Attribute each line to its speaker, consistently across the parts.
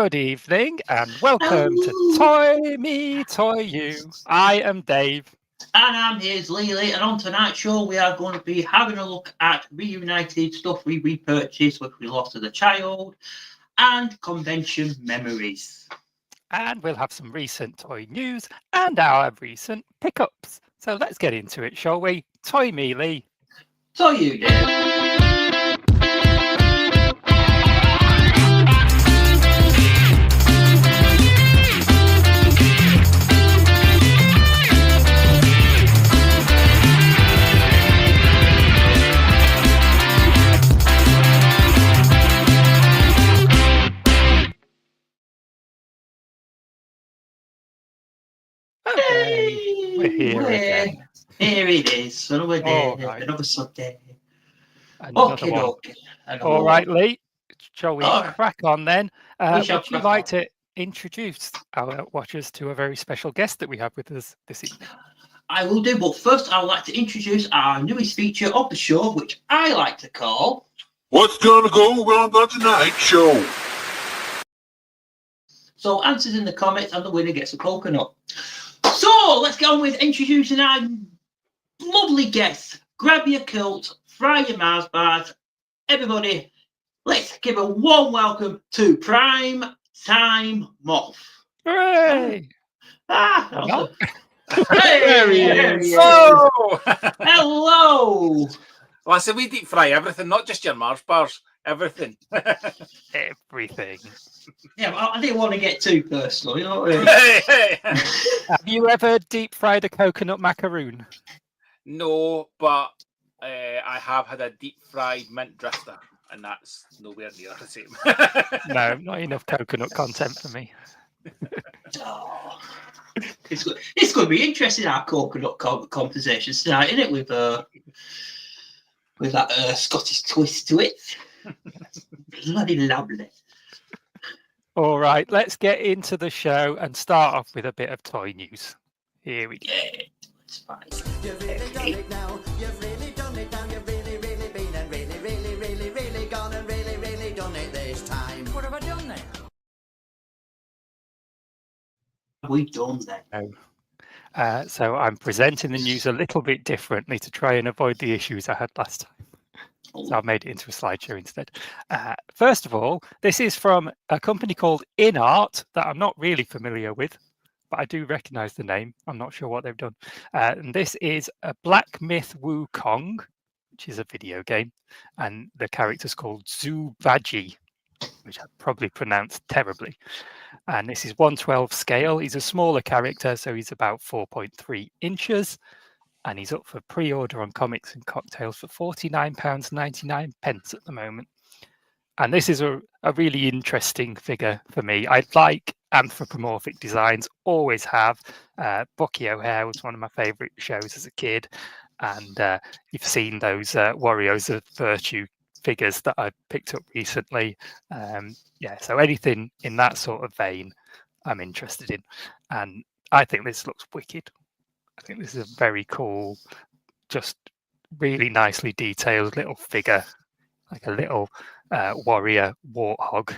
Speaker 1: Good evening and welcome to Toy Me, Toy You. I am Dave.
Speaker 2: And I'm here's Lily, and on tonight's show we are going to be having a look at reunited stuff we repurchased which we lost as a child, and convention memories.
Speaker 1: And we'll have some recent toy news and our recent pickups. So let's get into it, shall we? Toy Me, Lee.
Speaker 2: So you did.
Speaker 1: Okay, we're here again.
Speaker 2: Here it is. Another day,
Speaker 1: Right.
Speaker 2: another Sunday.
Speaker 1: Another one.
Speaker 2: Okay.
Speaker 1: All right, Lee. Shall we crack on then? Would you like to introduce our watchers to a very special guest that we have with us this evening?
Speaker 2: I will do, but first I would like to introduce our newest feature of the show, which I like to call
Speaker 3: What's Gonna Go on the Tonight Show?
Speaker 2: So answers in the comments and the winner gets a coconut. So let's get on with introducing our lovely guests. Grab your kilt, fry your Mars bars. Everybody, let's give a warm welcome to Prime Time Moth.
Speaker 1: Hooray!
Speaker 2: Hey,
Speaker 1: There he is.
Speaker 4: Oh!
Speaker 2: Hello.
Speaker 4: Well, I said we deep fry everything, not just your Mars bars, everything.
Speaker 1: Everything.
Speaker 2: Yeah, well, I didn't want to get too personal, you know what I mean?
Speaker 1: Have you ever deep fried a coconut macaroon?
Speaker 4: No, but I have had a deep fried mint drifter, and that's nowhere near the same.
Speaker 1: No, not enough coconut content for me.
Speaker 2: Oh, it's going to be interesting, our coconut conversations tonight, isn't it? With that Scottish twist to it. Bloody lovely.
Speaker 1: All right, let's get into the show and start off with a bit of toy news. Here we go.
Speaker 2: Yeah, it's fine.
Speaker 5: You've really done it now. You've really done it now. You've really, really been and really, really, really, really gone and really, really done it this time. What have I done then?
Speaker 2: We've done that.
Speaker 1: So I'm presenting the news a little bit differently to try and avoid the issues I had last time. So I've made it into a slideshow instead. First of all, this is from a company called InArt that I'm not really familiar with, but I do recognize the name. I'm not sure what they've done. And this is a Black Myth Wukong, which is a video game. And the character's called Zubaji, which I probably pronounced terribly. And this is 1/12 scale. He's a smaller character, so he's about 4.3 inches. And he's up for pre-order on Comics and Cocktails for £49.99 at the moment. And this is a really interesting figure for me. I like anthropomorphic designs, always have. Bucky O'Hare was one of my favourite shows as a kid. And you've seen those Warriors of Virtue figures that I picked up recently. So anything in that sort of vein, I'm interested in. And I think this looks wicked. I think this is a very cool, just really nicely detailed little figure, like a little warrior warthog.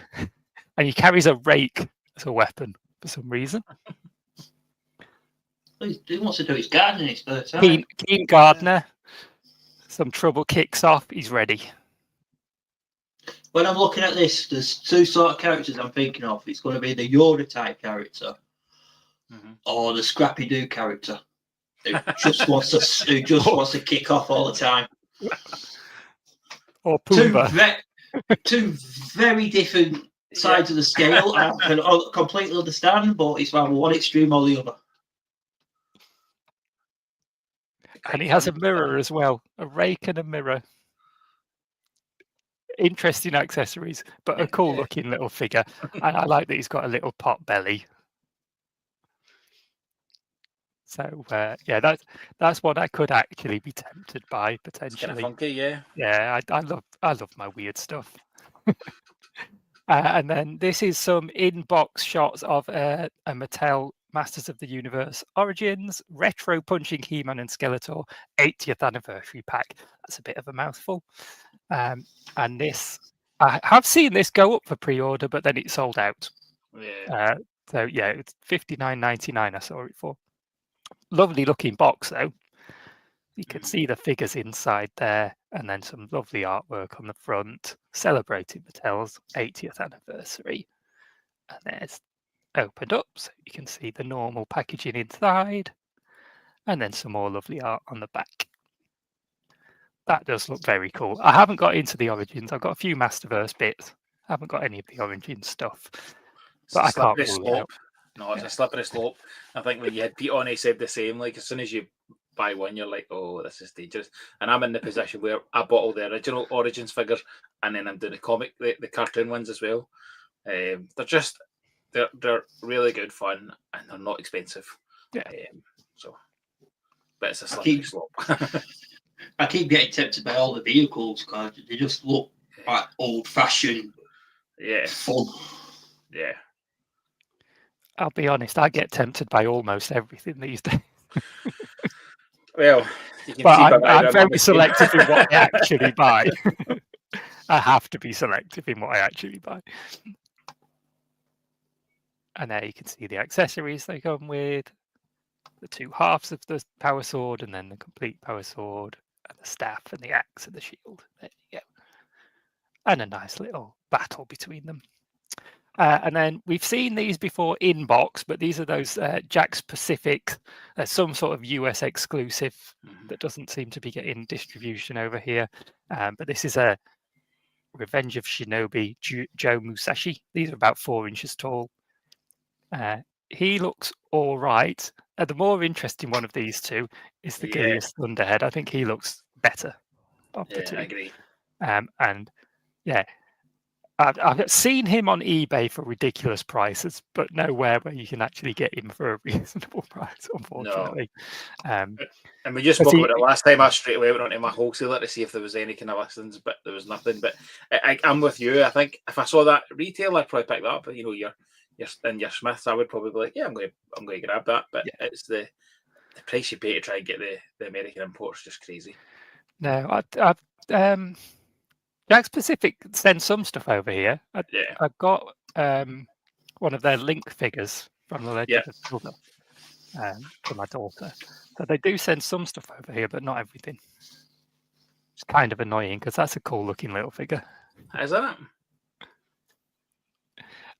Speaker 1: And he carries a rake as a weapon for some reason.
Speaker 2: He wants to do his gardening his first time.
Speaker 1: Keen gardener. Some trouble kicks off. He's ready.
Speaker 2: When I'm looking at this, there's two sort of characters I'm thinking of. It's going to be the Yoda type character or the Scrappy Doo character. Who just wants to kick off all the time.
Speaker 1: Or Pumbaa.
Speaker 2: Two very different sides of the scale. I can completely understand, but it's either one extreme or the other.
Speaker 1: And he has a mirror as well, a rake and a mirror. Interesting accessories, but a cool looking little figure. And I like that he's got a little pot belly. So that's what I could actually be tempted by potentially.
Speaker 4: It's kind of funky, yeah.
Speaker 1: Yeah, I love my weird stuff. And then this is some in-box shots of a Mattel Masters of the Universe Origins Retro Punching He-Man and Skeletor 80th anniversary pack. That's a bit of a mouthful. And this, I have seen this go up for pre-order, but then it sold out.
Speaker 4: Yeah.
Speaker 1: So yeah, it's £59.99 I saw it for. Lovely looking box though. You can see the figures inside there, and then some lovely artwork on the front celebrating Mattel's 80th anniversary. And there's opened up, so you can see the normal packaging inside, and then some more lovely art on the back. That does look very cool. I haven't got into the Origins. I've got a few Masterverse bits. I haven't got any of the Origins stuff,
Speaker 4: It's
Speaker 1: but
Speaker 4: a
Speaker 1: I can't
Speaker 4: slippery
Speaker 1: rule it
Speaker 4: slope.
Speaker 1: out.
Speaker 4: No, it's
Speaker 1: Yeah.
Speaker 4: a slippery slope. I think when you had Pete on, he said the same. Like, as soon as you buy one, you're like, oh, this is dangerous. And I'm in the position where I bought all the original Origins figures, and then I'm doing the cartoon ones as well. They're really good fun, and they're not expensive.
Speaker 1: Yeah.
Speaker 4: But it's a slippery slope.
Speaker 2: I keep getting tempted by all the vehicles because they just look like old-fashioned
Speaker 4: Yeah.
Speaker 2: fun.
Speaker 4: Yeah.
Speaker 1: I'll be honest, I get tempted by almost everything these days.
Speaker 4: Well, you can
Speaker 1: But
Speaker 4: see by
Speaker 1: I'm
Speaker 4: the
Speaker 1: very selective in what I actually buy. I have to be selective in what I actually buy. And there you can see the accessories they come with, the two halves of the power sword, and then the complete power sword, and the staff, and the axe, and the shield. There you go. And a nice little battle between them. And then we've seen these before in box, but these are those Jack's Pacific, some sort of US exclusive that doesn't seem to be getting distribution over here. But this is a Revenge of Shinobi Joe Musashi. These are about 4 inches tall. He looks all right. The more interesting one of these two is the Gilius Thunderhead. I think he looks better of the two.
Speaker 4: I agree.
Speaker 1: And yeah, I've seen him on eBay for ridiculous prices, but nowhere where you can actually get him for a reasonable price, unfortunately.
Speaker 4: And we just spoke about it last time. I straight away went onto my wholesaler to see if there was any kind of listings, but there was nothing. But I'm with you. I think if I saw that retail, I'd probably pick that up. You know, you're in your Smiths, I would probably be like, yeah, I'm going to grab that. But it's the price you pay to try and get the American imports just crazy.
Speaker 1: No, Jack's Pacific sends some stuff over here. I've got one of their Link figures from the Legend of Zelda for my daughter. So they do send some stuff over here, but not everything. It's kind of annoying because that's a cool looking little figure.
Speaker 4: Is that?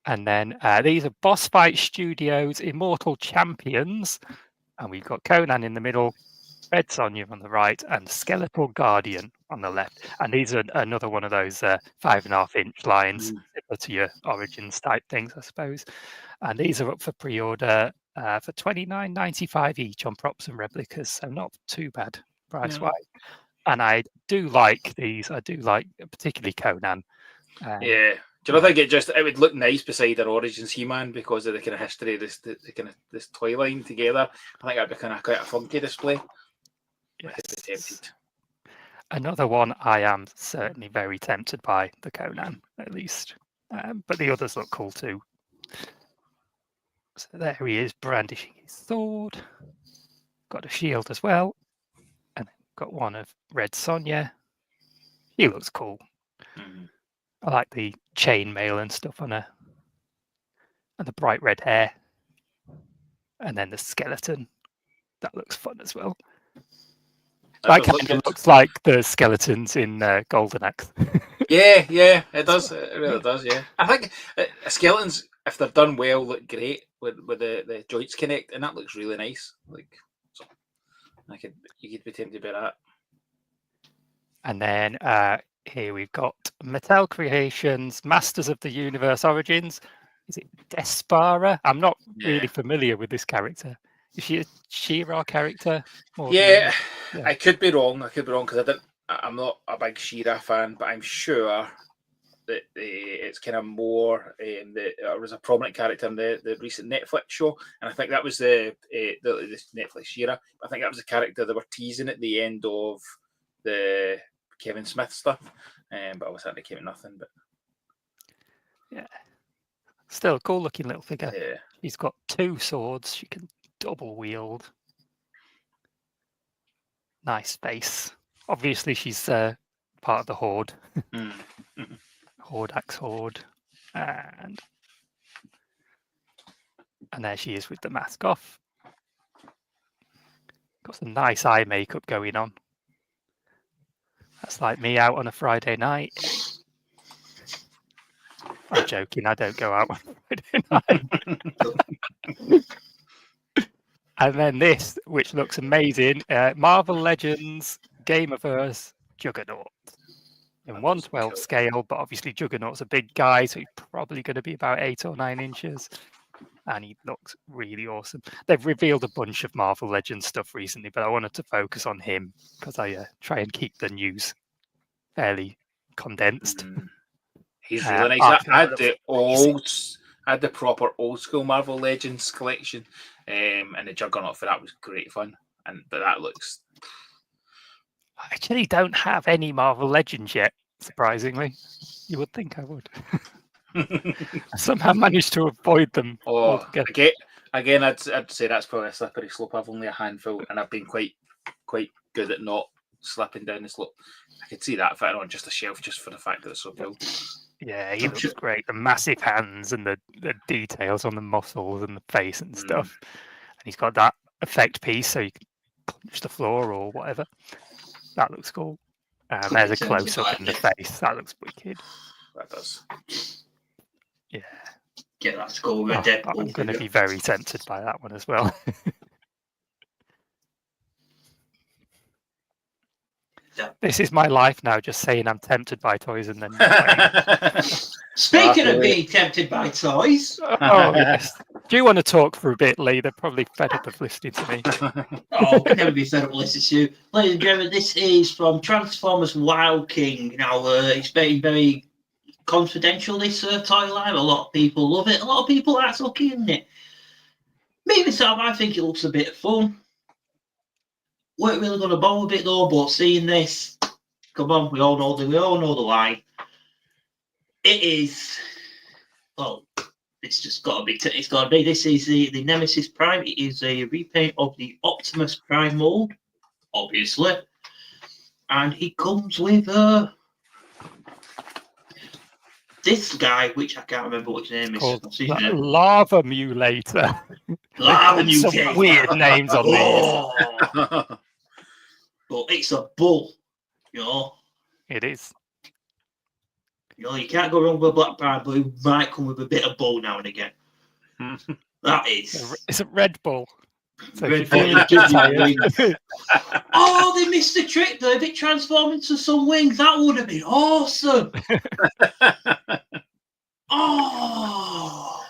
Speaker 1: And then these are Boss Fight Studios Immortal Champions. And we've got Conan in the middle, Red Sonja on the right, and Skeletal Guardian on the left. And these are another one of those 5.5-inch lines, similar to your Origins type things, I suppose. And these are up for pre-order for $29.95 each on props and replicas, so not too bad price-wise. And I do like these. I do like particularly Conan.
Speaker 4: Do you not think it would look nice beside an Origins He-Man because of the kind of history of this toy line together? I think that'd be kind of quite a funky display.
Speaker 1: Yes. Another one I am certainly very tempted by, the Conan, at least. But the others look cool too. So there he is, brandishing his sword. Got a shield as well. And then got one of Red Sonja. He looks cool. I like the chainmail and stuff on her. And the bright red hair. And then the skeleton. That looks fun as well. That kind of looks like the skeletons in Golden Axe.
Speaker 4: Yeah, it does. It really does, yeah. I think skeletons, if they're done well, look great with the joints connect, and that looks really nice. Like, so you could be tempted by that. And
Speaker 1: then here we've got Mattel Creations, Masters of the Universe Origins. Is it Despara? I'm not really familiar with this character. Is she a She-Ra character?
Speaker 4: I could be wrong. Because I'm not a big She-Ra fan, but I'm sure that it's kind of more. There was a prominent character in the recent Netflix show, and I think that was the Netflix She-Ra. I think that was the character they were teasing at the end of the Kevin Smith stuff, but I was certainly came to nothing. But
Speaker 1: still a cool looking little figure.
Speaker 4: Yeah,
Speaker 1: she's got 2 swords. She can double wield. Nice face. Obviously, she's part of the Horde. Horde Axe Horde. And And there she is with the mask off. Got some nice eye makeup going on. That's like me out on a Friday night. I'm joking, I don't go out on Friday night. And then this, which looks amazing, Marvel Legends Gameverse Juggernaut. In 1/12 scale, but obviously Juggernaut's a big guy, so he's probably going to be about 8 or 9 inches. And he looks really awesome. They've revealed a bunch of Marvel Legends stuff recently, but I wanted to focus on him because I try and keep the news fairly condensed.
Speaker 4: He's really nice. I had the proper old school Marvel Legends collection, and the Juggernaut for that was great fun. But that looks.
Speaker 1: I actually don't have any Marvel Legends yet, surprisingly. You would think I would. I somehow managed to avoid them altogether.
Speaker 4: Again, I'd say that's probably a slippery slope. I've only a handful, and I've been quite good at not slipping down the slope. I could see that fitting on just a shelf just for the fact that it's so cool.
Speaker 1: Yeah, he looks great. The massive hands and the details on the muscles and the face and stuff. And he's got that effect piece, so you can punch the floor or whatever. That looks cool. And there's a close-up in the face. That looks wicked.
Speaker 4: That does.
Speaker 1: Yeah.
Speaker 2: Get that score with
Speaker 1: I'm going to be very tempted by that one as well.
Speaker 2: Yeah.
Speaker 1: This is my life now, just saying I'm tempted by toys and then not
Speaker 2: Speaking of being tempted by toys.
Speaker 1: Oh, yes. Do you want to talk for a bit, Lee? They're probably fed up of listening to me.
Speaker 2: Oh, can never be fed up listening to you. Ladies and gentlemen, this is from Transformers Wild King. Now, it's very, very confidential, this toy line. A lot of people love it. A lot of people aren't lucky, isn't it? Me, myself, I think it looks a bit of fun. We're really going to bother a bit though, but seeing this, come on, we all know the line. It is, well, it's just got to be. It's got to be. This is the Nemesis Prime. It is a repaint of the Optimus Prime mold, obviously, and he comes with this guy, which I can't remember what his name is.
Speaker 1: Called Lava Mulator.
Speaker 2: Lava Mulator.
Speaker 1: Some weird names on these.
Speaker 2: But it's a bull, you know.
Speaker 1: It is.
Speaker 2: You know, you can't go wrong with a black prime, but it might come with a bit of bull now and again. That is.
Speaker 1: It's a Red Bull. So
Speaker 2: Red Bull. Oh, they missed the trick though. If it transformed into some wings, that would have been awesome. Oh.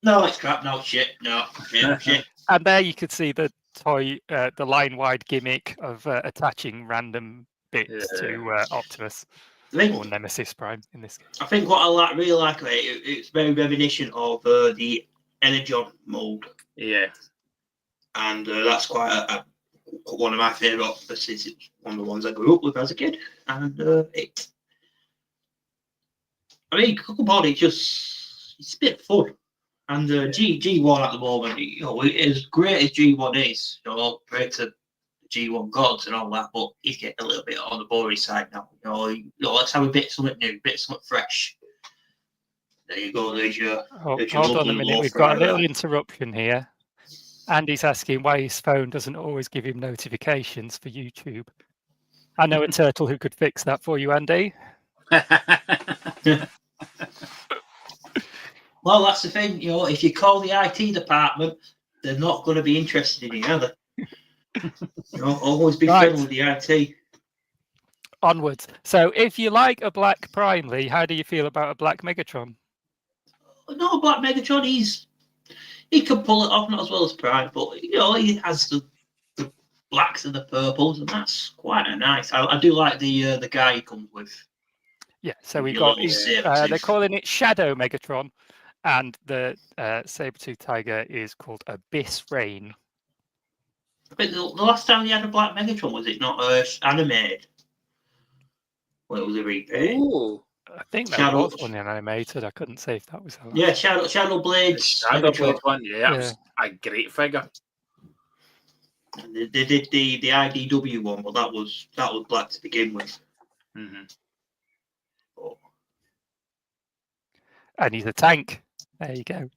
Speaker 2: No, it's crap. No, shit. No, shit.
Speaker 1: And there you could see the toy, the line-wide gimmick of attaching random bits to Optimus or Nemesis Prime in this case.
Speaker 2: I think what I really like about it, it's very reminiscent of the Energon mold.
Speaker 4: Yeah,
Speaker 2: and that's quite one of my favourite Optimuses. It's one of the ones I grew up with as a kid, and Cocoa Body it's a bit of fun. And G1 at the moment, you know, as great as G1 is, you know, great to the G1 gods and all that, but he's getting a little bit on the boring side now. You know, let's have a bit of something new, a bit of something fresh. There you go. There's your.
Speaker 1: Hold on a minute. We've got a little interruption here. Andy's asking why his phone doesn't always give him notifications for YouTube. I know a turtle who could fix that for you, Andy.
Speaker 2: Well, that's the thing, you know, if you call the IT department, they're not going to be interested in you, are they? You know, always be friendly with the IT.
Speaker 1: Onwards. So, if you like a black Prime, Lee, how do you feel about a black Megatron?
Speaker 2: No, black Megatron, he can pull it off, not as well as Prime, but, you know, he has the blacks and the purples, and that's quite nice. I do like the guy he comes with.
Speaker 1: Yeah, so we've got, they're calling it Shadow Megatron, and the saber-tooth tiger is called Abyss Rain.
Speaker 2: But the last time they had a black Megatron, was it not animated? Well, it was a repaint.
Speaker 1: Ooh. I think that was one animated. I couldn't say if that was how.
Speaker 2: Yeah, Shadow Blades.
Speaker 4: Shadow Blade one, that was a great figure.
Speaker 2: They did the IDW one, but that was black to begin with.
Speaker 4: Mm-hmm.
Speaker 1: And he's a tank. There you go.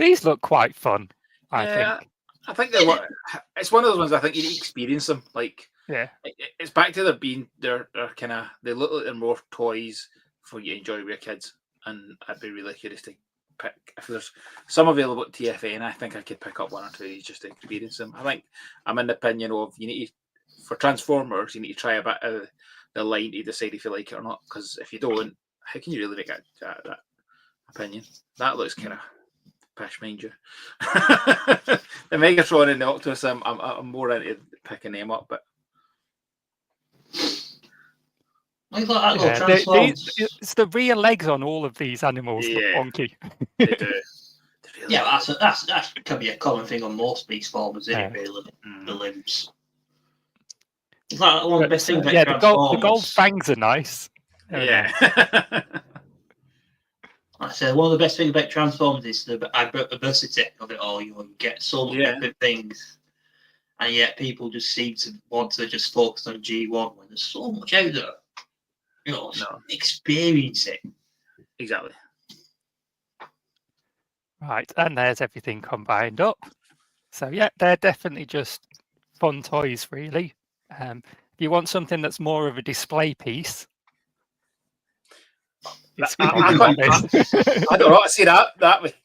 Speaker 1: These look quite fun, I
Speaker 4: Yeah,
Speaker 1: think.
Speaker 4: I think it's one of those ones I think you need to experience them. Like,
Speaker 1: Yeah.
Speaker 4: it's back to they're kind of, they look like they're more toys for you to enjoy with your kids, and I'd be really curious to pick if there's some available at TFN. I think I could pick up one or two of these just to experience them. I think I'm in the opinion of you need to, for Transformers, you need to try a bit of the line to decide if you like it or not. Because if you don't, how can you really make that opinion? That looks kind of pish, mind you. The Megatron and the Optimus, I'm more into picking them up, but
Speaker 2: Like that little
Speaker 1: Yeah,
Speaker 2: Transformers.
Speaker 1: it's the rear legs on all of these animals look
Speaker 4: Yeah.
Speaker 1: wonky.
Speaker 4: they do. They really
Speaker 2: Yeah,
Speaker 4: do.
Speaker 2: that can be a common thing on most Beast Formers, isn't it,
Speaker 1: Yeah.
Speaker 2: really? The
Speaker 4: Mm.
Speaker 2: limbs. It's like one of the best things about
Speaker 1: Yeah,
Speaker 2: Transformers.
Speaker 1: the gold fangs are nice.
Speaker 4: Yeah.
Speaker 2: Like I said, one of the best things about Transformers is the diversity of it all. You know, you get so many
Speaker 4: Yeah.
Speaker 2: different things, and yet people just seem to want to just focus on G1 when there's so much out there. You know,
Speaker 4: No.
Speaker 2: experience it.
Speaker 4: Exactly.
Speaker 1: Right, and there's everything combined up. So yeah, they're definitely just fun toys, really. If you want something that's more of a display piece, it's
Speaker 4: I
Speaker 1: probably not this.
Speaker 4: I don't know. See that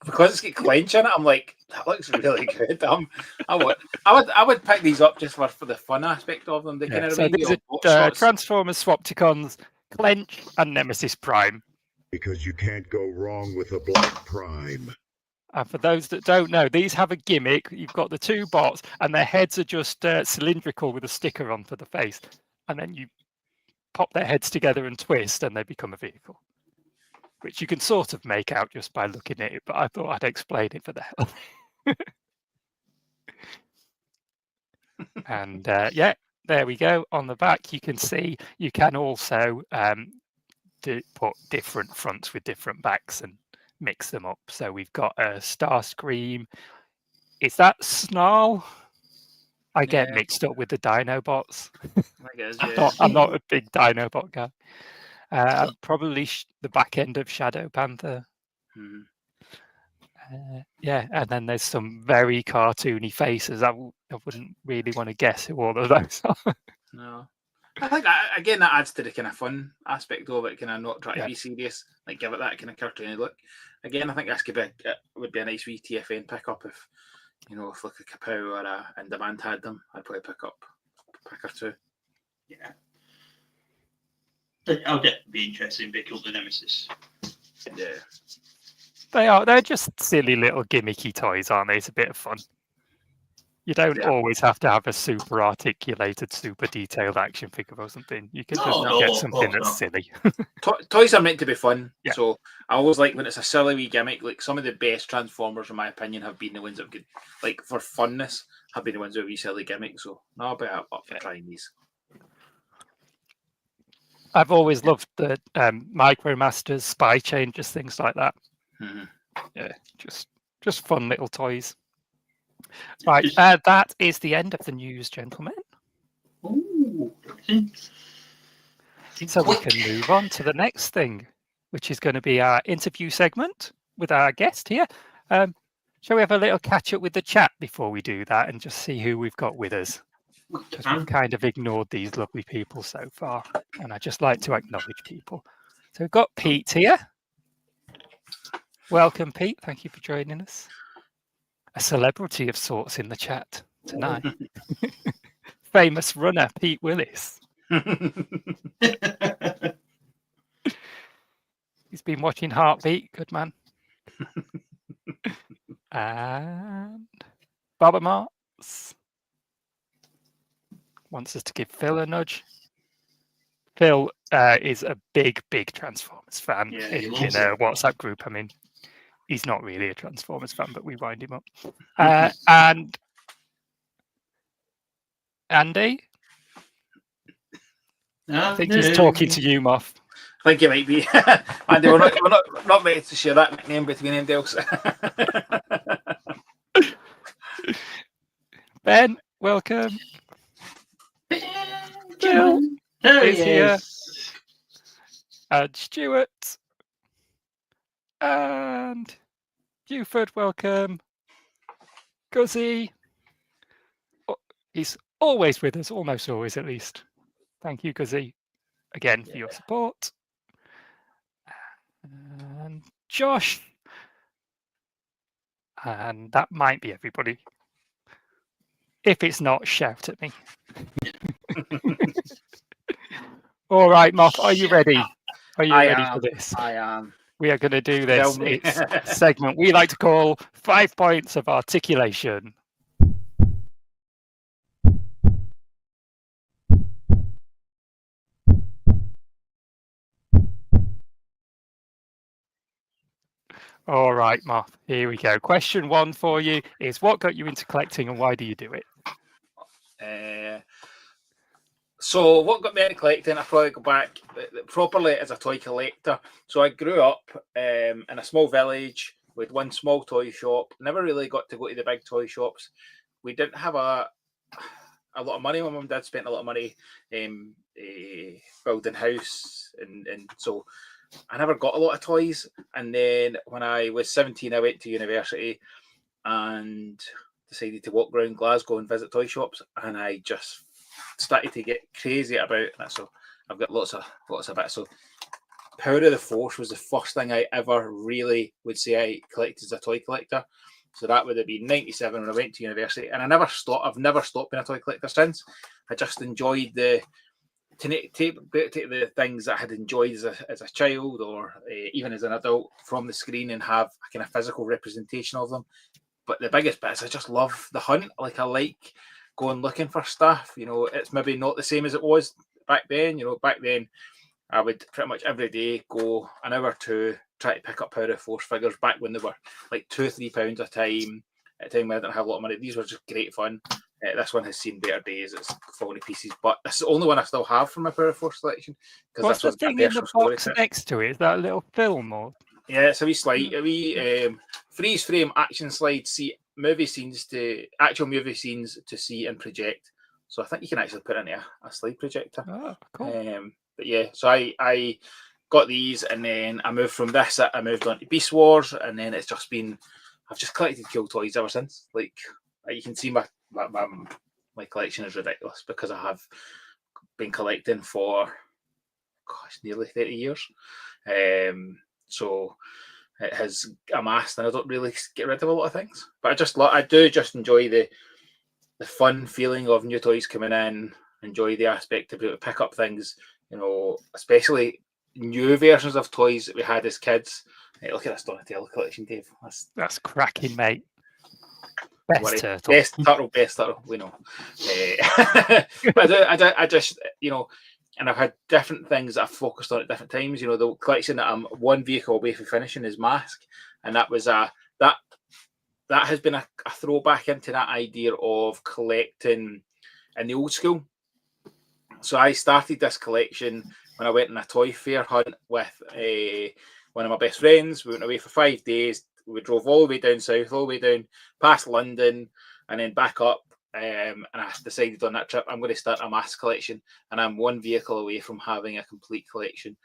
Speaker 4: because it's got clench in it. I'm like, that looks really good. I would pick these up just for the fun aspect of them. They kind of
Speaker 1: So
Speaker 4: remind me
Speaker 1: these
Speaker 4: of
Speaker 1: are
Speaker 4: shots.
Speaker 1: Transformers Swapticons, Clench, and Nemesis Prime.
Speaker 3: Because you can't go wrong with a Black Prime.
Speaker 1: And for those that don't know, these have a gimmick. You've got the two bots, and their heads are just cylindrical with a sticker on for the face. And then you pop their heads together and twist, and they become a vehicle. Which you can sort of make out just by looking at it, but I thought I'd explain it for the hell. And yeah, there we go. On the back, you can see you can also put different fronts with different backs and mix them up. So we've got a Starscream. Is that Snarl? I get
Speaker 4: Yeah.
Speaker 1: mixed up with the Dinobots.
Speaker 4: I guess,
Speaker 1: I'm not a big Dinobot guy. Probably the back end of Shadow Panther.
Speaker 4: Mhm.
Speaker 1: Yeah, and then there's some very cartoony faces. I wouldn't really want to guess who all of those are.
Speaker 4: No. I think again that adds to the kind of fun aspect of it, kind of not try to be serious, like give it that kind of cartoony look. Again, I think this would be a nice wee TFN pick up if if like a Kapow or a In Demand had them. I'd probably pick or two.
Speaker 2: Yeah. I'll definitely be interested in picking up the Nemesis.
Speaker 4: Yeah.
Speaker 1: They're just silly little gimmicky toys, aren't they? It's a bit of fun. You don't always have to have a super articulated, super detailed action figure or something. You can just get something that's silly.
Speaker 4: Toys are meant to be fun.
Speaker 1: Yeah.
Speaker 4: So I always like when it's a silly wee gimmick. Like some of the best Transformers, in my opinion, have been the ones that have good, like for funness, have been the ones with a wee silly gimmick. So no, I'll be up for trying these.
Speaker 1: I've always loved the Micromasters, Spy Chain, just things like that.
Speaker 4: Mm-hmm.
Speaker 1: Yeah, just fun little toys. Right, that is the end of the news, gentlemen.
Speaker 2: Ooh.
Speaker 1: So we can move on to the next thing, which is going to be our interview segment with our guest here. Shall we have a little catch up with the chat before we do that and just see who we've got with us? Because we've kind of ignored these lovely people so far, and I just like to acknowledge people. So we've got Pete here. Welcome, Pete. Thank you for joining us. A celebrity of sorts in the chat tonight. Famous runner, Pete Willis. He's been watching Heartbeat. Good man. And Baba Marks wants us to give Phil a nudge. Phil is a big Transformers fan in a WhatsApp group. I mean, he's not really a Transformers fan, but we wind him up. And Andy? I think he's talking to you, Moff.
Speaker 4: I think it might be. Andy, we're not ready to share that nickname between anybody else.
Speaker 1: Ben, welcome.
Speaker 2: Jill
Speaker 1: is here. And Stuart. And Buford, welcome. Guzzy. Oh, he's always with us, almost always at least. Thank you, Guzzy, again for your support. And Josh. And that might be everybody. If it's not, shout at me. All right, Moth, are you ready? Are you ready for this?
Speaker 4: I am.
Speaker 1: We are going to do
Speaker 4: Tell
Speaker 1: this.
Speaker 4: me.
Speaker 1: It's a segment we like to call 5 points of articulation. All right, Moth, here we go. Question 1 for you is, what got you into collecting and why do you do it?
Speaker 4: So what got me into collecting, I probably go back properly as a toy collector. So I grew up in a small village with one small toy shop. Never really got to go to the big toy shops. We didn't have a lot of money. My mum and dad spent a lot of money building house, and so I never got a lot of toys. And then when I was 17, I went to university and decided to walk around Glasgow and visit toy shops, and I just started to get crazy about it. So I've got lots of bits. So Power of the Force was the first thing I ever really would say I collected as a toy collector. So that would have been 97 when I went to university, and I've never stopped being a toy collector since. I just enjoyed the things that I had enjoyed as a child, or even as an adult, from the screen, and have a kind of physical representation of them. But the biggest bit is I just love the hunt. Like, I like going looking for stuff. You know, it's maybe not the same as it was back then. You know, back then I would pretty much every day go an hour or two try to pick up Power of Force figures, back when they were like £2 or £3 a time. At a time when I didn't have a lot of money. These were just great fun. This one has seen better days. It's falling to pieces, but it's the only one I still have from my Power of Force collection.
Speaker 1: What's the thing in the box next to it? Is that a little film or?
Speaker 4: Yeah, it's a wee slide, a wee freeze frame action slide. See actual movie scenes to see and project. So I think you can actually put it into a slide projector.
Speaker 1: Oh, cool.
Speaker 4: But yeah, so I got these, and then I moved from this. I moved on to Beast Wars, and then it's just been, I've just collected cool toys ever since. Like you can see my collection is ridiculous because I have been collecting for nearly 30 years. So it has amassed, and I don't really get rid of a lot of things. But I do just enjoy the fun feeling of new toys coming in. Enjoy the aspect of being able to pick up things, you know, especially new versions of toys that we had as kids. Hey, look at this Donatello collection, Dave.
Speaker 1: That's cracking, mate. Best turtle, we know. But I just, you know, and I've had different things that I've focused on at different times. You know, the collection that I'm one vehicle away from finishing is Mask, and that was that has been a throwback into that idea of collecting in the old school. So I started this collection when I went on a toy fair hunt with one of my best friends. We went away for 5 days. We drove all the way down south, all the way down past London, and then back up. And I decided on that trip I'm going to start a Mask collection, and I'm one vehicle away from having a complete collection.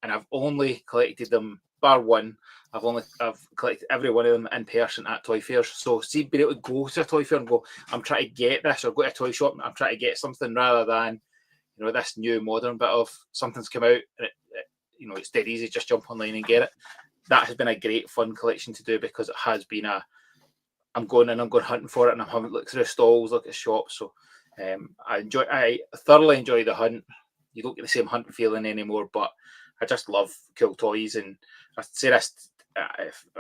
Speaker 1: And I've only collected them, bar one. I've collected every one of them in person at toy fairs. So see, being able to go to a toy fair and go, I'm trying to get this, or go to a toy shop, I'm trying to get something, rather than, you know, this new modern bit of something's come out and you know, it's dead easy, just jump online and get it. That has been a great fun collection to do, because it has been I'm going hunting for it, and I'm having to look through stalls, look at shops. So I thoroughly enjoy the hunt. You don't get the same hunt feeling anymore, but I just love cool toys. And I say this,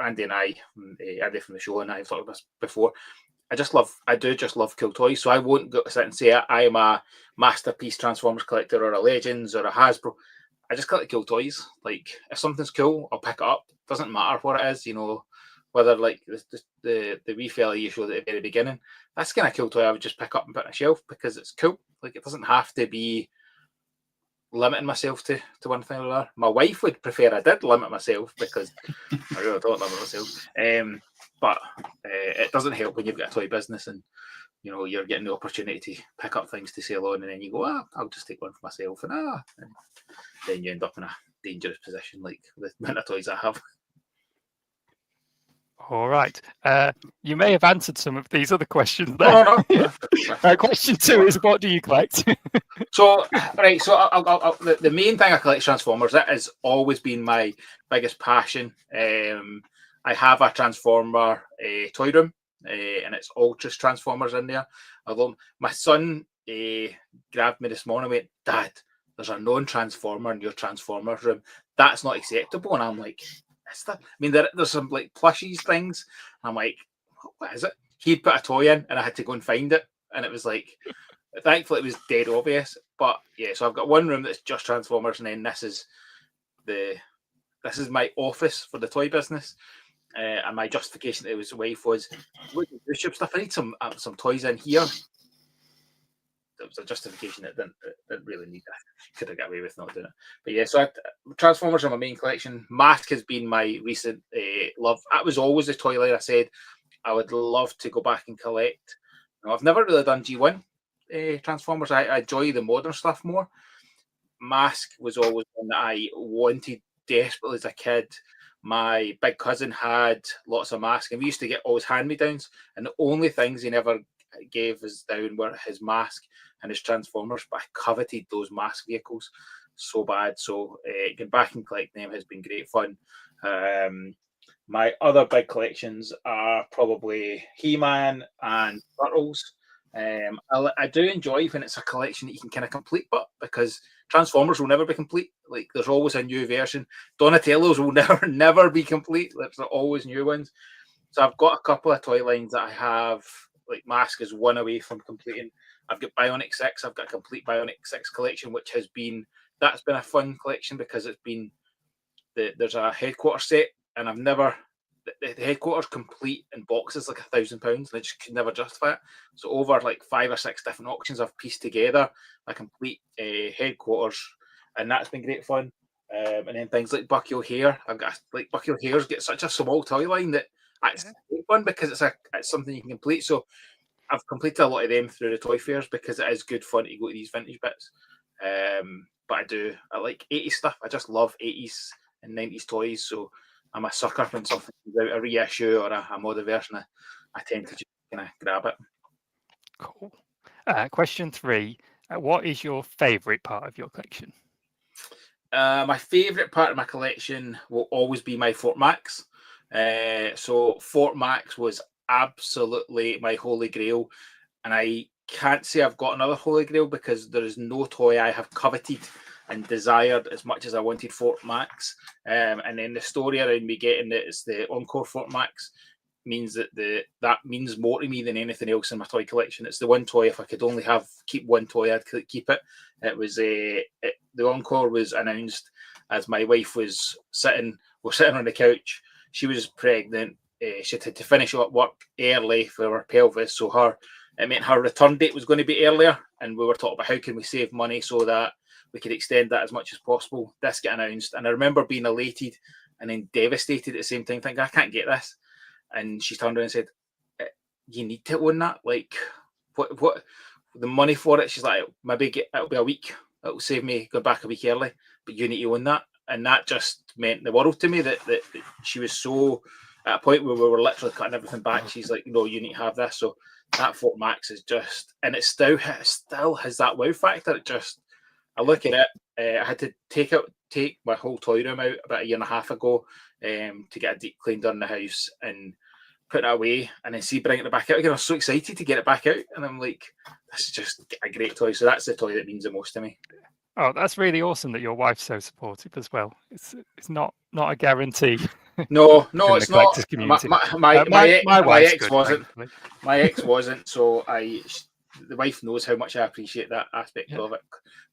Speaker 1: Andy and Andy from the show and I've talked about this before. I do just love cool toys. So I won't go sit and say I am a Masterpiece Transformers collector, or a Legends, or a Hasbro. I just collect cool toys. Like, if something's cool, I'll pick it up. Doesn't matter what it is, you know, whether like the wee fella you showed at the very beginning. That's kind of cool toy I would just pick up and put on a shelf because it's cool. Like, it doesn't have to be limiting myself to one thing or another. My wife would prefer I did limit myself, because I really don't limit myself. But it doesn't help when you've got a toy business and, you know, you're getting the opportunity to pick up things to sell on, and then you go, I'll just take one for myself, and then you end up in a dangerous position, like the amount of toys I have. All right. You may have answered some of these other questions there.
Speaker 4: No.
Speaker 1: Question 2 is, what do you collect?
Speaker 4: So, right, so the main thing I collect is Transformers. That has always been my biggest passion. I have a Transformer toy room, and it's all just Transformers in there. Although my son grabbed me this morning and went, "Dad, there's a non-Transformer in your Transformers room. That's not acceptable." And I'm like, "Is that?" I mean, there's some like plushies things. I'm like, "What is it?" He'd put a toy in, and I had to go and find it, and it was like, thankfully, it was dead obvious. But yeah, so I've got one room that's just Transformers, and then this is my office for the toy business. And my justification to his wife was, "Look at YouTube stuff. I need some toys in here." It was a justification that didn't really need that. Could have got away with not doing it. But yeah, so Transformers are my main collection. Mask has been my recent love. That was always the toy line I said I would love to go back and collect. Now, I've never really done G1 Transformers. I enjoy the modern stuff more. Mask was always one that I wanted desperately as a kid. My big cousin had lots of Mask, and we used to get always hand-me-downs, and the only things he never gave us down were his Mask and his Transformers, but I coveted those Mask vehicles so bad. So getting back and collecting them has been great fun. My other big collections are probably He-Man and Turtles. I do enjoy when it's a collection that you can kind of complete, but because Transformers will never be complete. Like, there's always a new version. Donatello's will never be complete. There's always new ones. So I've got a couple of toy lines that I have. Like, Mask is one away from completing. I've got Bionic 6. I've got a complete Bionic 6 collection, which that's been a fun collection because it's been there's a headquarters set, and I've never the headquarters complete in boxes like £1,000, and I just could never justify it. So over like 5 or 6 different auctions, I've pieced together a complete headquarters, and that's been great fun. And then things like Bucky O'Hare, I've got like Bucky O'Hare's got such a small toy line that it's great fun because it's something you can complete. So I've completed a lot of them through the toy fairs because it is good fun to go to these vintage bits. But I like 80s stuff. I just love 80s and 90s toys. So I'm a sucker when something comes out, a reissue or a modern version. I tend to just kind of grab it.
Speaker 1: Cool. Question 3. What is your favourite part of your collection?
Speaker 4: My favourite part of my collection will always be my Fort Max. So Fort Max was absolutely my holy grail, and I can't say I've got another holy grail because there is no toy I have coveted and desired as much as I wanted Fort Max. And then the story around me getting it is the Encore Fort Max means that means more to me than anything else in my toy collection. It's the one toy, if I could only keep one toy, I'd keep it. It was the Encore was announced as my wife we're sitting on the couch. She was pregnant. She had to finish up work early for her pelvis, so it meant her return date was going to be earlier, and we were talking about how can we save money so that we could extend that as much as possible. This got announced, and I remember being elated and then devastated at the same time, thinking I can't get this. And she turned around and said, "You need to own that. Like, what the money for it?" She's like, "Maybe it'll be a week. It'll save me going back a week early, but you need to own that." And that just meant the world to me that she was so at a point where we were literally cutting everything back. She's like, "No, you need to have this." So that Fort Max is just, and it still has that wow factor. I look at it. I had to take my whole toy room out about 1.5 years ago to get a deep clean done in the house and put it away, and then bringing it back out again. I was so excited to get it back out, and I'm like, this is just a great toy. So that's the toy that means the most to me.
Speaker 1: Oh, that's really awesome that your wife's so supportive as well. It's not a guarantee.
Speaker 4: No,
Speaker 1: in the
Speaker 4: it's not.
Speaker 1: collectors community.
Speaker 4: My
Speaker 1: wife's
Speaker 4: ex
Speaker 1: good,
Speaker 4: wasn't.
Speaker 1: thankfully.
Speaker 4: My ex wasn't. So the wife knows how much I appreciate that aspect of it,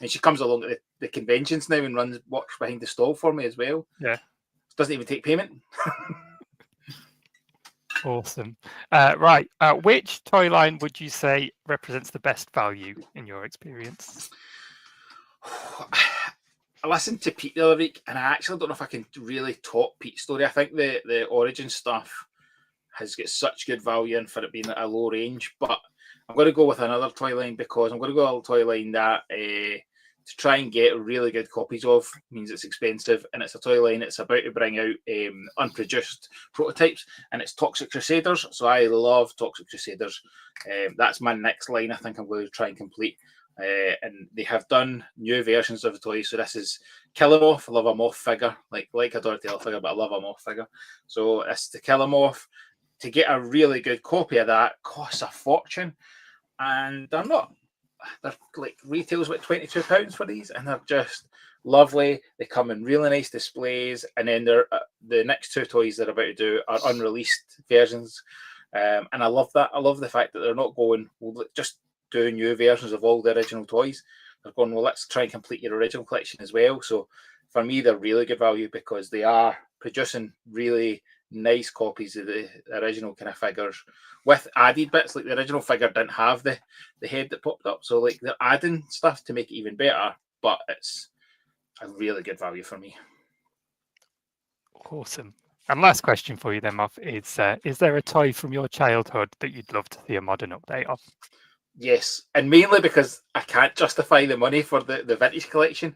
Speaker 4: and she comes along to the conventions now and walks behind the stall for me as well.
Speaker 1: Yeah,
Speaker 4: doesn't even take payment.
Speaker 1: Awesome. Right, which toy line would you say represents the best value in your experience?
Speaker 4: I listened to Pete the other week, and I actually don't know if I can really top Pete's story. I think the origin stuff has got such good value in for it being at a low range, but I'm going to go with another toy line because I'm going to go with a toy line that to try and get really good copies of means it's expensive, and it's a toy line it's about to bring out unproduced prototypes, and it's Toxic Crusaders. So I love Toxic Crusaders. That's my next line I think I'm going to try and complete. And they have done new versions of the toys. So this is Kill 'Em Off. I love a moth figure, like a Donatello figure, but I love a moth figure. So it's to Kill 'Em Off. To get a really good copy of that costs a fortune, and they're like retails about £22 for these, and they're just lovely. They come in really nice displays, and then they're the next two toys they're about to do are unreleased versions, and I love that. I love the fact that they're not going, well, just do new versions of all the original toys. They're going, well, let's try and complete your original collection as well. So for me, they're really good value because they are producing really nice copies of the original kind of figures with added bits. Like the original figure didn't have the head that popped up, so like they're adding stuff to make it even better, but it's a really good value for me.
Speaker 1: Awesome. And last question for you then, Muff, is there a toy from your childhood that you'd love to see a modern update of?
Speaker 4: Yes, and mainly because I can't justify the money for the vintage collection,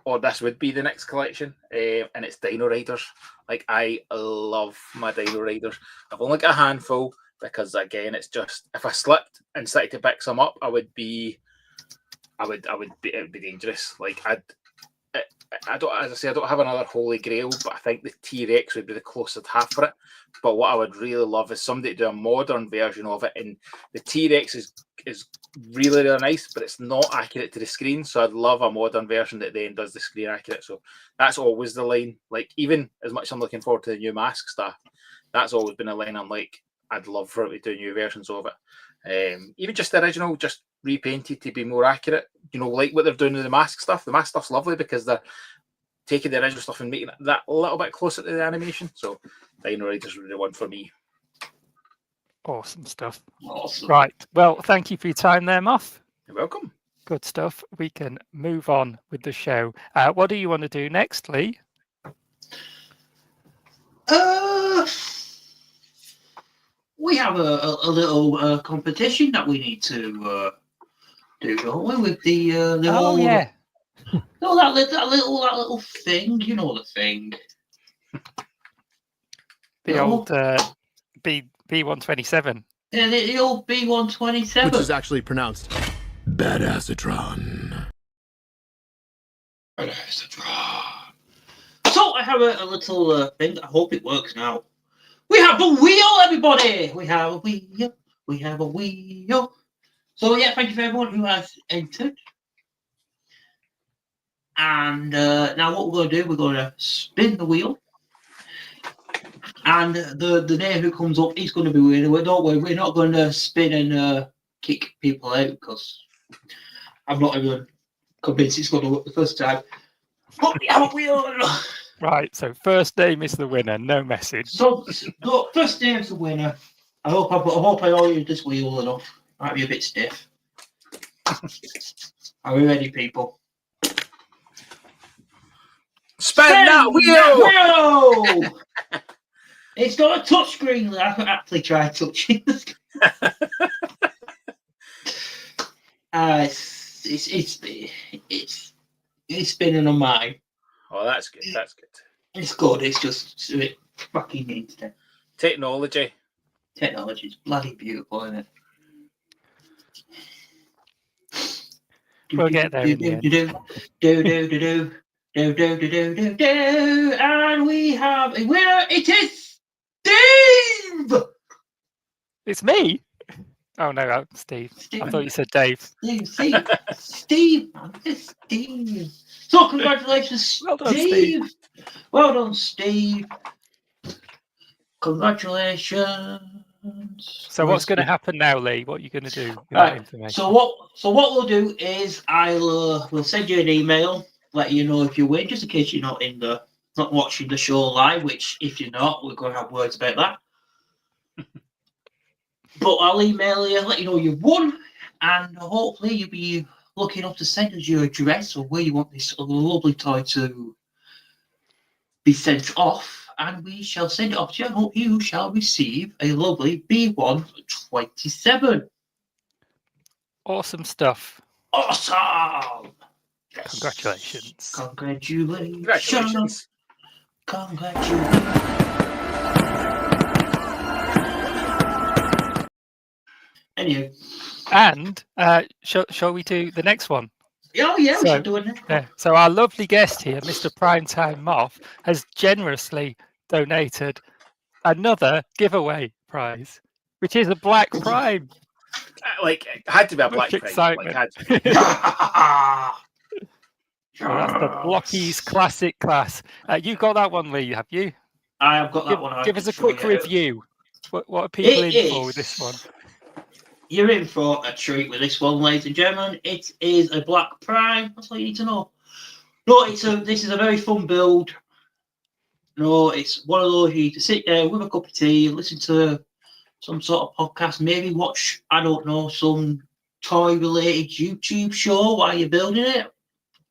Speaker 4: or this would be the next collection, and it's Dino Riders. Like, I love my Dino Riders. I've only got a handful because, again, it's just, if I slipped and started to pick some up, it would be dangerous. Like, I don't, as I say, I don't have another holy grail, but I think the T-Rex would be the closest half for it. But what I would really love is somebody to do a modern version of it, and the T-Rex is really, really nice, but it's not accurate to the screen. So I'd love a modern version that then does the screen accurate. So that's always the line. Like, even as much as I'm looking forward to the new mask stuff, that's always been a line I'm like, I'd love for it to do new versions of it. Even just the original, just repainted to be more accurate. You know, like what they're doing with the mask stuff. The mask stuff's lovely because they're taking the original stuff and making it that a little bit closer to the animation. So Dino Riders would be the one for me.
Speaker 1: Awesome stuff.
Speaker 2: Awesome.
Speaker 1: Right. Well, thank you for your time there, Muff.
Speaker 4: You're welcome.
Speaker 1: Good stuff. We can move on with the show. What do you want to do next, Lee?
Speaker 2: We have a little competition that we need to do, don't we? With the
Speaker 1: Oh, yeah.
Speaker 2: No, that little thing. You know the thing.
Speaker 1: The old B127.
Speaker 2: Yeah, the old B127.
Speaker 6: Which is actually pronounced Badassatron.
Speaker 2: So I have a little thing. I hope it works now. We have a wheel, everybody. We have a wheel. We have a wheel. So yeah, thank you for everyone who has entered. And now what we're going to do, we're going to spin the wheel. And the name who comes up is going to be winner. Don't worry, we're not going to spin and kick people out because I'm not even convinced it's going to work the first time. But we have a wheel.
Speaker 1: Right, so first name is the winner, no message.
Speaker 2: So look, first name's the winner. I hope I all use this wheel enough. Might be a bit stiff. Are we ready, people?
Speaker 4: Spin that wheel!
Speaker 2: It's not a touch screen. I could actually try touching the screen. It's spinning on mine.
Speaker 4: Oh, that's good. That's good.
Speaker 2: It's good. It's just a bit fucking instant.
Speaker 4: Technology.
Speaker 2: Technology is bloody beautiful, isn't it?
Speaker 1: We'll get there in the end.
Speaker 2: And we have a winner. It is Steve.
Speaker 1: It's me. Oh no, Steve. I thought you said Dave.
Speaker 2: Steve, man, it's Steve. So congratulations,
Speaker 1: Well done,
Speaker 2: Steve. Well done, Steve. Congratulations.
Speaker 1: So what's going to happen now, Lee? What are you going to do with that
Speaker 2: Right.
Speaker 1: information?
Speaker 2: So what we'll do is we'll send you an email, let you know if you win, just in case you're not watching the show live. Which, if you're not, we're going to have words about that. But I'll email you, let you know you won, and hopefully you'll be lucky enough to send us your address or where you want this lovely toy to be sent off, and we shall send it off to you. I hope you shall receive a lovely B127.
Speaker 1: Awesome stuff.
Speaker 2: Awesome! Yes.
Speaker 1: Congratulations.
Speaker 2: Congratulations. Anyway.
Speaker 1: And shall we do the next one?
Speaker 2: Oh, yeah, we
Speaker 1: So,
Speaker 2: should do it next one.
Speaker 1: So our lovely guest here, Mr. Primetime Moth, has generously donated another giveaway prize, which is a Black Prime.
Speaker 4: Like, it had to be a
Speaker 1: Much
Speaker 4: Black Prime.
Speaker 1: excitement.
Speaker 4: Like, had to be.
Speaker 1: So that's the Blockies Classic Class. You got that one, Lee, have you?
Speaker 2: I have got that one.
Speaker 1: Give us a quick review. What are people in for with this one?
Speaker 2: You're in for a treat with this one, ladies and gentlemen. It is a Black Prime. That's all you need to know. No, this is a very fun build. No, it's one of those you need to sit there with a cup of tea, listen to some sort of podcast, maybe watch, I don't know, some toy-related YouTube show while you're building it.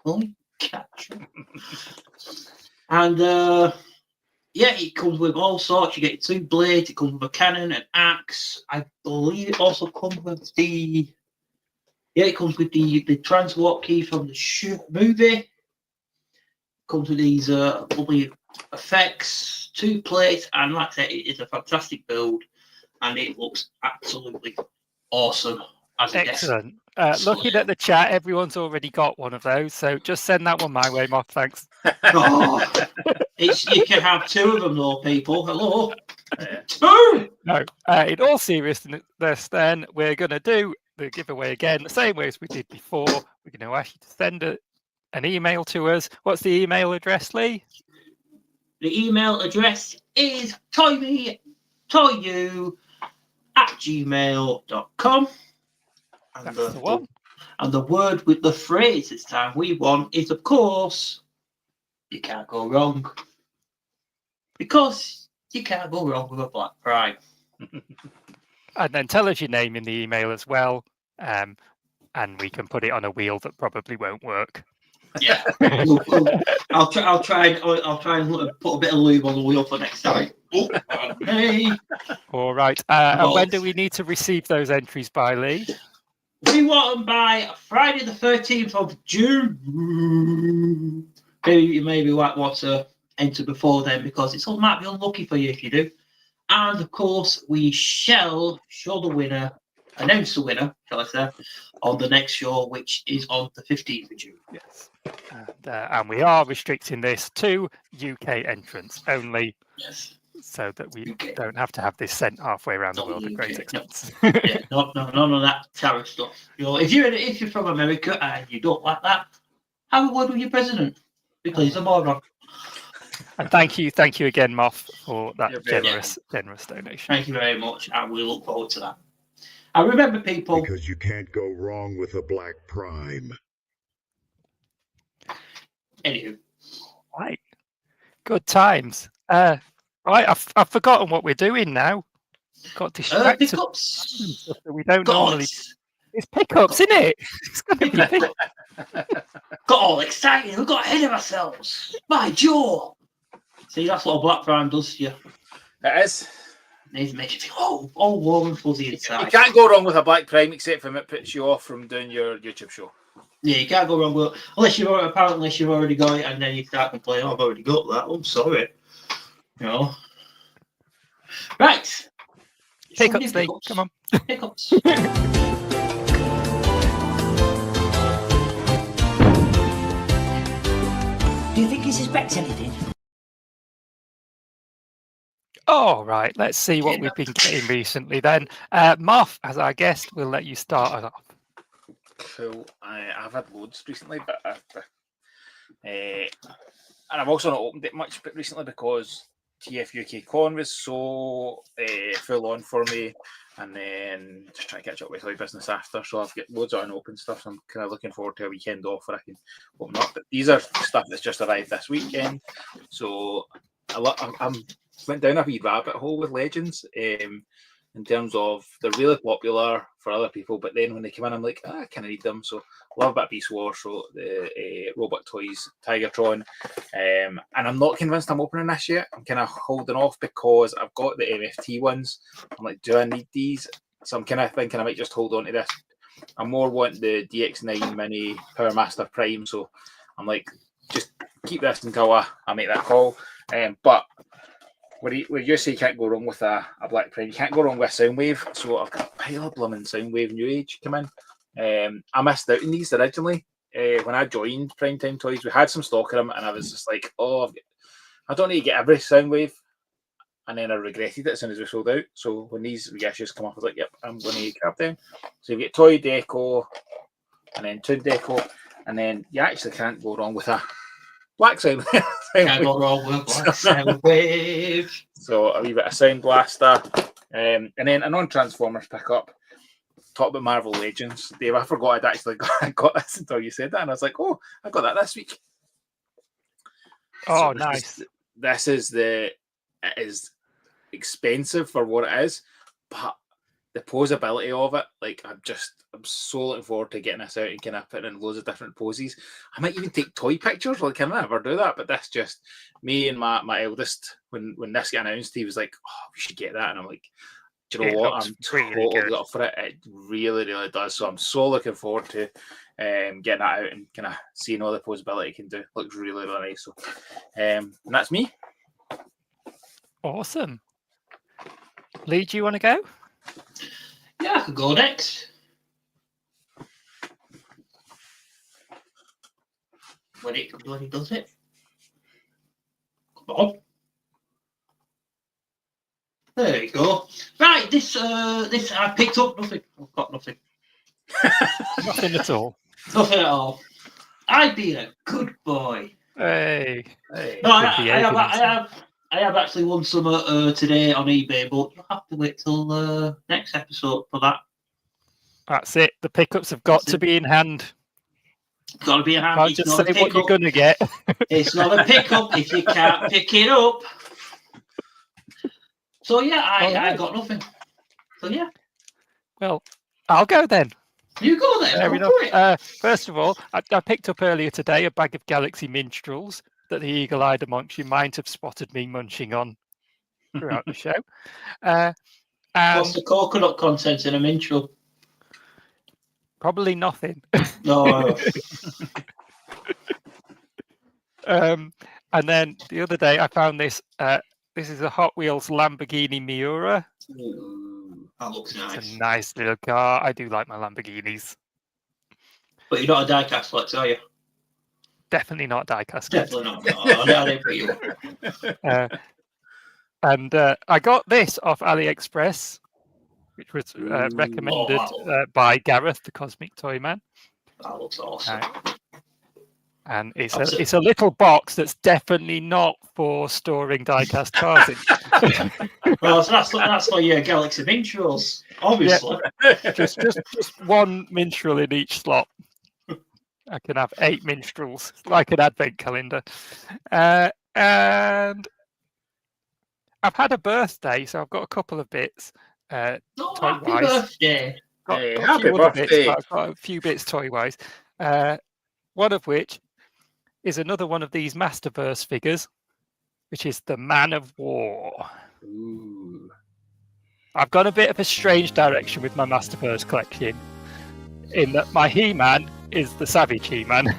Speaker 2: Holy catch. And yeah, it comes with all sorts. You get 2 blades. It comes with a cannon, an axe. I believe it also comes with the transport key from the movie. It comes with these lovely effects, 2 plates, and like I said, it is a fantastic build, and it looks absolutely awesome.
Speaker 1: Excellent. Looking at the chat, everyone's already got one of those, so just send that one my way, Moth. Thanks.
Speaker 2: Oh, you can have 2 of them, though, people. Hello, 2.
Speaker 1: No, in all seriousness, then we're going to do the giveaway again the same way as we did before. We're going to ask you to send an email to us. What's the email address, Lee?
Speaker 2: The email address is toymeyu@gmail.com. And
Speaker 1: That's the one.
Speaker 2: And the word with the phrase this time we want is, of course, you can't go wrong. Because you can't go wrong with a Black Prime.
Speaker 1: And then tell us your name in the email as well, and we can put it on a wheel that probably won't work.
Speaker 2: Yeah, I'll try and put a bit of lube on the wheel for next time. Oh, hey.
Speaker 1: All right. And when do we need to receive those entries by, Lee?
Speaker 2: We want them by Friday the 13th of June. Maybe you might want to enter before then, because it might be unlucky for you if you do. And of course, we shall announce the winner, shall I say, on the next show, which is on the 15th of June.
Speaker 1: Yes. And we are restricting this to UK entrants only.
Speaker 2: Yes.
Speaker 1: So that we don't have to have this sent halfway around the world at great expense.
Speaker 2: Yeah, none of that tariff stuff. If you're from America and you don't like that, have a word with your president, because he's a moron.
Speaker 1: And thank you again, Moth, for that generous donation.
Speaker 2: Thank you very much, and we look forward to that. And remember, people,
Speaker 3: because you can't go wrong with a Black Prime.
Speaker 2: Anywho,
Speaker 1: right, good times. Right, I've forgotten what we're doing now. Got distracted.
Speaker 2: Pickups.
Speaker 1: We don't normally. It's pickups, isn't it? It's going to be pickups.
Speaker 2: Got all excited. We got ahead of ourselves. My jaw. See, that's what a Black Prime does to you.
Speaker 4: It is.
Speaker 2: It makes you feel all warm and fuzzy inside.
Speaker 4: You can't go wrong with a Black Prime, except for it puts you off from doing your YouTube show.
Speaker 2: Yeah, you can't go wrong with it. Unless you've already got it, and then you start complaining, I've already got that. I'm sorry. Right.
Speaker 1: Pickups, Lee. Come on.
Speaker 2: Pickups.
Speaker 5: Do you think he suspects anything?
Speaker 1: All right, let's see what we've been getting recently then. Moth, as our guest, we'll let you start us off.
Speaker 4: Cool. I've had loads recently, but and I've also not opened it much recently because TF UK Con was so full on for me, and then just trying to catch up with my business after. So I've got loads of unopened stuff. So I'm kind of looking forward to a weekend off where I can open up. But these are stuff that's just arrived this weekend. So I'm went down a wee rabbit hole with Legends. In terms of they're really popular for other people, but then when they come in, I'm like, I kind of need them. So love a bit of Beast Wars, so the Robot Toys Tigertron, and I'm not convinced I'm opening this yet. I'm kind of holding off because I've got the MFT ones. I'm like, do I need these? So I'm kind of thinking I might just hold on to this I more want the DX9 Mini Power Master Prime. So I'm like, just keep this until I make that call. But where you say you can't go wrong with a Black Prime, you can't go wrong with Soundwave. So I've got a pile of blooming Soundwave New Age come in. I missed out on these originally. When I joined Primetime Toys, we had some stock of them, and I was just like, oh, I don't need to get every Soundwave. And then I regretted it as soon as we sold out. So when these reissues come up, I was like, yep, I'm going to grab them. So you get Toy Deco, and then Toon Deco, and then you actually can't go wrong with a Black Sound.
Speaker 2: Can't go wrong with Black Soundwave.
Speaker 4: So a wee bit of Sound Blaster, and then a non-Transformers pickup. Talk about Marvel Legends, Dave. I forgot I'd actually got this until you said that, and I was like, "Oh, I got that this week."
Speaker 1: Oh,
Speaker 4: so
Speaker 1: nice!
Speaker 4: It is expensive for what it is, but the posability of it, like I'm so looking forward to getting this out and kind of putting in loads of different poses. I might even take toy pictures. Like, I never do that, but that's just me and my eldest. When this got announced, he was like, "Oh, we should get that," and I'm like, do you know what? I'm totally up for it. It really, really does. So I'm so looking forward to getting that out and kind of seeing all the posability it can do. Looks really, really nice. So, and that's me.
Speaker 1: Awesome. Lee, do you want to go?
Speaker 2: Yeah, I could go next. When it does it. Come on. There you go. Right, this I picked up nothing. I've got nothing.
Speaker 1: Nothing at all.
Speaker 2: Nothing at all. I've been a good boy.
Speaker 1: Hey.
Speaker 2: No, I have actually won some today on eBay, but you'll have to wait till next episode for that.
Speaker 1: That's it. The pickups have got to be in hand.
Speaker 2: Got to be in hand.
Speaker 1: Can't just say what you're going to get.
Speaker 2: It's not a pickup if you can't pick it up. So yeah, I got nothing. So yeah.
Speaker 1: Well, I'll go then.
Speaker 2: You go then.
Speaker 1: Fair enough. First of all, I picked up earlier today a bag of Galaxy Minstrels that the eagle-eyed amongst you might have spotted me munching on throughout the show.
Speaker 2: What's the coconut content in a minstrel?
Speaker 1: Probably nothing.
Speaker 2: No.
Speaker 1: And then the other day I found this. This is a Hot Wheels Lamborghini Miura.
Speaker 2: Ooh, that looks nice.
Speaker 1: It's a nice little car. I do like my Lamborghinis.
Speaker 2: But you're not a diecast flex, are you?
Speaker 1: Definitely not diecast.
Speaker 2: Definitely not. No, I didn't put you.
Speaker 1: And I got this off AliExpress, which was recommended by Gareth, the Cosmic Toy Man.
Speaker 2: That looks awesome.
Speaker 1: And it's a little box that's definitely not for storing diecast cars in.
Speaker 2: Well, so that's for your Galaxy Minstrels, obviously.
Speaker 1: Yeah, just one minstrel in each slot. I can have 8 minstrels, like an advent calendar. And I've had a birthday, so I've got a couple of bits.
Speaker 2: Happy birthday!
Speaker 4: Happy birthday!
Speaker 1: I've got a few bits toy-wise. One of which is another one of these Masterverse figures, which is the Man of War.
Speaker 4: Ooh.
Speaker 1: I've gone a bit of a strange direction with my Masterverse collection, in that my He-Man is the Savage He-Man,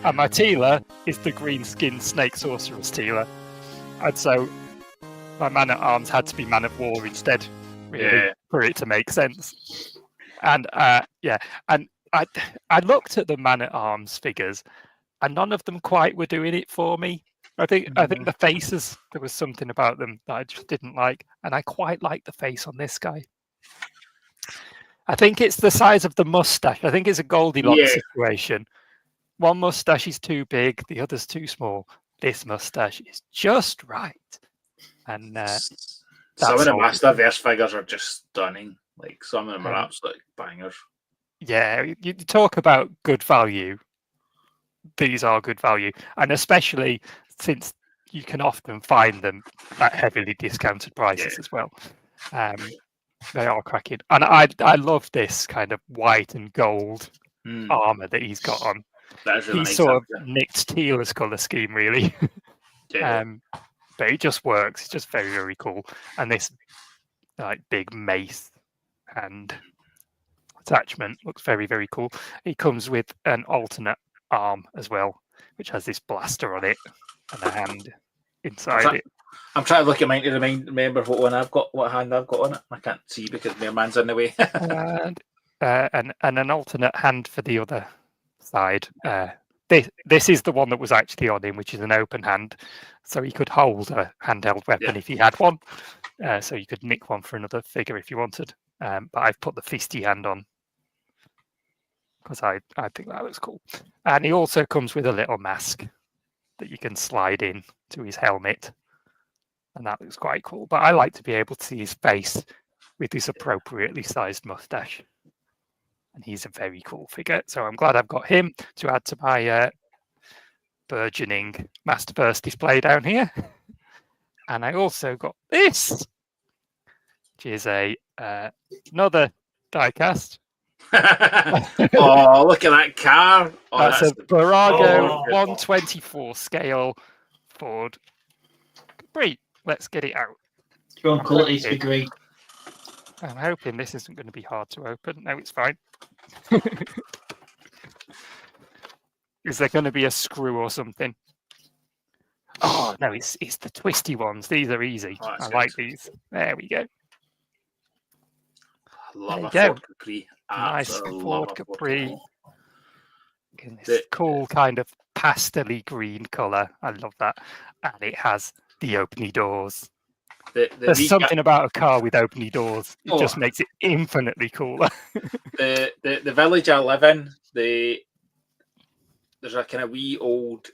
Speaker 1: and my Teela is the green-skinned Snake Sorceress Teela. And so my Man-at-Arms had to be Man of War instead, really, for it to make sense. And and I looked at the Man-at-Arms figures, and none of them quite were doing it for me. I think the faces, there was something about them that I just didn't like, and I quite like the face on this guy. I think it's the size of the mustache. I think it's a Goldilocks situation. One mustache is too big, the other's too small. This mustache is just right. And
Speaker 4: some of the Masterverse figures are just stunning. Like, some of them are absolute bangers.
Speaker 1: Yeah, you talk about good value. These are good value, and especially since you can often find them at heavily discounted prices as well. They are cracking, and I love this kind of white and gold armor that he's got on.
Speaker 4: That is really
Speaker 1: he's
Speaker 4: nice,
Speaker 1: sort of nicked Teela's color scheme, really. But it just works. It's just very, very cool. And this like big mace and attachment. Looks very, very cool. It comes with an alternate arm as well, which has this blaster on it and a hand inside it.
Speaker 4: I'm trying to look at mine to remember what one I've got, what hand I've got on it. I can't see because my man's in the way.
Speaker 1: And an alternate hand for the other side. This is the one that was actually on him, which is an open hand, so he could hold a handheld weapon if he had one. So you could nick one for another figure if you wanted. But I've put the fisty hand on because I think that looks cool. And he also comes with a little mask that you can slide in to his helmet, and that looks quite cool. But I like to be able to see his face with his appropriately sized mustache. And he's a very cool figure. So I'm glad I've got him to add to my burgeoning Masterverse display down here. And I also got this, which is another diecast.
Speaker 4: Oh, look at that car. Oh,
Speaker 1: That's a Virago
Speaker 2: Oh.
Speaker 1: 124 scale Ford Capri. Let's get it out.
Speaker 2: Strong qualities for green.
Speaker 1: I'm hoping this isn't going to be hard to open. No, it's fine. Is there going to be a screw or something? Oh, no, it's the twisty ones. These are easy.
Speaker 4: Oh, that's
Speaker 1: I
Speaker 4: good.
Speaker 1: like these. There we go.
Speaker 4: Love
Speaker 1: There
Speaker 4: a
Speaker 1: you go.
Speaker 4: Ford Capri.
Speaker 1: Nice
Speaker 4: Absolutely
Speaker 1: Ford
Speaker 4: love a
Speaker 1: Capri. In this
Speaker 4: The-
Speaker 1: cool kind of pastel-y green colour. I love that. And it has the openy doors. There's
Speaker 4: wee
Speaker 1: something about a car with openy doors. It just
Speaker 4: Oh.
Speaker 1: makes it infinitely cooler.
Speaker 4: the village I live in, there's a kind of wee old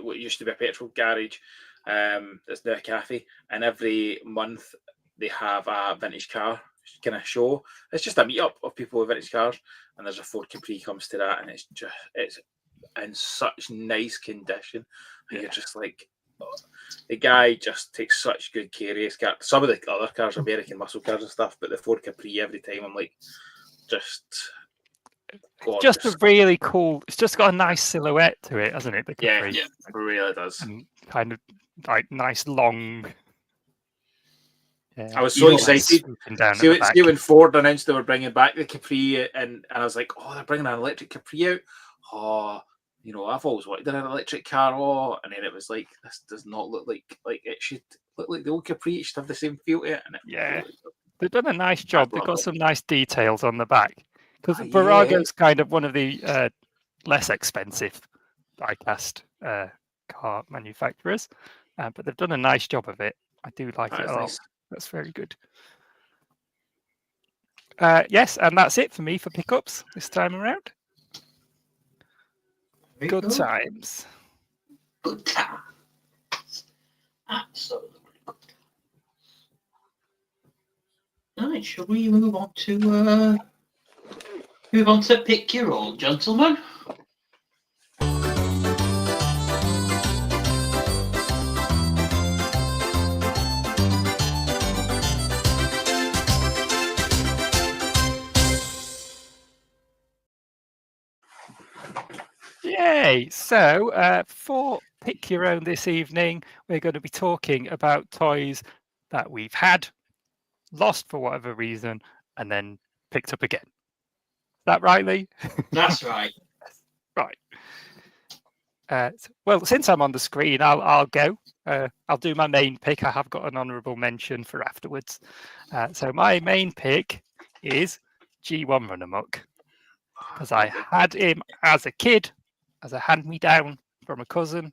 Speaker 4: what used to be a petrol garage. It's now a cafe, and every month they have a vintage car kind of show. It's just a meet-up of people with vintage cars, and there's a Ford Capri comes to that, and it's in such nice condition. And you're just like, oh, the guy just takes such good care of his car. Some of the other cars, American muscle cars and stuff, but the Ford Capri, every time I'm like, just gorgeous.
Speaker 1: Just a really cool. It's just got a nice silhouette to it, hasn't it? The
Speaker 4: Yeah,
Speaker 1: Capri.
Speaker 4: it really does.
Speaker 1: And kind of like nice long.
Speaker 4: I was so excited.
Speaker 1: swooping down at the back.
Speaker 4: See when Ford announced they were bringing back the Capri, and I was like, oh, they're bringing an electric Capri out. Oh, I've always wanted an electric car. Oh, and then it was like, this does not look like it should look like the old Capri. It should have the same feel to it. And
Speaker 1: They've done a nice job. They've got some nice details on the back because
Speaker 4: yeah.
Speaker 1: Virago's kind of one of the less expensive diecast car manufacturers, but they've done a nice job of it. I do like it a lot.
Speaker 4: Nice.
Speaker 1: That's very good. Yes, and that's it for me for pickups this time around.
Speaker 2: Very
Speaker 1: Good times.
Speaker 2: Good times. Absolutely good times. Right, shall we move on to pick your own, gentlemen?
Speaker 1: Yay! So, for Pick Your Own this evening, we're going to be talking about toys that we've had, lost for whatever reason, and then picked up again. Is that right, Lee?
Speaker 2: That's right.
Speaker 1: Right. Well, since I'm on the screen, I'll go. I'll do my main pick. I have got an honourable mention for afterwards. So my main pick is G1 Run Amok, because I had him as a kid, as a hand-me-down from a cousin,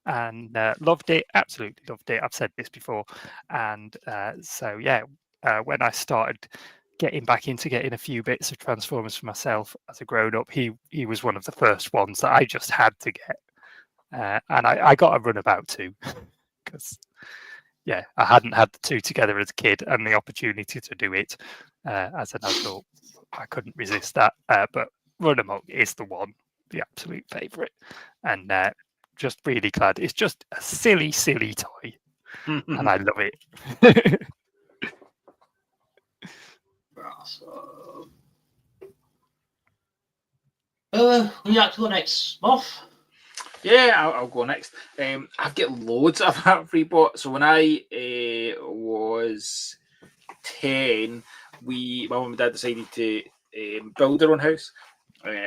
Speaker 1: and loved it, absolutely loved it. I've said this before. And so, yeah, when I started getting back into getting a few bits of Transformers for myself as a grown-up, he was one of the first ones that I just had to get. And I got a runabout too, because, yeah, I hadn't had the two together as a kid, and the opportunity to do it as an adult, I couldn't resist that. But Run Amok is the one, the absolute favourite, and just really glad. It's just a silly, silly toy, and I love it.
Speaker 2: Awesome. Would you like to go next, Moff?
Speaker 4: Yeah, I'll go next. I've got loads of that free bought. So when I was 10, my mum and dad decided to build their own house.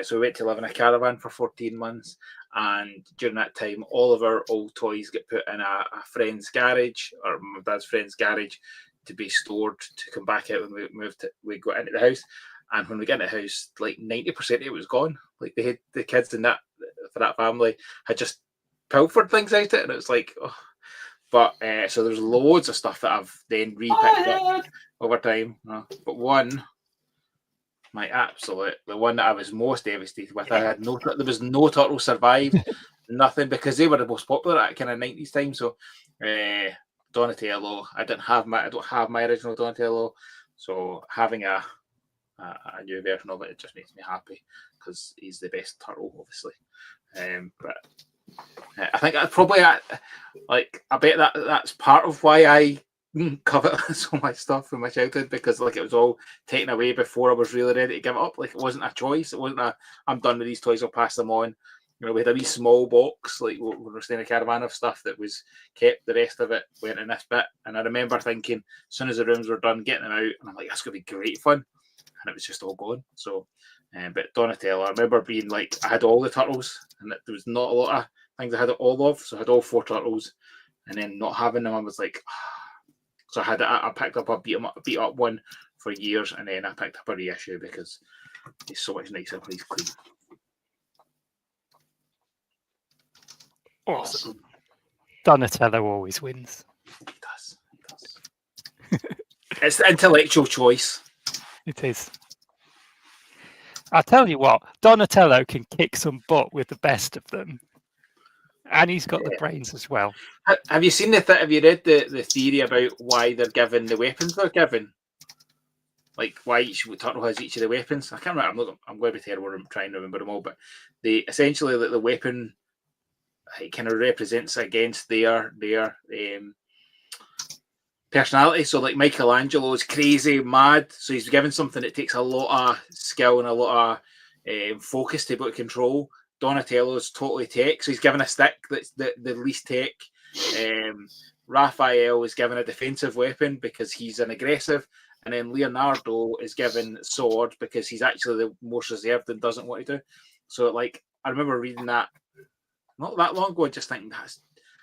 Speaker 4: So we went to live in a caravan for 14 months. And during that time, all of our old toys get put in a friend's garage, or my dad's friend's garage, to be stored to come back out when we got into the house. And when we got into the house, like 90% of it was gone. Like the kids in that for that family had just pilfered things out of it, and it was like, oh. But so there's loads of stuff that I've then repicked up over time. But the one that I was most devastated with, there was no turtle survived, nothing, because they were the most popular at kind of 90s time. So Donatello, I don't have my original Donatello, so having a new version of it just makes me happy, because he's the best turtle, obviously. But I think I probably I bet that's part of why I covet so much stuff from my childhood, because like it was all taken away before I was really ready to give it up. Like it wasn't a choice. It wasn't I'm done with these toys, I'll pass them on. You know, we had a wee small box, like when we were staying in a caravan, of stuff that was kept. The rest of it went in this bit. And I remember thinking, as soon as the rooms were done, getting them out, and I'm like, that's gonna be great fun. And it was just all gone. So but Donatello, I remember being like, I had all the turtles, and there was not a lot of things I had all of. So I had all 4 turtles, and then not having them, I was like, so I picked up a beat up one for years, and then I picked up a reissue because it's so much nicer when he's clean.
Speaker 1: Awesome. Donatello always wins.
Speaker 4: He does. It's the intellectual choice.
Speaker 1: It is. I'll tell you what, Donatello can kick some butt with the best of them. And he's got the brains as well.
Speaker 4: Have you seen have you read the theory about why they're given the weapons they're given? Like why each turtle has each of the weapons? I can't remember. I'm going to be terrible. I'm trying to remember them all, but they essentially the weapon, it kind of represents against their personality. So like Michelangelo is crazy, mad. So he's given something that takes a lot of skill and a lot of focus to be able to control. Donatello's totally tech, so he's given a stick that's the least tech. Raphael is given a defensive weapon because he's an aggressive, and then Leonardo is given sword because he's actually the most reserved and doesn't want to do. So like I remember reading that not that long ago, and just thinking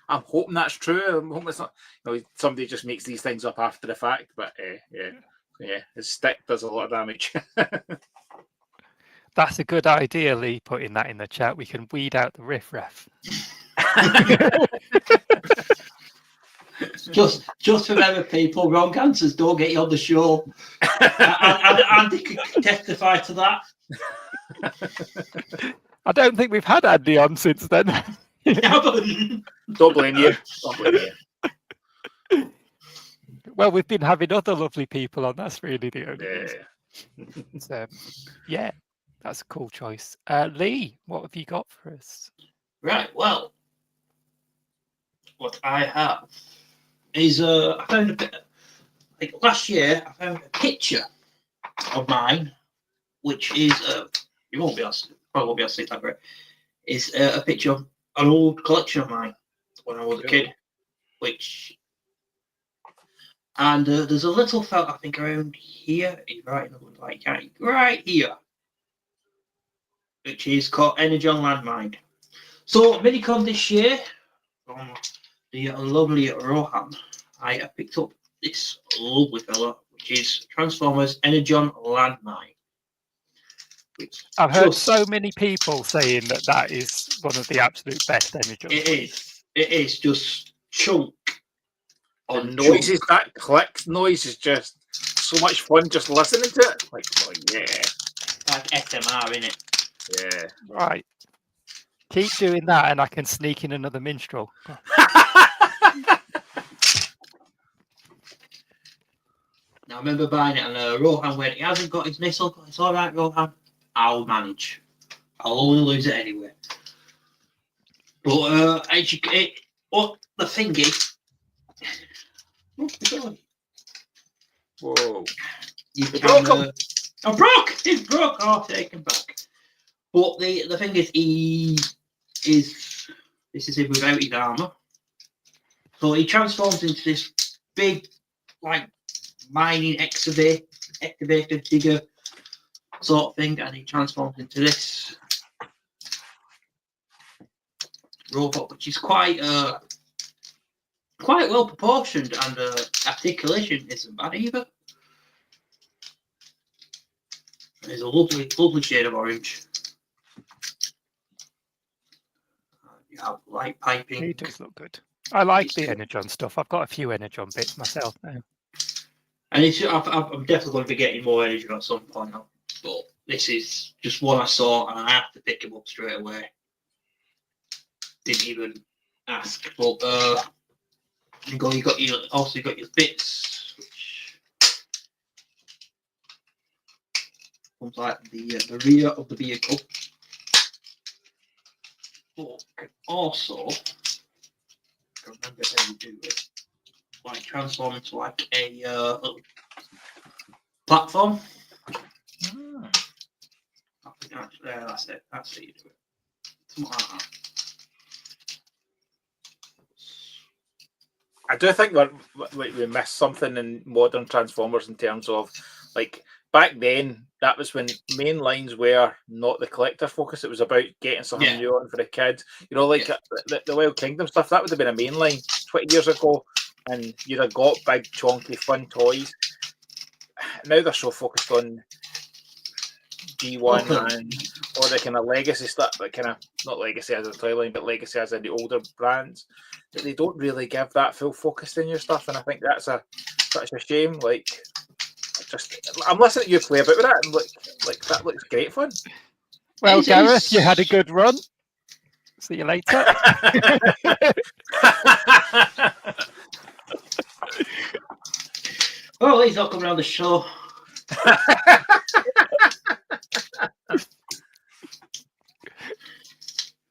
Speaker 4: I'm hoping that's true. I'm hoping it's not. You know, somebody just makes these things up after the fact, but his stick does a lot of damage.
Speaker 1: That's a good idea, Lee, putting that in the chat. We can weed out the riffraff.
Speaker 2: Just remember, people, wrong answers don't get you on the show. And Andy can testify to that.
Speaker 1: I don't think we've had Andy on since then.
Speaker 4: Don't blame you. Don't blame you.
Speaker 1: Well, we've been having other lovely people on. That's really the only reason. So, yeah. That's a cool choice. Lee, what have you got for us?
Speaker 2: Right, well, what I have is I found a bit, like last year, I found a picture of mine, which is you probably won't be able to see that great. Is a picture of an old collection of mine when I was a kid, and there's a little felt I think around here. He's right here. Which is called Energy on Landmine. So, Minicon this year, from the lovely Rohan, I picked up this lovely fella, which is Transformers Energy on Landmine.
Speaker 1: I've heard so many people saying that is one of the absolute best Energon.
Speaker 2: It is just chunk.
Speaker 4: The noises, that click noise is just so much fun just listening to it. Like, oh yeah.
Speaker 2: Like SMR, innit?
Speaker 4: Yeah.
Speaker 1: Right. Keep doing that and I can sneak in another minstrel.
Speaker 2: Now I remember buying it and Rohan went, he hasn't got his missile. It's all right, Rohan. I'll manage. I'll only lose it anyway. But the thing is,
Speaker 4: whoa!
Speaker 2: You can, I'm broke. He's broke. Oh, take him back. But the thing is, this is him without his armor. So he transforms into this big, like mining excavator excavator digger sort of thing, and he transforms into this robot, which is quite well proportioned, and articulation isn't bad either. There's a lovely shade of orange. You have light piping.
Speaker 1: He does look good. I like the Energon stuff. I've got a few Energon bits myself now.
Speaker 2: And I'm definitely going to be getting more energy at some point now. But this is just one I saw, and I have to pick him up straight away. Didn't even ask. But you got your bits, which comes like the rear of the vehicle. But can also remember how you do it. Like transform into like a little platform. I think that's it. That's how you do it. Something like that.
Speaker 4: I do think we missed something in modern Transformers in terms of, like, back then, that was when main lines were not the collector focus. It was about getting something new on for the kids. You know, like the Wild Kingdom stuff, that would have been a main line 20 years ago, and you'd have got big, chunky, fun toys. Now they're so focused on G1 and all the kind of legacy stuff, like kind of, not legacy as a toy line, but legacy as in the older brands, that they don't really give that full focus in your stuff, and I think that's such a shame. Like, I'm listening to you play about with that, and like that looks great fun.
Speaker 1: Well, Gareth, you had a good run. See you later.
Speaker 2: Well, he's not coming around the show.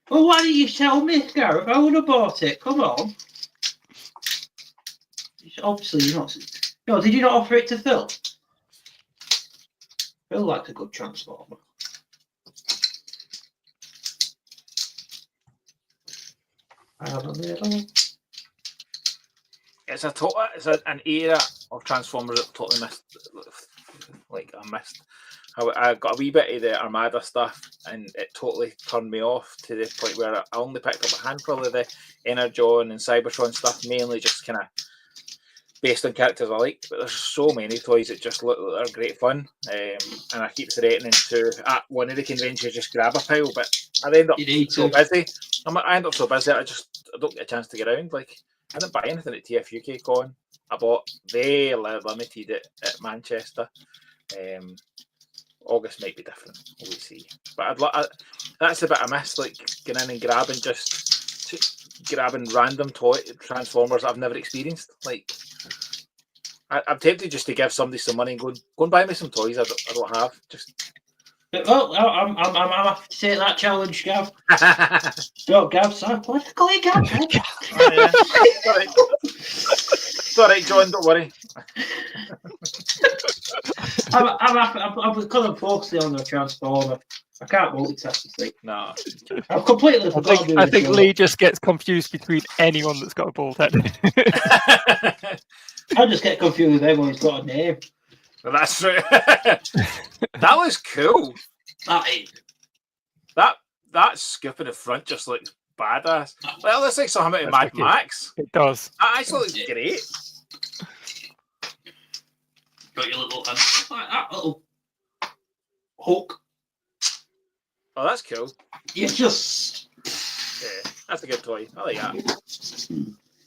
Speaker 2: Well, why didn't you tell me, Gareth? I would have bought it. Come on. Obviously, you're not. No, did you not offer it to Phil? Phil liked a good Transformer.
Speaker 4: It's an era of Transformers that totally missed. Like, I missed. I got a wee bit of the Armada stuff, and it totally turned me off to the point where I only picked up a handful of the Energon and Cybertron stuff, mainly just kind of based on characters I like. But there's so many toys that just look like they're great fun, and I keep threatening to at one of the conventions just grab a pile, but I end up so busy. I end up so busy I don't get a chance to get around. Like, I didn't buy anything at TFUK Con. I bought very limited at Manchester. August might be different. We'll see. But that's a bit I miss, like going in and grabbing random toy Transformers I've never experienced. Like, I'm tempted just to give somebody some money and go and buy me some toys I don't have. Just.
Speaker 2: Well, I'm happy to take that challenge, Gav. Go, Gav, sorry. What call you Gav?
Speaker 4: Sorry, John, don't worry.
Speaker 2: I'm kind of focusing on the Transformer. I can't multitask this thing.
Speaker 4: No.
Speaker 2: I've completely forgotten.
Speaker 1: I think Lee just gets confused between anyone that's got a bald head.
Speaker 2: I just get confused with everyone who's got a name.
Speaker 4: Well, that's true. That was cool. That scoop in the front just looks badass. Well, that's like something out of Mad Max.
Speaker 1: It does.
Speaker 4: That actually looks great.
Speaker 2: Got your little little Hulk.
Speaker 4: Oh, that's cool.
Speaker 2: You just.
Speaker 4: Yeah, that's a good toy. I like that.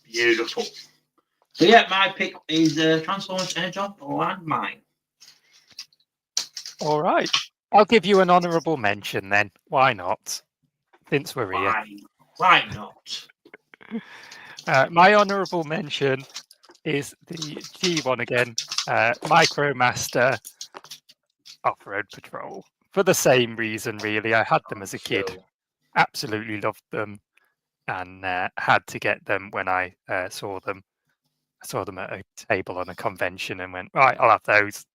Speaker 2: Beautiful. So yeah, my pick is Transformers Energon Landmine.
Speaker 1: All right. I'll give you an honourable mention then. Why not? Since we're here.
Speaker 2: Why not?
Speaker 1: My honourable mention is the G1 again. Micromaster Off-Road Patrol. For the same reason, really. I had them as a kid. Absolutely loved them. And had to get them when I saw them. I saw them at a table on a convention and went, right, I'll have those.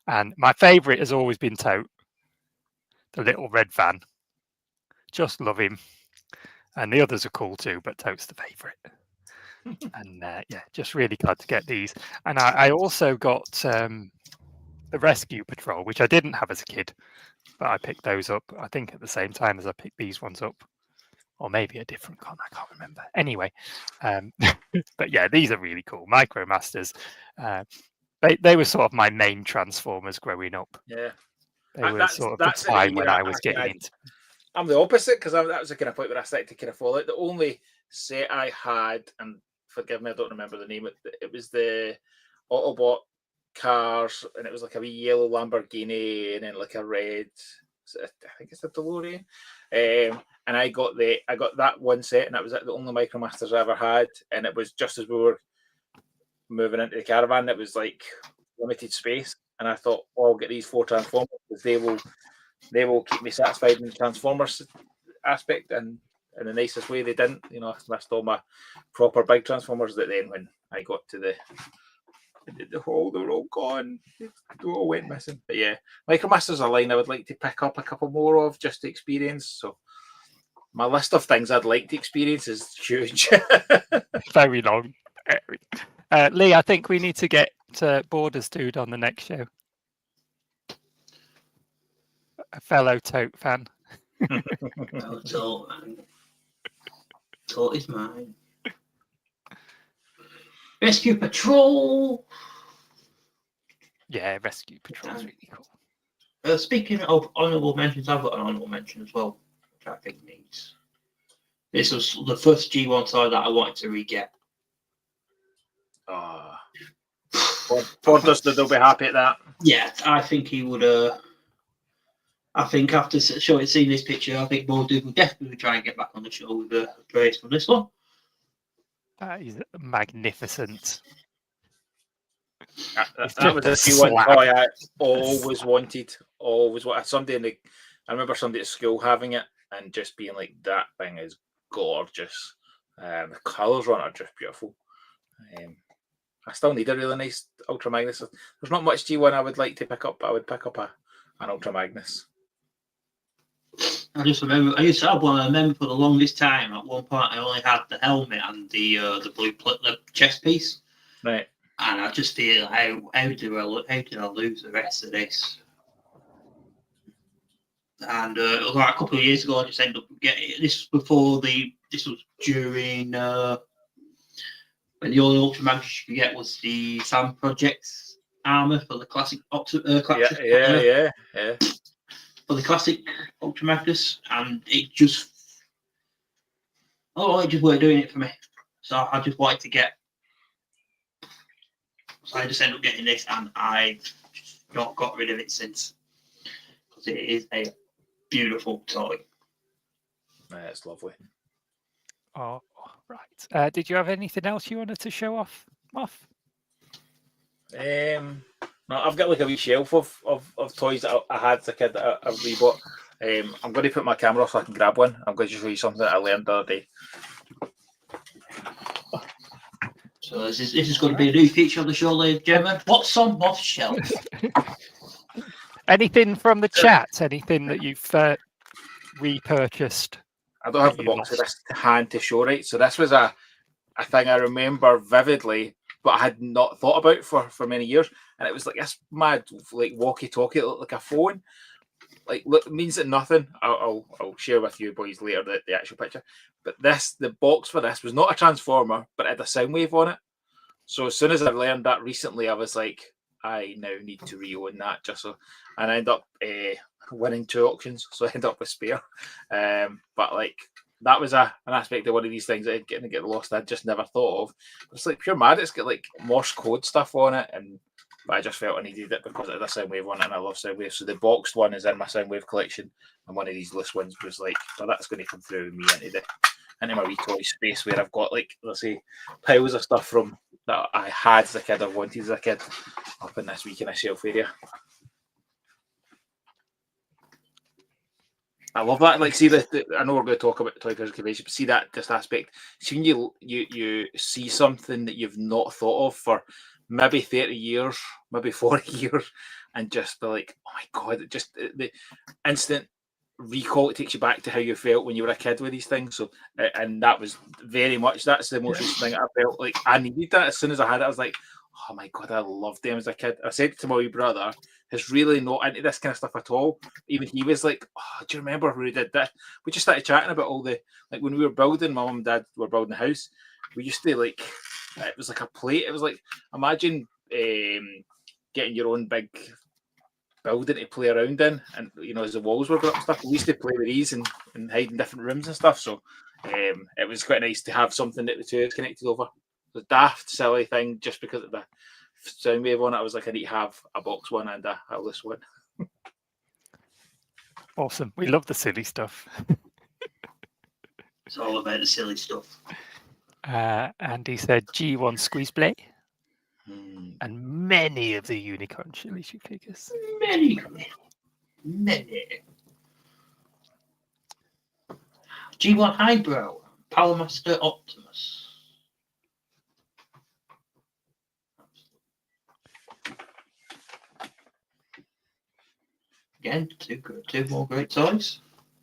Speaker 1: And my favourite has always been Tote, the little red van. Just love him. And the others are cool too, but Tote's the favourite. And yeah, just really glad to get these. And I also got the Rescue Patrol, which I didn't have as a kid, but I picked those up, I think, at the same time as I picked these ones up. Or maybe a different con, I can't remember. Anyway, but yeah, these are really cool. MicroMasters. They were sort of my main Transformers growing up.
Speaker 4: Yeah.
Speaker 1: They were sort of the time when I was getting into.
Speaker 4: I'm the opposite, because that was the kind of point where I started to kind of fall out. The only set I had, and forgive me, I don't remember the name. It was the Autobot cars, and it was like a wee yellow Lamborghini, and then like a red. I think it's the DeLorean. And I got that one set, and that was the only MicroMasters I ever had. And it was just as we were moving into the caravan, it was like limited space. And I thought, I'll get these 4 Transformers, because they will keep me satisfied in the Transformers aspect. And in the nicest way, they didn't. You know, I missed all my proper big Transformers. That then when I got to the whole, they were all gone. They all went missing. But yeah, MicroMasters are a line I would like to pick up a couple more of just to experience. So my list of things I'd like to experience is huge.
Speaker 1: Very long. Lee, I think we need to get Borders Dude on the next show. A fellow Tote fan.
Speaker 2: Tote, man. Tote is mine. Rescue Patrol.
Speaker 1: Yeah, Rescue Patrol is really cool.
Speaker 2: Speaking of honourable mentions, I've got an honourable mention as well, which I think needs. This was the first G1 side that I wanted to re-get.
Speaker 4: Ford does, they'll be happy at that.
Speaker 2: Yeah, I think he would. I think after seeing this picture, I think Mordu will definitely try and get back on the show with the praise for this one.
Speaker 1: That is magnificent.
Speaker 4: That was a G1 toy I always wanted. Somebody I remember somebody at school having it and just being like, that thing is gorgeous. The colours on it are just beautiful. I still need a really nice Ultra Magnus. There's not much G1 I would like to pick up, but I would pick up an Ultra Magnus.
Speaker 2: I used to have one. I remember for the longest time, at one point, I only had the helmet and the blue the chest piece.
Speaker 4: Right.
Speaker 2: And I just feel, how did I lose the rest of this? And it was like a couple of years ago, I just ended up getting it. This was during when the only Ultra Magnus you could get was the Sam Project's armor for the classic
Speaker 4: yeah.
Speaker 2: For the classic Ultra Magnus, and it just weren't doing it for me. So I just wanted to get. So I just ended up getting this, and I've not got rid of it since, because it is a beautiful toy.
Speaker 4: Yeah, it's lovely.
Speaker 1: Oh, right. Did you have anything else you wanted to show off?
Speaker 4: No, I've got like a wee shelf of toys that I had as a kid that I've rebought. I'm going to put my camera off so I can grab one. I'm going to show you something that I learned the other day.
Speaker 2: So this is going to be a new feature of the show, ladies and gentlemen. What's on Moth's shelf?
Speaker 1: Anything from the chat? Anything that you've repurchased?
Speaker 4: I don't have the box of this to hand to show, right? So this was a thing I remember vividly, but I had not thought about for many years. And it was like this mad like walkie-talkie that looked like a phone. Like, look, it means that nothing. I'll share with you boys later the actual picture. But the box for this was not a transformer, but it had a sound wave on it. So as soon as I learned that recently, I was like, I now need to re-own that just so. And I ended up winning 2 auctions, so I ended up with spare. But like that was an aspect of one of these things that getting get lost. I'd just never thought of. It's like pure mad. It's got like Morse code stuff on it, and I just felt I needed it because it had a Soundwave on it, and I love Soundwave. So the boxed one is in my Soundwave collection, and one of these loose ones was like, well, that's going to come through me into my wee toy space where I've got like, let's say, piles of stuff from that I had as a kid, or wanted as a kid, up in this wee kind of shelf area. I love that. Like, see I know we're going to talk about toy preservation, but see that this aspect. See when you see something that you've not thought of for maybe 30 years, maybe 40 years, and just be like, oh my god, just the instant recall, it takes you back to how you felt when you were a kid with these things. So, and that was very much, that's the most recent thing I felt like I needed that. As soon as I had it, I was like, Oh my god, I loved them as a kid. I said to my wee brother, who's really not into this kind of stuff at all. Even he was like, "Oh, do you remember when we did that?" We just started chatting about all the like when we were building. My mum and dad were building a house. We used to like it was like a plate. It was like imagine getting your own big building to play around in, and as the walls were going up and stuff. We used to play with these and hide in different rooms and stuff. So it was quite nice to have something that the two is connected over. The daft, silly thing, just because of the sound wave on it. I was like, I need to have a box one and a this one.
Speaker 1: Awesome. We love the silly stuff.
Speaker 2: It's all about the silly stuff.
Speaker 1: And he said G1 squeeze play. And many of the Unicorn Chili figures.
Speaker 2: Many. G1 Highbrow, Powermaster Optimus. Again, two more great toys.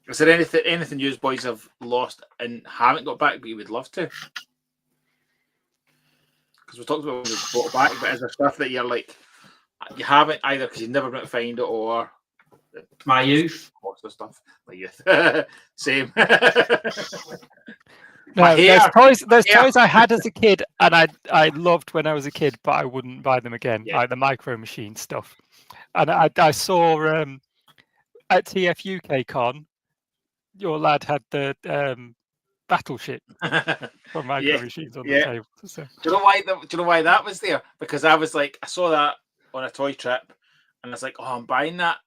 Speaker 4: Is there anything you boys have lost and haven't got back, but you would love to? Because we talked about when you've brought it back, but is there stuff that you're like you haven't either because you've never been able to find it, or
Speaker 2: my youth?
Speaker 4: What's the stuff? My youth. Same.
Speaker 1: No, there's toys I had as a kid and I loved when I was a kid, but I wouldn't buy them again. Like the Micro Machine stuff. And I saw at TF UK Con, your lad had the battleship from Micro Machines on the table. So.
Speaker 4: Do you know why that was there? Because I was like, I saw that on a toy trip, and I was like, oh, I'm buying that.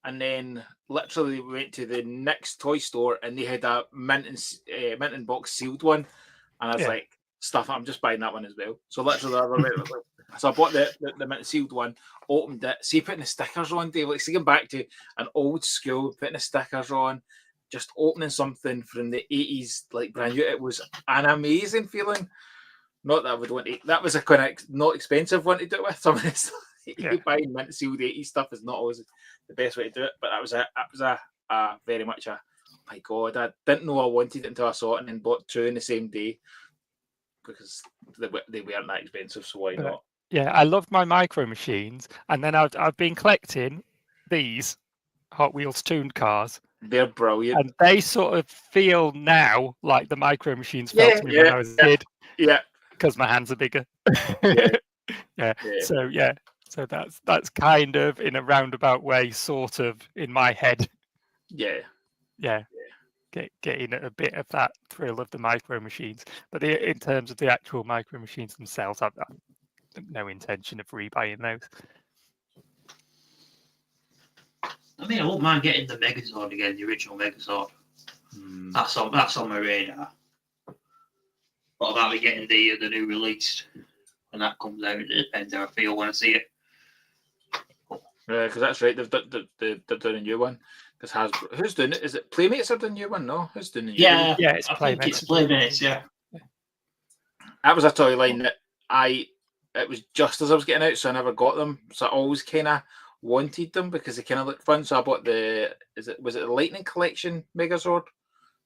Speaker 4: And then literally we went to the next toy store, and they had a mint and box sealed one, and I was like, stuff, I'm just buying that one as well. So literally, so I bought the mint and sealed one, opened it, see putting the stickers on, Dave, like going back to an old school, putting the stickers on. Just opening something from the 80s, like brand new, it was an amazing feeling. Not that I would want to. That was a kind of not expensive one to do it with. Some of this, buying mint sealed 80s stuff is not always the best way to do it. But that was a very much a. Oh my God, I didn't know I wanted it until I saw it, and then bought two in the same day because they weren't that expensive. So why not?
Speaker 1: Yeah, I loved my Micro Machines, and then I've been collecting these Hot Wheels tuned cars.
Speaker 4: They're brilliant. And
Speaker 1: they sort of feel now like the Micro Machines felt to me when I was a kid.
Speaker 4: Yeah.
Speaker 1: Because my hands are bigger.
Speaker 4: Yeah.
Speaker 1: So that's kind of in a roundabout way, sort of in my head.
Speaker 4: Yeah.
Speaker 1: Getting a bit of that thrill of the Micro Machines. But in terms of the actual Micro Machines themselves, I've no intention of rebuying those.
Speaker 2: I mean, I wouldn't mind getting the Megazord again, the original Megazord. That's on my radar. What about me getting the new release when that comes out? It depends how I feel when I see it.
Speaker 4: Yeah, because that's right. They've done a new one. Because who's doing it? Is it Playmates are doing a new one? No, who's doing the new one?
Speaker 1: Yeah, it's
Speaker 2: Playmates. I think it's Playmates. Yeah.
Speaker 4: That was a toy line that it was just as I was getting out, so I never got them. So I always kind of wanted them because they kind of look fun. So I bought was it the Lightning Collection Megazord?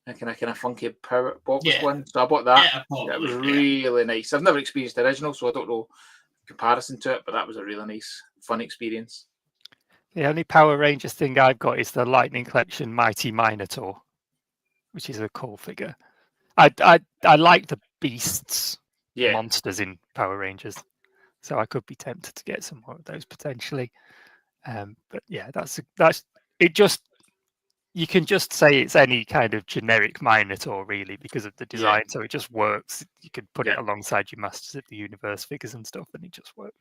Speaker 4: A kind of funky power box one. So I bought that. Yeah, it was really nice. I've never experienced the original, so I don't know comparison to it, but that was a really nice, fun experience.
Speaker 1: The only Power Rangers thing I've got is the Lightning Collection Mighty Minotaur, which is a cool figure. I like the beasts, monsters in Power Rangers, so I could be tempted to get some more of those potentially. But yeah, that's it. Just you can just say it's any kind of generic Minotaur really because of the design, so it just works. You could put it alongside your Masters of the Universe figures and stuff, and it just works.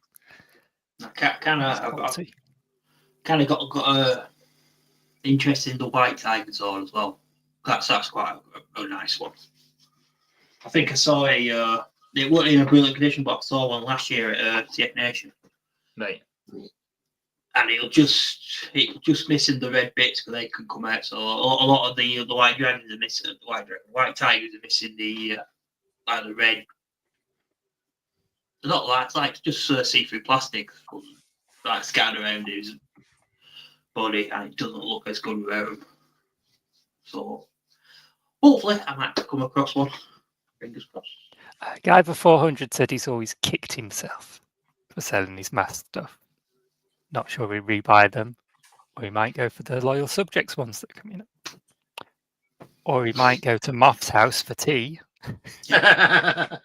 Speaker 2: Kind of got a interest in the White Tiger Zord as well. That's quite a nice one. I think I saw it wasn't in a brilliant condition, but I saw one last year at TF Nation.
Speaker 4: Right.
Speaker 2: And it'll just missing the red bits because they could come out. So a lot of the white dragons are missing. White tigers are missing the red. They're not like just see-through plastic, like scattered around his body, and it doesn't look as good without them. So hopefully I might come across one. Fingers crossed.
Speaker 1: Guy for 400 said he's always kicked himself for selling his mask stuff. Not sure we rebuy them, or he might go for the loyal subjects ones that come in. Or he might go to Moth's house for tea and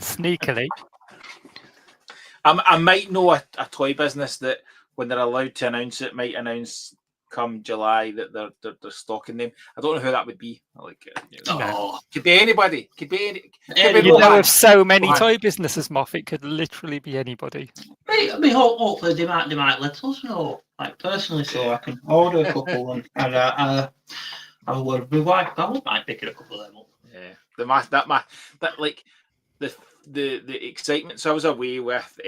Speaker 1: sneakily.
Speaker 4: I might know a toy business that when they're allowed to announce it, might announce come July that they're stocking them. I don't know who that would be. Could be anybody. Could be any.
Speaker 1: You know of so many toy businesses, Moff. It could literally be anybody.
Speaker 2: I mean, hopefully they might let us know, like personally, so I can order a couple and I would my wife. I would mind picking a couple of them up.
Speaker 4: Yeah, that like the excitement. So I was away with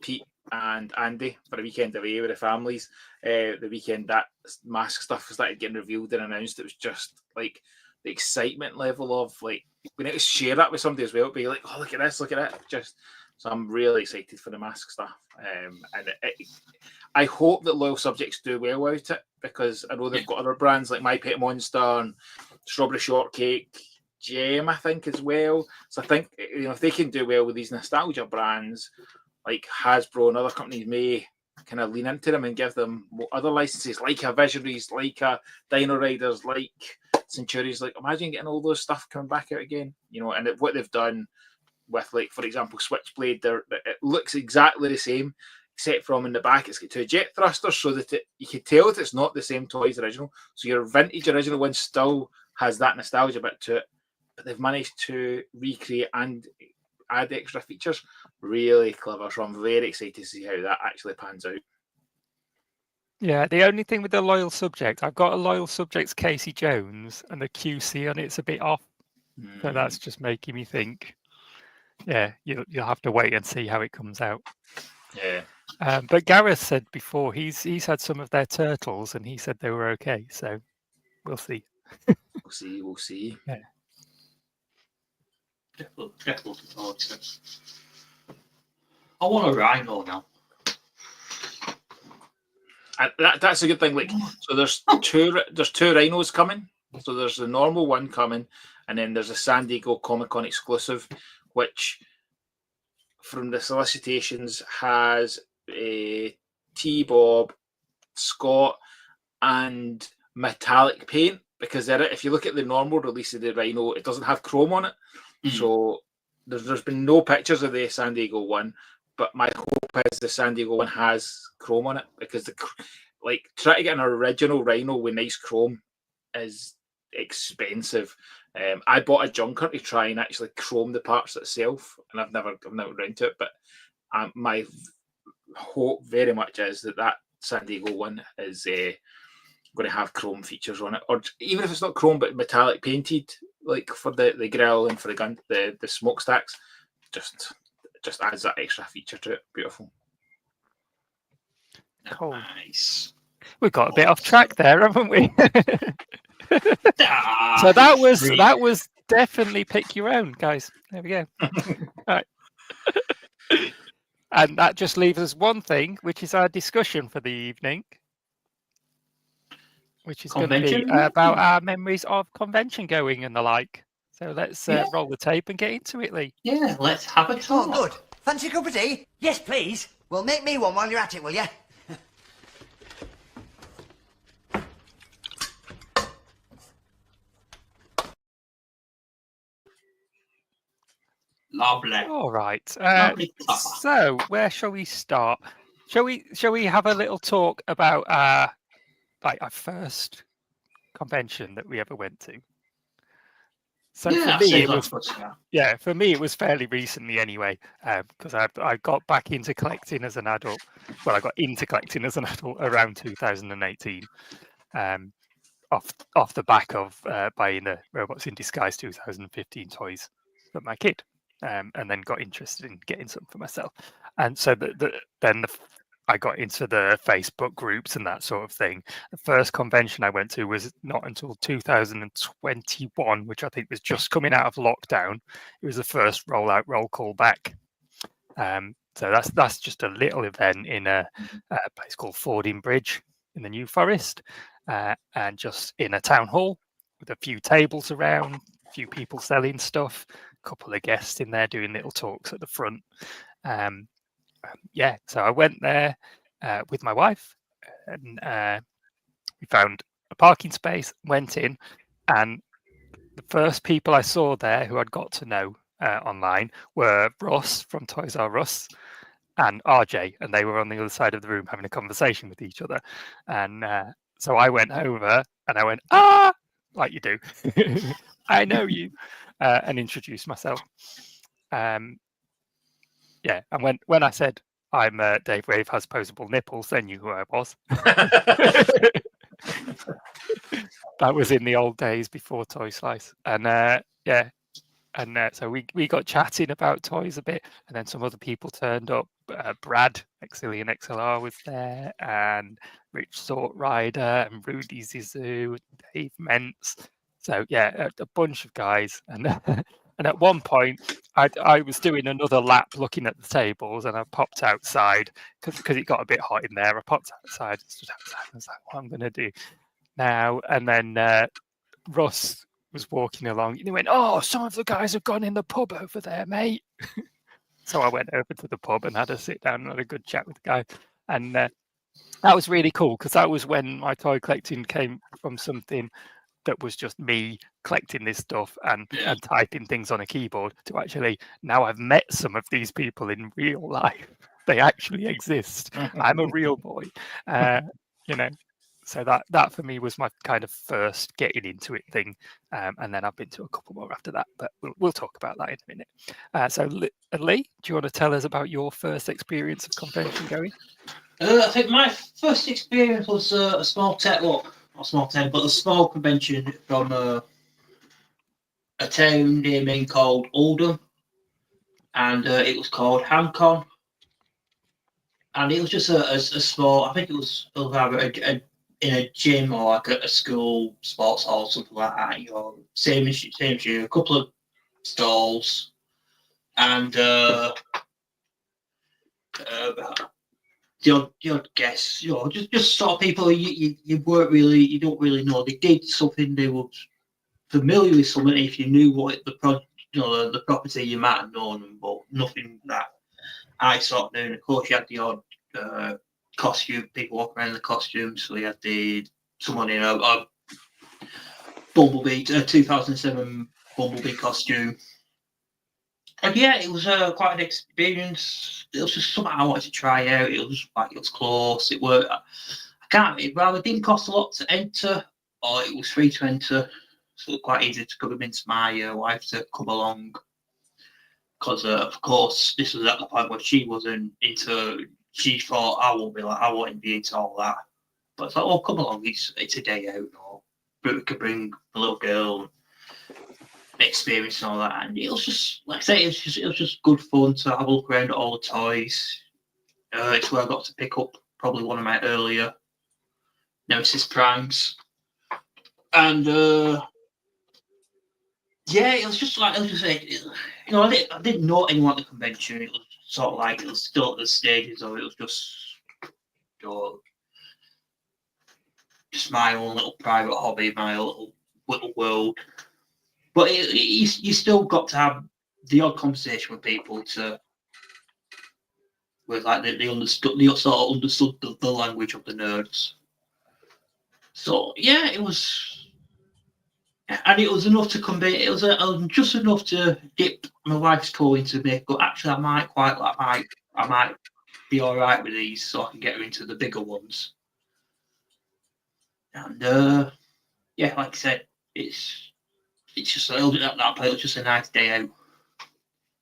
Speaker 4: Pete and Andy for a weekend away with the families. The weekend that mask stuff started getting revealed and announced. It was just like the excitement level of like being able to share that with somebody as well. Be like, oh, look at this, look at that. Just so I'm really excited for the mask stuff. And I hope that loyal subjects do well out it, because I know they've got other brands like My Pet Monster and Strawberry Shortcake, Gem, I think, as well. So I think, you know, if they can do well with these nostalgia brands, like Hasbro and other companies may kind of lean into them and give them other licenses, like a Visionaries, like a Dino Riders, like Centuries. Like, imagine getting all those stuff coming back out again, you know. And what they've done with, like, for example, Switchblade, it looks exactly the same, except from in the back it's got two jet thrusters, so that you can tell that it's not the same toy as the original. So your vintage original one still has that nostalgia bit to it, but they've managed to recreate and add extra features. Really clever. So I'm very excited to see how that actually pans out.
Speaker 1: Yeah, the only thing with the loyal subject, I've got a loyal subjects Casey Jones, and the QC on it's a bit off. So that's just making me think, yeah, you'll have to wait and see how it comes out.
Speaker 4: Yeah.
Speaker 1: But Gareth said before he's had some of their turtles and he said they were okay. So we'll see.
Speaker 4: We'll see.
Speaker 1: Yeah.
Speaker 2: I want a rhino now.
Speaker 4: And that's a good thing. Like, so there's two rhinos coming. So there's the normal one coming, and then there's a San Diego Comic-Con exclusive, which from the solicitations has T-Bob, Scott, and metallic paint. Because if you look at the normal release of the Rhino, it doesn't have chrome on it. So there's been no pictures of the San Diego one, but my hope is the San Diego one has chrome on it, because try to get an original Rhino with nice chrome is expensive. I bought a junker to try and actually chrome the parts itself, and I've never around to it. But my hope very much is that San Diego one is going to have chrome features on it, or even if it's not chrome but metallic painted, like for the grill and for the gun, the smokestacks, just adds that extra feature to it. Beautiful.
Speaker 1: Cool.
Speaker 2: Nice.
Speaker 1: We've got a bit off track there, haven't we? So that was definitely pick your own, guys. There we go. All right. And that just leaves us one thing, which is our discussion for the evening, which is going to be about our memories of convention going and the like. So let's roll the tape and get into it, Lee.
Speaker 2: Yeah, let's have a talk.
Speaker 5: Oh, good. Fancy a cup of tea? Yes, please. Well, make me one while you're at it, will you?
Speaker 2: Lovely.
Speaker 1: All right. So where shall we start? Shall we have a little talk about our first convention that we ever went to? So for me, it was fairly recently anyway, because I got back into collecting as an adult. Well, I got into collecting as an adult around 2018, off the back of buying the Robots in Disguise 2015 toys for my kid, and then got interested in getting some for myself. And so I got into the Facebook groups and that sort of thing. The first convention I went to was not until 2021, which I think was just coming out of lockdown. It was the first roll call back. So that's just a little event in a place called Fording Bridge in the New Forest, and just in a town hall with a few tables around, a few people selling stuff, a couple of guests in there doing little talks at the front. Yeah, so I went there with my wife, and we found a parking space, went in, and the first people I saw there who I'd got to know online were Ross from Toys R Us and RJ, and they were on the other side of the room having a conversation with each other. And so I went over and I went, like you do, I know you, and introduced myself. Yeah, and when I said I'm Dave Wave has posable nipples, they knew who I was. That was in the old days before Toy Slice, and yeah, and so we got chatting about toys a bit, and then some other people turned up. Brad Exilian XLR was there, and Rich Sort Rider, and Rudy Zizou, Dave Mentz. So yeah, a bunch of guys, and and at one point I was doing another lap looking at the tables, and I popped outside because it got a bit hot in there. I popped outside, stood outside, and was like, "What I'm going to do now?" And then Russ was walking along, and he went, "Oh, some of the guys have gone in the pub over there, mate." So I went over to the pub and had a sit down and had a good chat with the guy, and that was really cool because that was when my toy collecting came from something that was just me collecting this stuff and typing things on a keyboard to actually now I've met some of these people in real life. They actually exist. I'm a real boy, you know. So that for me was my kind of first getting into it thing, and then I've been to a couple more after that. But we'll talk about that in a minute. So Lee, do you want to tell us about your first experience of convention going?
Speaker 2: I think my first experience was a small tent, well, not a small tent, but a small convention from a town near Maine called Oldham, and it was called HamCon, and it was just a small. I think it was either in a gym or like a school sports hall, something like that. You know, same as you, a couple of stalls, and the odd guests, you know, just sort of people you don't really know. They did something, they were familiar with something. If you knew what the property, you might have known them, but nothing that I sort of knew. And of course, you had the odd costume, people walking around in the costumes. So you had someone in a Bumblebee 2007 Bumblebee costume. And yeah, it was quite an experience. It was just something I wanted to try out. It was close. It worked. It rather didn't cost a lot to enter, or it was free to enter. So it was quite easy to convince my wife to come along. Because of course, this was at the point where she wasn't into. She thought I won't be into all that. But it's like, oh, come along, it's a day out, or we could bring a little girl. Experience and all that, and it was just like I say, it was just good fun to have a look around at all the toys. It's where I got to pick up probably one of my earlier Nemesis Primes, and yeah, it was just like I didn't know anyone at the convention. It was sort of like it was still at the stages of it was just just my own little private hobby, my little world. But you still got to have the odd conversation with people with like they understood the language of the nerds. So yeah, it was enough to convey. It was just enough to dip my wife's toe into me. But actually, I might be all right with these, so I can get her into the bigger ones. And yeah, like I said, it's just at that point. It was just a nice day out.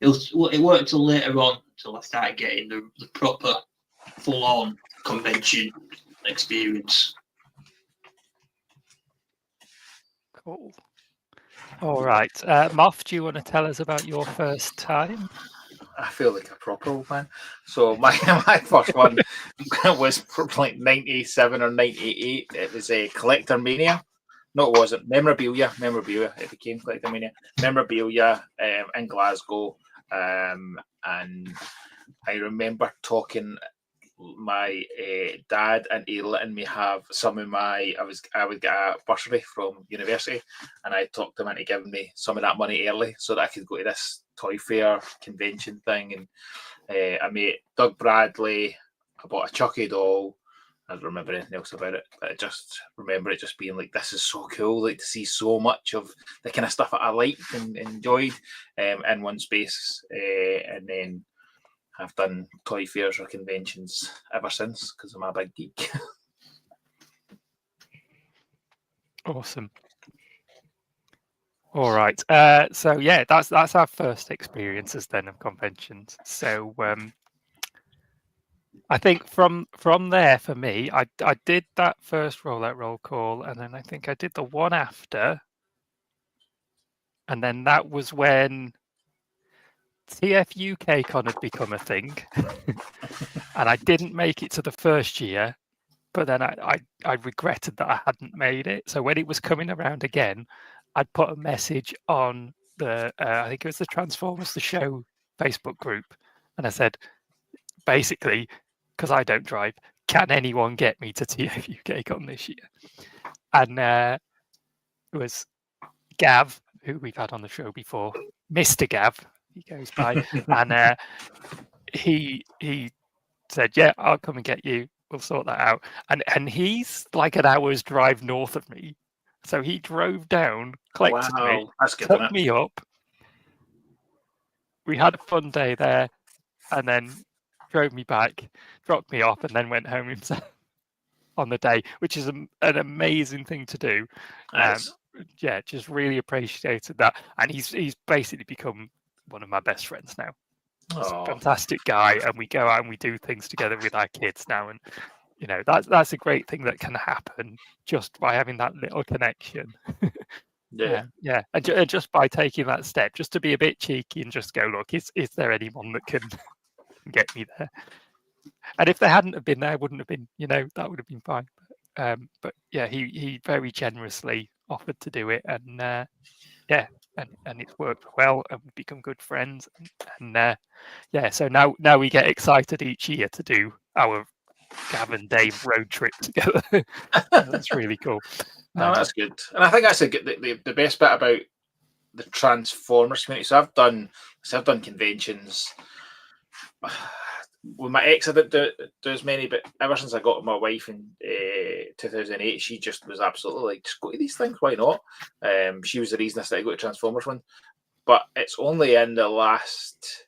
Speaker 2: It worked until later on, until I started getting the proper, full-on convention experience.
Speaker 1: Cool. All right, Moff, do you want to tell us about your first time?
Speaker 4: I feel like a proper old man. So my first one was like 97 or 98. It was a Collector Mania. No, it wasn't. Memorabilia. It became Collector Mania. Memorabilia in Glasgow. And I remember talking my dad and he letting me have some of I would get a bursary from university, and I talked him into giving me some of that money early so that I could go to this toy fair convention thing. I met Doug Bradley. I bought a Chucky doll. I don't remember anything else about it, but I just remember it just being like, this is so cool, like to see so much of the kind of stuff that I liked and enjoyed in one space. And then I've done toy fairs or conventions ever since because I'm a big geek.
Speaker 1: Awesome. All right. So yeah, that's our first experiences then of conventions. So I think from there for me, I did that first rollout roll call, and then I think I did the one after, and then that was when TF UK Con had become a thing, and I didn't make it to the first year, but then I regretted that I hadn't made it. So when it was coming around again, I'd put a message on the I think it was the Transformers the Show Facebook group, and I said basically, because I don't drive, can anyone get me to TF UK Con this year? And it was Gav, who we've had on the show before, Mr. Gav, he goes by, and he said, "Yeah, I'll come and get you. We'll sort that out." And he's like an hour's drive north of me, so he drove down, collected me,
Speaker 4: That's good,
Speaker 1: took me up. We had a fun day there, and then drove me back, dropped me off, and then went home himself on the day, which is an amazing thing to do. Yeah, just really appreciated that, and he's basically become one of my best friends now. He's a fantastic guy, and we go out and we do things together with our kids now, and you know that's a great thing that can happen just by having that little connection.
Speaker 4: Yeah,
Speaker 1: and just by taking that step, just to be a bit cheeky and just go, look, is there anyone that can get me there? And if there hadn't have been there, wouldn't have been, that would have been fine. But yeah, he very generously offered to do it, and and it's worked well, and we've become good friends. And so now we get excited each year to do our Gav and Dave road trip together. That's really cool.
Speaker 4: No, that's good, and I think that's the best bit about the Transformers community. So I've done conventions. With my ex, I didn't do as many, but ever since I got my wife in 2008, she just was absolutely like, just go to these things, why not? She was the reason I started going to Transformers one. But it's only in the last,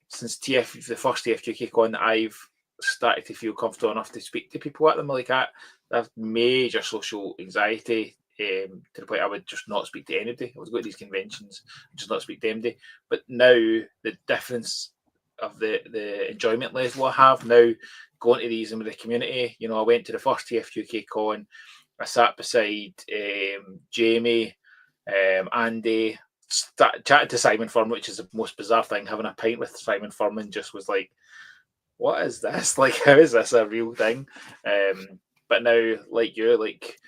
Speaker 4: since the first TF UK Con, that I've started to feel comfortable enough to speak to people at them like that. I have major social anxiety to the point I would just not speak to anybody. I would go to these conventions and just not speak to anybody. But now the difference of the enjoyment level I have now going to these and with the community. I went to the first TF UK Con. I sat beside Jamie, Andy, chatted to Simon Furman, which is the most bizarre thing. Having a pint with Simon Furman just was like, what is this? Like, how is this a real thing? But now, like you, like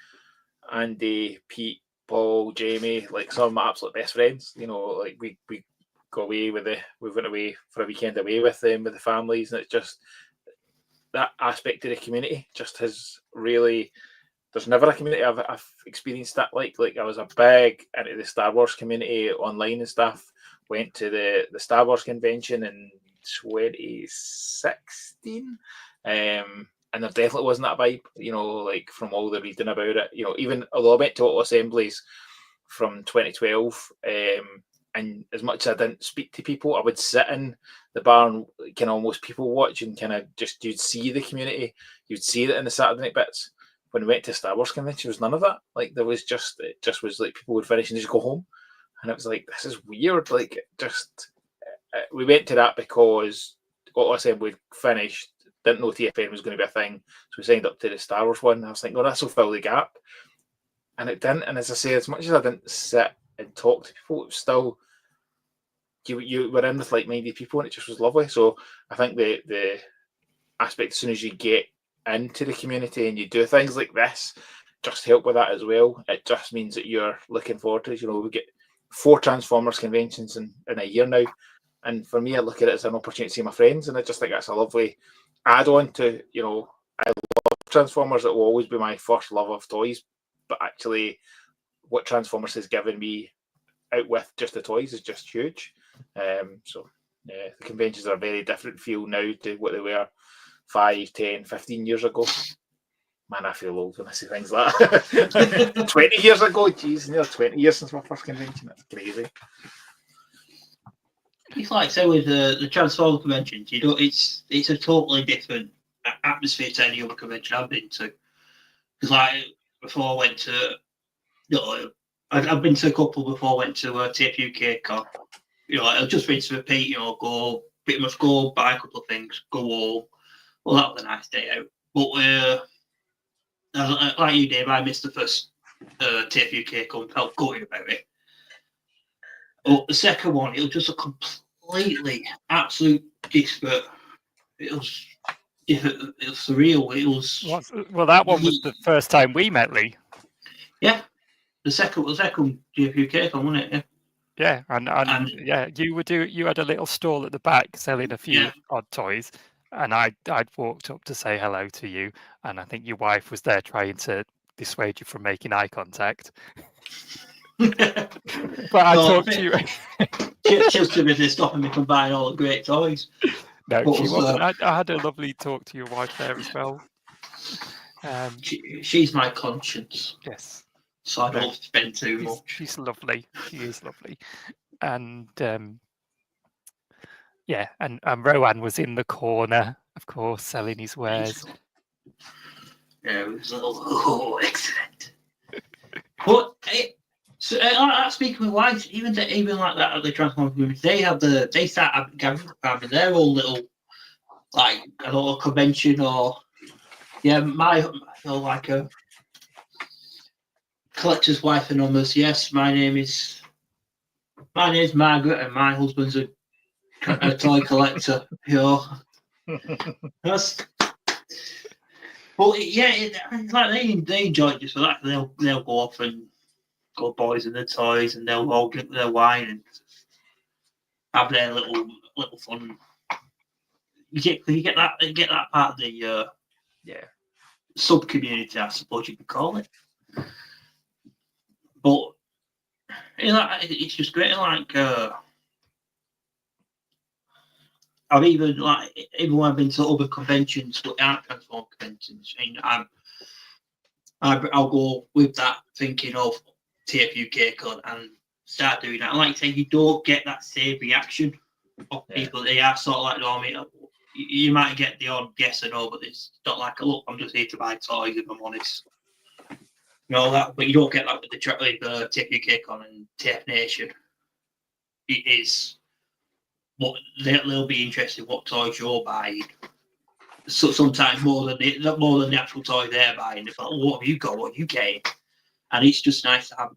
Speaker 4: Andy, Pete, Paul, Jamie, like some of my absolute best friends. Like we go away we went away for a weekend away with them, with the families, and it's just that aspect of the community just has really. There's never a community I've experienced that like I was a big into the Star Wars community online and stuff. Went to the Star Wars convention in 2016, and there definitely wasn't that vibe. Like from all the reading about it. Even although I went to auto assemblies from 2012. And as much as I didn't speak to people, I would sit in the bar and kind of almost people watch and kind of just, you'd see the community, you'd see it in the Saturday night bits. When we went to Star Wars convention, there was none of that. Like it just was like people would finish and just go home. And it was like, this is weird. Like we went to that because what I said, we'd finished, didn't know TFN was going to be a thing. So we signed up to the Star Wars one. And I was thinking, this will fill the gap. And it didn't. And as I say, as much as I didn't sit and talk to people, it was still you were in with like-minded people, and it just was lovely. So I think the aspect, as soon as you get into the community and you do things like this, just help with that as well. It just means that you're looking forward to it. We get 4 Transformers conventions in a year now, and for me, I look at it as an opportunity to see my friends, and I just think that's a lovely add-on to. I love Transformers. It will always be my first love of toys, but actually what Transformers has given me out with just the toys is just huge. So Yeah, the conventions are a very different feel now to what they were 5, 10, 15 years ago. Man, I feel old when I say things like that. 20 years ago, geez, nearly 20 years since my first convention. That's crazy.
Speaker 2: It's like say with the Transformer conventions, you know, it's a totally different atmosphere to any other convention I've been to. Because like before I went to, you know, I've been to a couple before I went to TF UK Con. You know, I've just been to repeat, you know, pretty much go buy a couple of things, go home. Well, that was a nice day out. But like you, Dave, I missed the first TF UK Con, felt gutted about it. But the second one, it was just a completely, absolute disparate. It was different. It was surreal. It was.
Speaker 1: Well, that one was the first time we met, Lee.
Speaker 2: Yeah, the second GFUK Con, wasn't it?
Speaker 1: Yeah, and yeah, you had a little stall at the back selling a few odd toys, and I'd walked up to say hello to you, and I think your wife was there trying to dissuade you from making eye contact. But I talked to you.
Speaker 2: She was too busy stopping me from buying all the great toys.
Speaker 1: No, she wasn't. I had a lovely talk to your wife there as well.
Speaker 2: She's my conscience.
Speaker 1: Yes.
Speaker 2: So I don't spend too much.
Speaker 1: She's lovely. She is lovely. And yeah, and Rowan was in the corner, of course, selling his wares.
Speaker 2: Yeah, it was excellent. But speaking with wives, even like that at the Transformers movie, they start having their own little like a little convention or like a collector's wife and numbers. Yes, my name's Margaret, and my husband's a toy collector. You know, but yeah, like they enjoy it just for that. They'll go off and go boys in their toys, and they'll all drink their wine and have their little fun. You get that part of the sub community, I suppose you could call it. But it's just great. Like I've even when I've been to other conventions, but aren't Transform conventions, and I'll go with that thinking of TF UK Con and start doing that. And like I say, you don't get that same reaction of people. They are sort of like, no, I mean, you might get the odd yes or no, but it's not like, look, I'm just here to buy toys, if I'm honest. You know that, but you don't get that with the TF UK Con and TF Nation. It is what they'll be interested in what toys you're buying. So sometimes more than the actual toy they're buying. It's like, what have you got? What are you getting? And it's just nice to have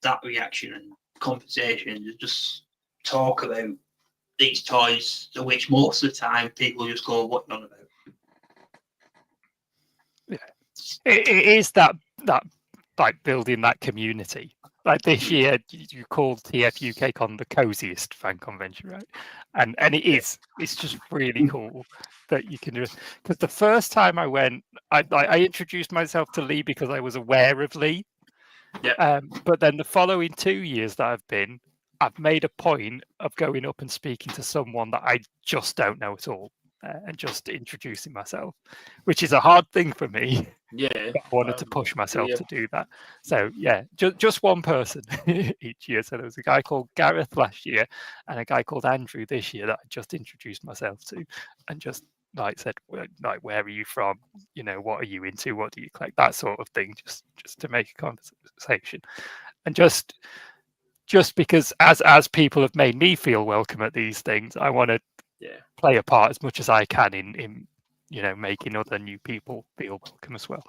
Speaker 2: that reaction and conversation and just talk about these toys, which most of the time people just go, what are you on about?
Speaker 1: Yeah, it is that like building that community. Like this year, you called TF UK Con the coziest fan convention, right? And it is. It's just really cool that you can do it. Because the first time I went, I introduced myself to Lee because I was aware of Lee.
Speaker 4: Yeah.
Speaker 1: But then the following 2 years that I've been, I've made a point of going up and speaking to someone that I just don't know at all. And just introducing myself, which is a hard thing for me.
Speaker 4: Yeah,
Speaker 1: I wanted to push myself to do that. So yeah, just one person each year. So there was a guy called Gareth last year and a guy called Andrew this year that I just introduced myself to, and just like said, like, where are you from? You know, what are you into? What do you collect? That sort of thing, just to make a conversation, and just because as people have made me feel welcome at these things, I want to play a part as much as I can in you know, making other new people feel welcome as well.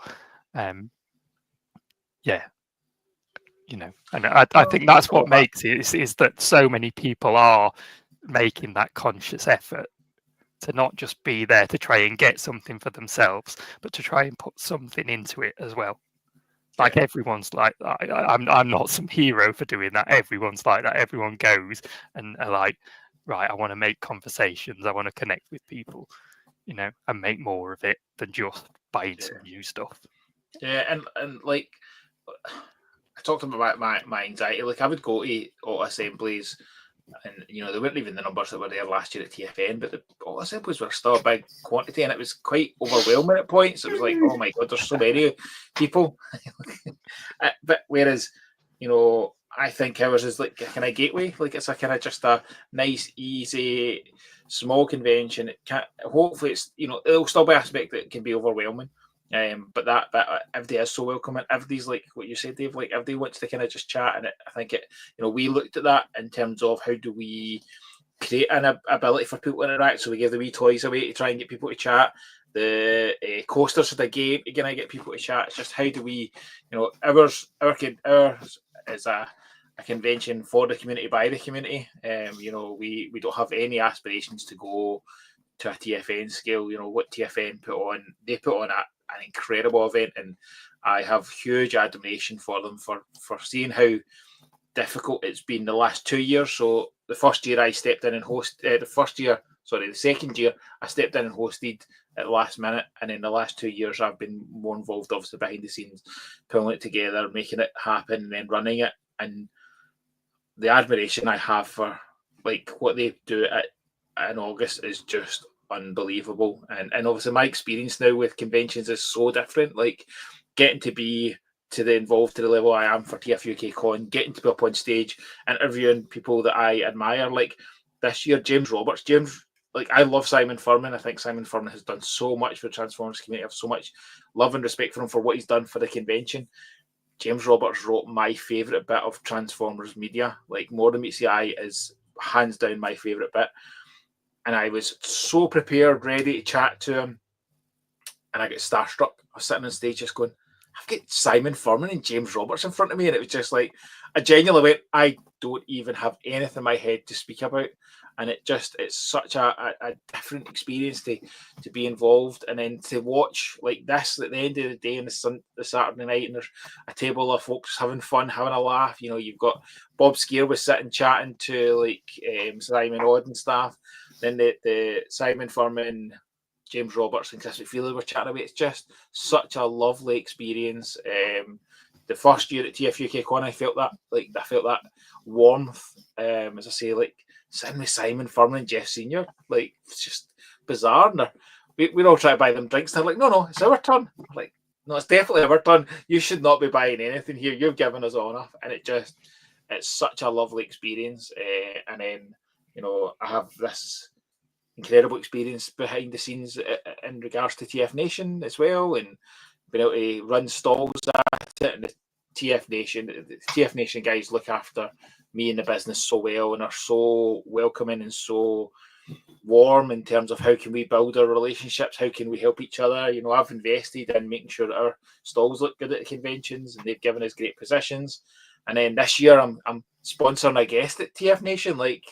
Speaker 1: Yeah, you know, and I think that's what makes it is that so many people are making that conscious effort to not just be there to try and get something for themselves, but to try and put something into it as well. Like everyone's like, I'm not some hero for doing that. Everyone's like that. Everyone goes and are like, right, I want to make conversations. I want to connect with people, you know, and make more of it than just buying some new stuff.
Speaker 4: Yeah, and like I talked about my anxiety. Like I would go to auto assemblies And they weren't even the numbers that were there last year at TFN, but all the samples were still a big quantity, and it was quite overwhelming at points. It was like, oh my god, there's so many people. But whereas, I think ours is like a kind of gateway, like it's a kind of just a nice, easy, small convention. It can't. Hopefully, it's it'll still be an aspect that can be overwhelming. But everybody is so welcoming. Everybody's like what you said, Dave. Like everybody wants to kind of just chat, and I think we looked at that in terms of how do we create an ability for people to interact. So we give the wee toys away to try and get people to chat. The coasters for the game to kind of get people to chat. It's just how do we, ours is a convention for the community by the community. We don't have any aspirations to go to a TFN scale. What TFN put on, they put on an incredible event, and I have huge admiration for them for seeing how difficult it's been the last 2 years. So the first year I stepped in and the second year I stepped in and hosted at the last minute, and in the last 2 years I've been more involved obviously behind the scenes, pulling it together, making it happen, and then running it. And the admiration I have for like what they do in August is just unbelievable. And obviously my experience now with conventions is so different. Like getting to be involved to the level I am for TFUK Con, getting to be up on stage, interviewing people that I admire. Like this year, James Roberts. Like I love Simon Furman. I think Simon Furman has done so much for the Transformers community. I have so much love and respect for him for what he's done for the convention. James Roberts wrote my favourite bit of Transformers media. Like More Than Meets the Eye is hands down my favourite bit. And I was so prepared, ready to chat to him. And I got starstruck. I was sitting on stage just going, I've got Simon Furman and James Roberts in front of me. And it was just like, I genuinely went, I don't even have anything in my head to speak about. And it's such a different experience to be involved, and then to watch like this at the end of the day on the Saturday night, and there's a table of folks having fun, having a laugh. You've got Bob Skeer was sitting chatting to like Simon Odd and stuff. Then the Simon Furman, James Roberts and Chris McFeely were chatting away. It's just such a lovely experience. The first year at TFUK Con, I felt that warmth. As I say, like sitting with Simon Furman and Jeff Senior, like it's just bizarre. And we're all trying to buy them drinks. And they're like, no, it's our turn. I'm like, no, it's definitely our turn. You should not be buying anything here. You've given us all enough. And it's such a lovely experience. And then, I have this incredible experience behind the scenes in regards to TF Nation as well, and being able to run stalls at it. And the TF Nation guys look after me and the business so well, and are so welcoming and so warm in terms of how can we build our relationships, how can we help each other. I've invested in making sure that our stalls look good at the conventions, and they've given us great positions. And then this year I'm sponsoring a guest at TF Nation. Like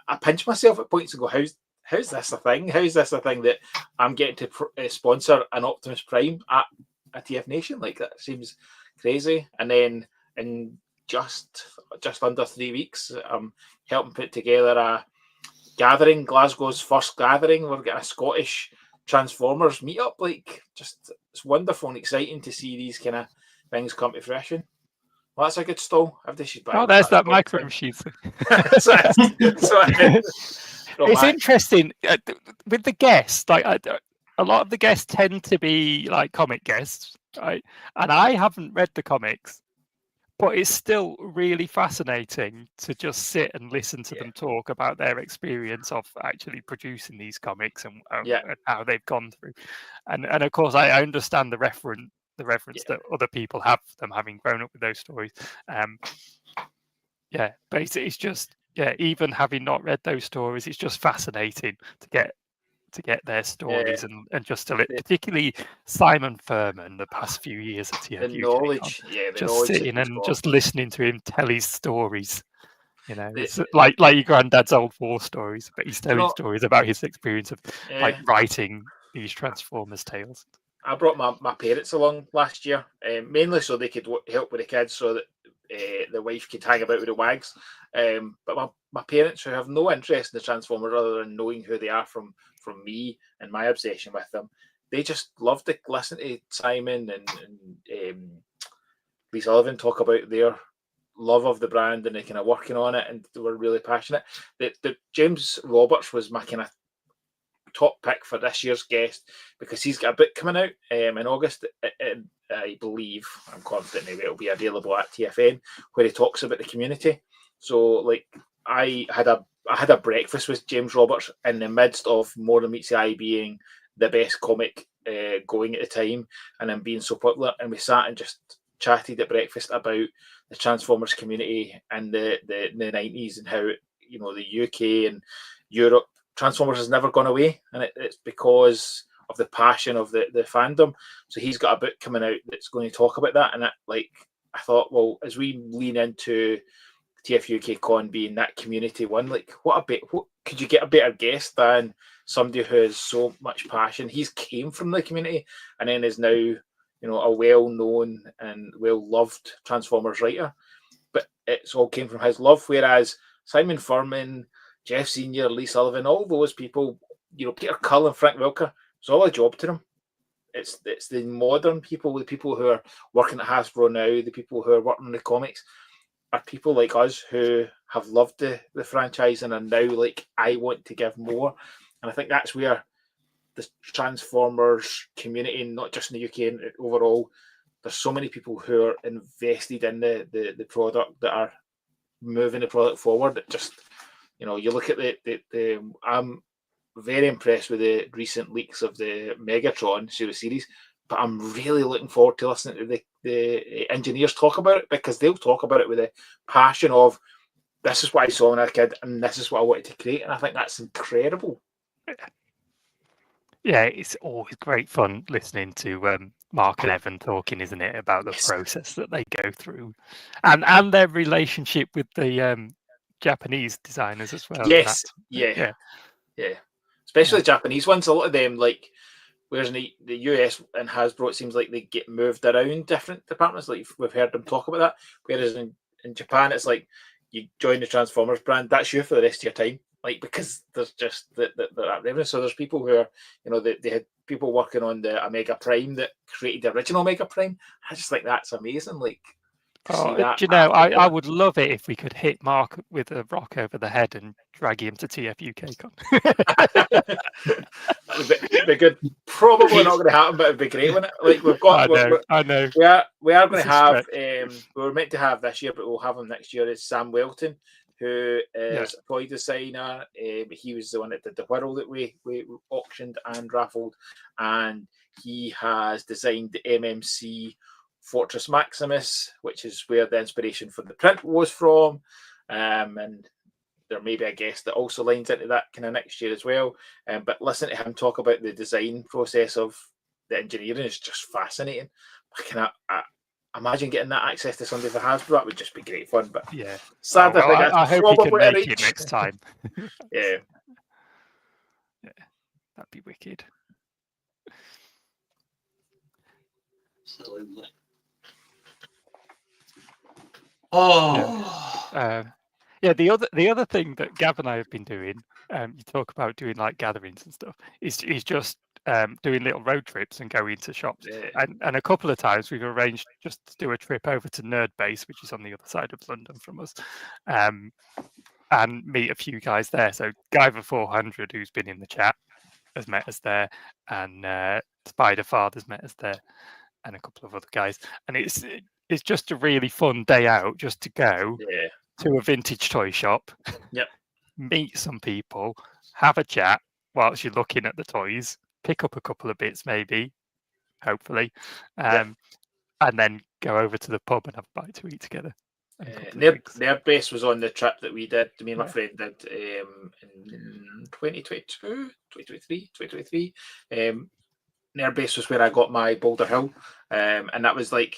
Speaker 4: I pinch myself at points and go, how's this a thing? How's this a thing that I'm getting to sponsor an Optimus Prime at a TF Nation? Like that seems crazy. And then in just under 3 weeks, I'm helping put together a gathering, Glasgow's first gathering. We're getting a Scottish Transformers meetup. Like just it's wonderful and exciting to see these kind of things come to fruition. Well, that's a good stall.
Speaker 1: There's that micro machine.
Speaker 4: It's
Speaker 1: interesting with the guests. Like a lot of the guests tend to be like comic guests, right? And I haven't read the comics, but it's still really fascinating to just sit and listen to them talk about their experience of actually producing these comics and how they've gone through. And of course, I understand the reference that other people have, them having grown up with those stories. But it's just even having not read those stories, it's just fascinating to get their stories and just to particularly Simon Furman the past few years at TFUK.
Speaker 4: The knowledge,
Speaker 1: just sitting and just listening to him tell his stories. It's like your granddad's old war stories, but he's telling stories about his experience of like writing these Transformers tales.
Speaker 4: I brought my parents along last year, mainly so they could help with the kids, so that the wife could hang about with the wags. But my parents, who have no interest in the Transformers other than knowing who they are from me and my obsession with them, they just loved to listen to Simon and Lee Sullivan talk about their love of the brand and they kind of working on it and they were really passionate. The James Roberts was my kind of top pick for this year's guest because he's got a book coming out in August. I believe, I'm confident anyway, it'll be available at TFN where he talks about the community. So like I had a breakfast with James Roberts in the midst of More Than Meets the Eye being the best comic going at the time and then being so popular, and we sat and just chatted at breakfast about the Transformers community and the 90s and how, you know, the UK and Europe, Transformers has never gone away, and it's because of the passion of the fandom. So he's got a book coming out that's going to talk about that, and I thought, well, as we lean into TF UK Con being that community one, like what could you get a better guest than somebody who has so much passion? He's came from the community and then is now, you know, a well-known and well-loved Transformers writer, but it's all came from his love. Whereas Simon Furman, Jeff Senior, Lee Sullivan, all those people, you know, Peter Cull and Frank Welker, it's all a job to them. It's the modern people, the people who are working at Hasbro now, the people who are working on the comics, are people like us who have loved the franchise and are now like, I want to give more. And I think that's where the Transformers community, not just in the UK and overall, there's so many people who are invested in the product that are moving the product forward. That just, you know, you look at the I'm very impressed with the recent leaks of the Megatron series, but I'm really looking forward to listening to the engineers talk about it, because they'll talk about it with a passion of, this is what I saw when I was a kid and this is what I wanted to create. And I think that's incredible.
Speaker 1: Yeah, it's always great fun listening to Mark and Evan talking, isn't it, about the process that they go through, and their relationship with the Japanese designers as well.
Speaker 4: Yes, yeah. Especially the Japanese ones. A lot of them, like, whereas in the US and Hasbro, it seems like they get moved around different departments. Like we've heard them talk about that. Whereas in Japan, it's like you join the Transformers brand, that's you for the rest of your time. Like, because there's just that revenue. So there's people who are, you know, they had people working on the Omega Prime that created the original Omega Prime. I just think that's amazing. Like,
Speaker 1: do you know, I would love it if we could hit Mark with a rock over the head and drag him to TF UK Con.
Speaker 4: That'd be good. Probably not going to happen, but it'd be great, wouldn't it? Like, we've got,
Speaker 1: I know.
Speaker 4: We are going to have. We were meant to have this year, but we'll have him next year. Is Sam Welton, who is a toy designer. He was the one that did the Whirl that we auctioned and raffled, and he has designed the MMC Fortress Maximus, which is where the inspiration for the print was from. And there may be a guest that also lines into that kind of next year as well. But listen to him talk about the design process of the engineering is just fascinating. I imagine getting that access to somebody for Hasbro, that would just be great fun. But
Speaker 1: yeah,
Speaker 4: sadly,
Speaker 1: I hope he can make it next time.
Speaker 4: Yeah,
Speaker 1: that'd be wicked.
Speaker 2: Absolutely.
Speaker 1: The other thing that Gav and I have been doing, you talk about doing like gatherings and stuff, is just doing little road trips and going to shops. And a couple of times we've arranged just to do a trip over to Nerd Base, which is on the other side of London from us, and meet a few guys there. So Guyver 400, who's been in the chat, has met us there, and Spider Father's met us there, and a couple of other guys. And it's just a really fun day out just to go to a vintage toy shop, meet some people, have a chat whilst you're looking at the toys, pick up a couple of bits maybe, hopefully, and then go over to the pub and have a bite to eat together.
Speaker 4: Nerd Base was on the trip that we did, me and my friend did in 2023. Nerd Base was where I got my Boulder Hill, and that was like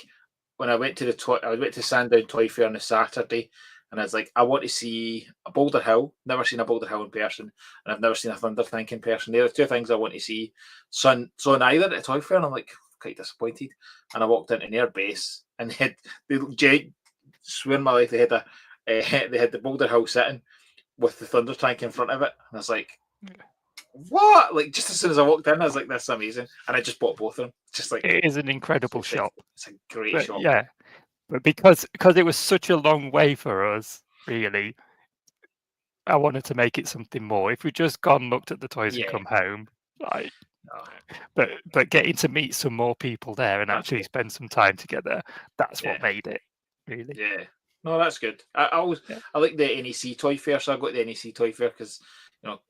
Speaker 4: when I went to I went to Sandown Toy Fair on a Saturday, and I was like, I want to see a Boulder Hill. Never seen a Boulder Hill in person, and I've never seen a Thunder Tank in person. They're the two things I want to see. Saw neither at a toy fair, and I'm like quite disappointed. And I walked into Nerd Base, and they swear my life, they had the Boulder Hill sitting with the Thunder Tank in front of it, and I was like, what? Like, just as soon as I walked in, I was like, that's amazing, and I just bought both of them. Just like,
Speaker 1: it is an incredible shop.
Speaker 4: It's a great shop.
Speaker 1: Yeah, But because it was such a long way for us, really, I wanted to make it something more. If we'd just gone, looked at the toys and
Speaker 4: Yeah.
Speaker 1: come home, like,
Speaker 4: No.
Speaker 1: but getting to meet some more people there and actually spend some time together, that's what
Speaker 4: Yeah.
Speaker 1: made it, really.
Speaker 4: Yeah. No, that's good. I like the NEC Toy Fair, so I go to the NEC Toy Fair because,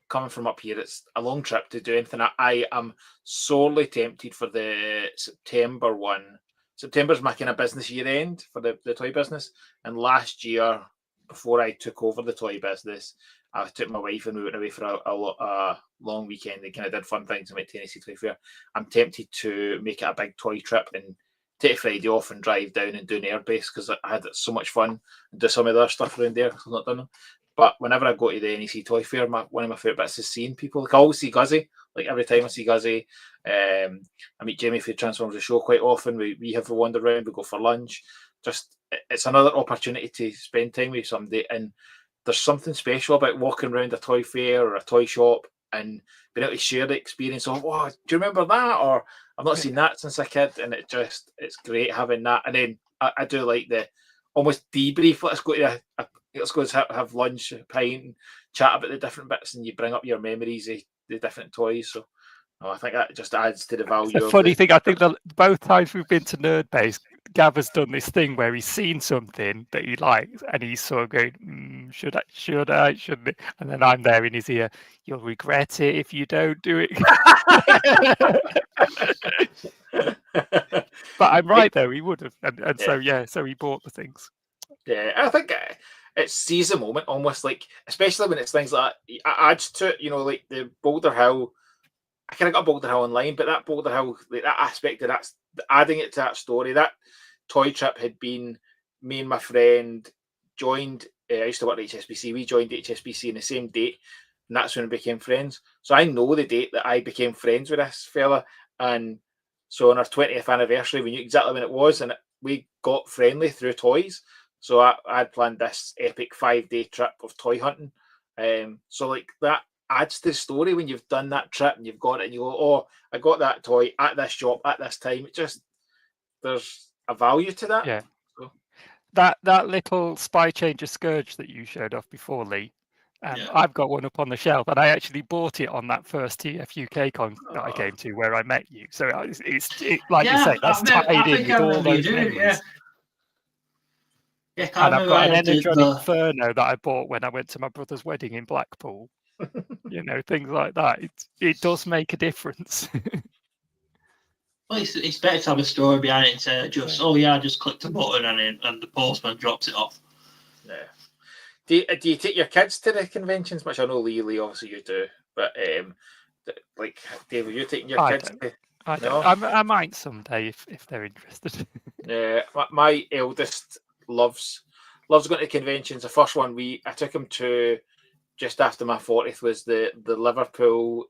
Speaker 4: coming from up here, it's a long trip to do anything. I am sorely tempted for the September one. September's my kind of business year end for the toy business. And last year, before I took over the toy business, I took my wife and we went away for a long weekend and kind of did fun things and went to NEC Toy Fair. I'm tempted to make it a big toy trip and take Friday off and drive down and do an airbase because I had so much fun and do some of the other stuff around there because I've not done them. But whenever I go to the NEC Toy Fair, one of my favourite bits is seeing people. Like I always see Guzzy. Like every time I see Guzzy, I meet Jamie for the Transformers the show quite often. We have a wander around, we go for lunch. Just it's another opportunity to spend time with somebody. And there's something special about walking around a toy fair or a toy shop and being able to share the experience of, oh, do you remember that? Or I've not seen that since a kid, and it's great having that. And then I do like the almost debrief. Let's go have lunch, pint, chat about the different bits, and you bring up your memories of the different toys. So I think that just adds to the value.
Speaker 1: It's a funny thing. I think that both times we've been to Nerd Base, Gav has done this thing where he's seen something that he likes, and he's sort of going, "Should I? Shouldn't it?" And then I'm there in his ear. You'll regret it if you don't do it. But I'm right though. He would have, and so he bought the things.
Speaker 4: Yeah, I think it sees a moment almost like, especially when it's things like that, it adds to it. Like the Boulder Hill. I kind of got Boulder Hill online, but that Boulder Hill, like that aspect of that, adding it to that story, that toy trip had been me and my friend joined. I used to work at HSBC. We joined HSBC on the same date, and that's when we became friends. So I know the date that I became friends with this fella, and so on our 20th anniversary, we knew exactly when it was, and we got friendly through toys. So I had planned this epic 5-day trip of toy hunting. So like that adds to the story when you've done that trip and you've got it and you go, oh, I got that toy at this shop at this time. It just, there's a value to that.
Speaker 1: Yeah.
Speaker 4: So.
Speaker 1: That little Spy Changer Scourge that you showed off before, Lee, I've got one up on the shelf, and I actually bought it on that first TF UK con that I came to where I met you. So it's like you say, that's tied in with all those memories.
Speaker 2: Yeah,
Speaker 1: and I've got an Energon Inferno that I bought when I went to my brother's wedding in Blackpool. Things like that. It does make a difference.
Speaker 2: Well, it's better to have a story behind it to just, I just clicked a button and the postman drops it off.
Speaker 4: Yeah. Do you take your kids to the conventions? Which I know, Lee, obviously you do. But like, Dave, are you taking your kids?
Speaker 1: I don't. I might someday if they're interested.
Speaker 4: Yeah, my eldest loves going to conventions. The first one I took him to just after my 40th was the Liverpool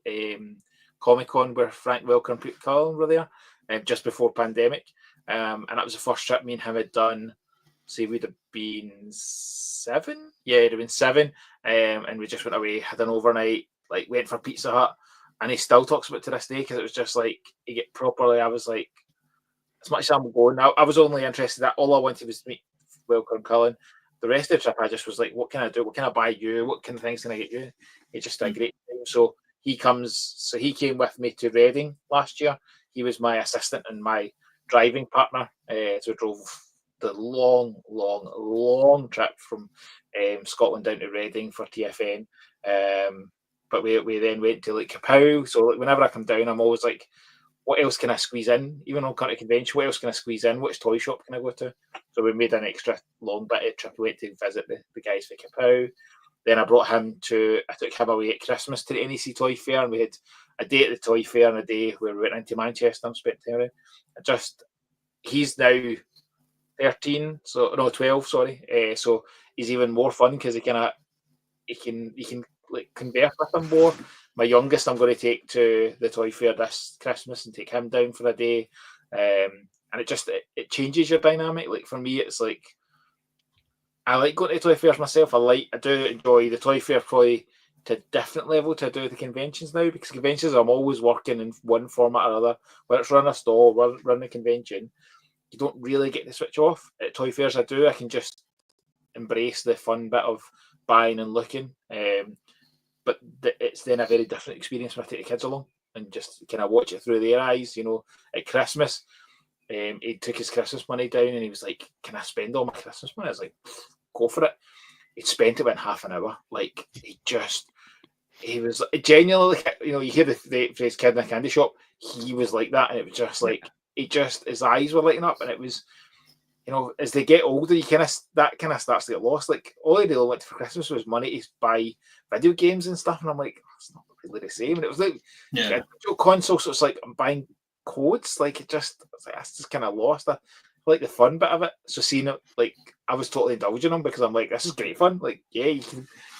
Speaker 4: Comic Con where Frank Welker and Pete Cullen were there, just before pandemic. And that was the first trip me and him had done. So we'd have been 7. Yeah, it'd have been 7. And we just went away, had an overnight, like went for Pizza Hut. And he still talks about it to this day because it was just like, you get properly, I was like, as much as I'm going, I was only interested that all I wanted was to meet Welker and Cullen. The rest of the trip, I just was like, what can I do? What can I buy you? What kind of things can I get you? It's just a great time. So he came with me to Reading last year. He was my assistant and my driving partner. So we drove the long trip from Scotland down to Reading for TFN. But we then went to like Kapow. So like whenever I come down, I'm always like, what else can I squeeze in? Even on country convention, what else can I squeeze in? Which toy shop can I go to? So we made an extra long bit of trip. We went to visit the guys for Kapow. Then I took him away at Christmas to the NEC Toy Fair, and we had a day at the Toy Fair and a day where we went into Manchester and spent time around. He's now 13, 12, sorry. So he's even more fun because he can like converse with him more. My youngest, I'm going to take to the Toy Fair this Christmas and take him down for a day. And it changes your dynamic. Like for me, it's like I like going to toy fairs myself. I do enjoy the Toy Fair probably to a different level to do the conventions now, because conventions I'm always working in one format or other, whether it's run a stall, run a convention. you don't really get to switch off. At toy fairs, I do. I can just embrace the fun bit of buying and looking. But it's then a very different experience when I take the kids along and just kind of watch it through their eyes. You know, at Christmas, he took his Christmas money down and he was like, "Can I spend all my Christmas money?" I was like, "Go for it." He spent it in half an hour. Like he was genuinely, you know, you hear the phrase "kid in a candy shop." He was like that, and it was just like his eyes were lighting up, and it was, you know, as they get older, you that kind of starts to get lost. Like all they really wanted for Christmas was money to buy video games and stuff, and I'm like, it's not really the same. And it was like a digital console, so it's like I'm buying codes. Like that's just kind of lost. I like the fun bit of it. So seeing it, like I was totally indulging him because I'm like, this is great fun. Like, yeah, you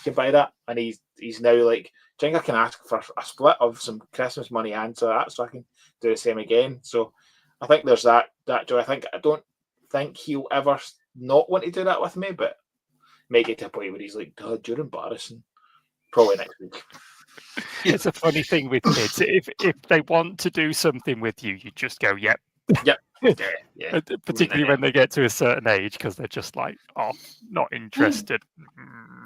Speaker 4: can buy that, and he's now like, do you think I can ask for a split of some Christmas money and so that, so I can do the same again? So I think there's that joy. I don't think he'll ever not want to do that with me, but make it to a point where he's like, "Dad, you're embarrassing." Probably next week.
Speaker 1: It's a funny thing with kids. If they want to do something with you, you just go, "Yep."
Speaker 4: Yeah.
Speaker 1: Particularly when they get to a certain age, because they're just like, "Oh, not interested."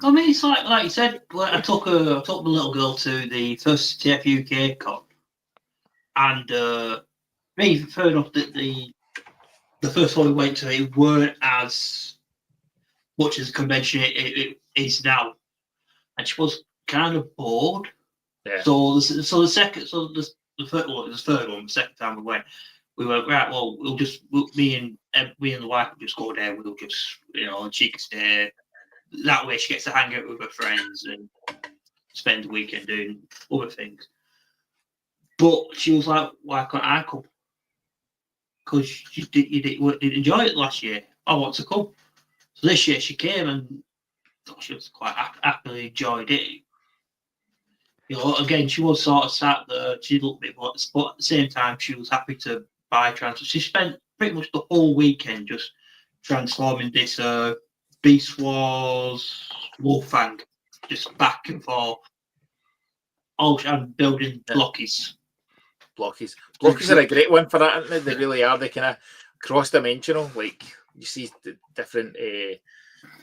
Speaker 2: I mean, it's like you said. I took my little girl to the first TFUK con, and fair enough that the first one we went to, it weren't as much as a convention it is now, and she was kind of bored.
Speaker 4: Yeah.
Speaker 2: So the third one, the second time we went right. Well, me and the wife will just go there. We'll just, you know, and she can stay. That way, she gets to hang out with her friends and spend the weekend doing other things. But she was like, "Why can't I come? Because you didn't enjoy it last year. I want to come." So this year she came and she was quite happily enjoyed it. You know, again, she was sort of sat there. She looked a bit bored, but at the same time, she was happy to buy transformers. She spent pretty much the whole weekend just transforming this Beast Wars Wolfang, just back and forth. Oh, and building blockies.
Speaker 4: Blockies are a great one for that, aren't they? They really are. They kind of cross-dimensional. Like you see the different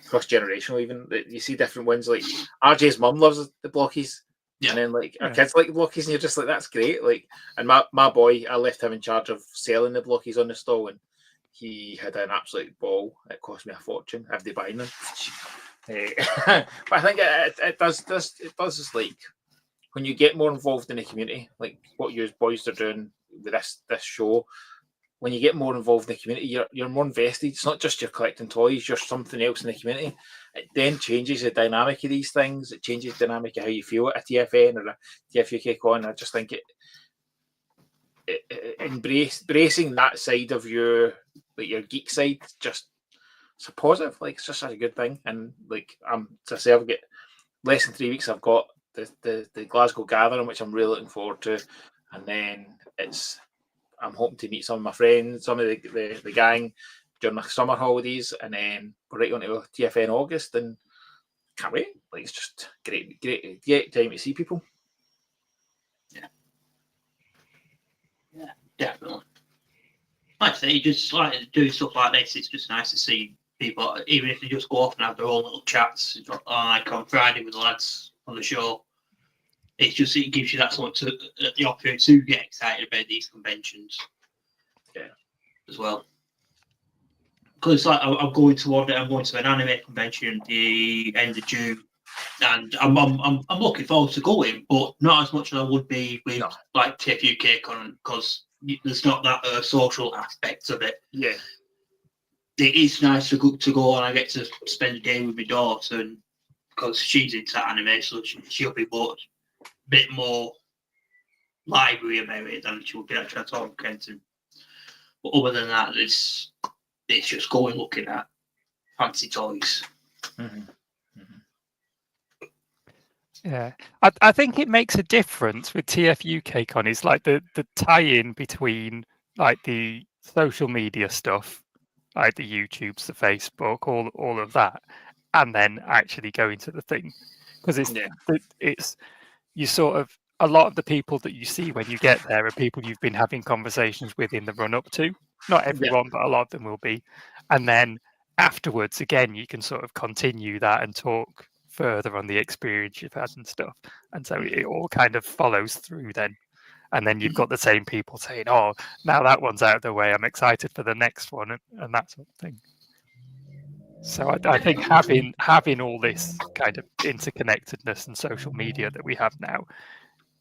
Speaker 4: cross-generational. Even you see different ones. Like RJ's mum loves the blockies. Yeah. And then like our kids like the blockies, and you're just like, that's great. Like, and my boy, I left him in charge of selling the blockies on the stall, and he had an absolute ball. It cost me a fortune if they buy them. But I think it does like when you get more involved in the community, like what you boys are doing with this show. When you get more involved in the community, you're more invested. It's not just you're collecting toys, you're something else in the community. It then changes the dynamic of these things. It changes the dynamic of how you feel at a TFN or a TFUK con. I just think embracing that side of your geek side, just it's a positive. Like it's just such a good thing. And like as I say, I've got less than 3 weeks. I've got the Glasgow Gathering, which I'm really looking forward to, and then I'm hoping to meet some of my friends, some of the gang during the summer holidays, and then we're right on to TFN August, and can't wait. Like it's just great time to see people.
Speaker 2: Yeah, definitely. Like I say, just like doing stuff like this, it's just nice to see people, even if they just go off and have their own little chats, like on Friday with the lads on the show. It gives you that sort of the opportunity to get excited about these conventions, as well. Because like I'm going to an anime convention at the end of June, and I'm looking forward to going, but not as much as I would be with like TFUK con, because there's not that social aspect of it.
Speaker 4: Yeah,
Speaker 2: it is nice to go and I get to spend a day with my daughter, and because she's into anime, so she'll be a bit more lively about it than she would be at Transform Kenton. But other than that, it's just going looking at fancy toys.
Speaker 4: Mm-hmm.
Speaker 1: Yeah, I think it makes a difference with TFUK con. It's like the tie-in between like the social media stuff, like the YouTubes, the Facebook, all of that, and then actually going to the thing, because it's you sort of, a lot of the people that you see when you get there are people you've been having conversations with in the run up to. not everyone, but a lot of them will be. And then afterwards, again, you can sort of continue that and talk further on the experience you've had and stuff. And so it all kind of follows through then. And then you've got the same people saying, oh, now that one's out of the way, I'm excited for the next one, and that sort of thing. So I think having all this kind of interconnectedness and social media that we have now,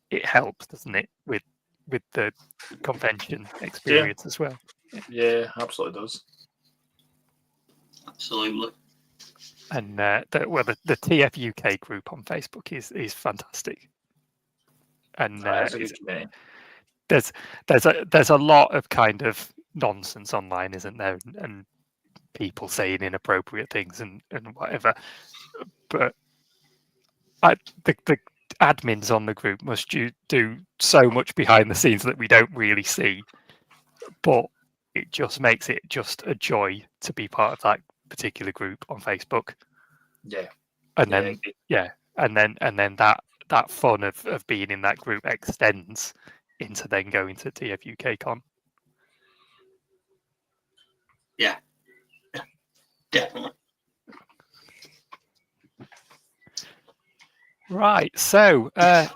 Speaker 1: it helps, doesn't it, with the convention experience as well.
Speaker 4: Yeah, absolutely does.
Speaker 2: Absolutely.
Speaker 1: And the TF UK group on Facebook is fantastic. And
Speaker 4: It's a good community.
Speaker 1: there's a lot of kind of nonsense online, isn't there? And people saying inappropriate things and whatever. But the admins on the group must do so much behind the scenes that we don't really see. But it just makes it just a joy to be part of that particular group on Facebook.
Speaker 4: Yeah.
Speaker 1: And then and then that fun of being in that group extends into then going to TF UK Con.
Speaker 2: Yeah. Definitely.
Speaker 1: Right. So I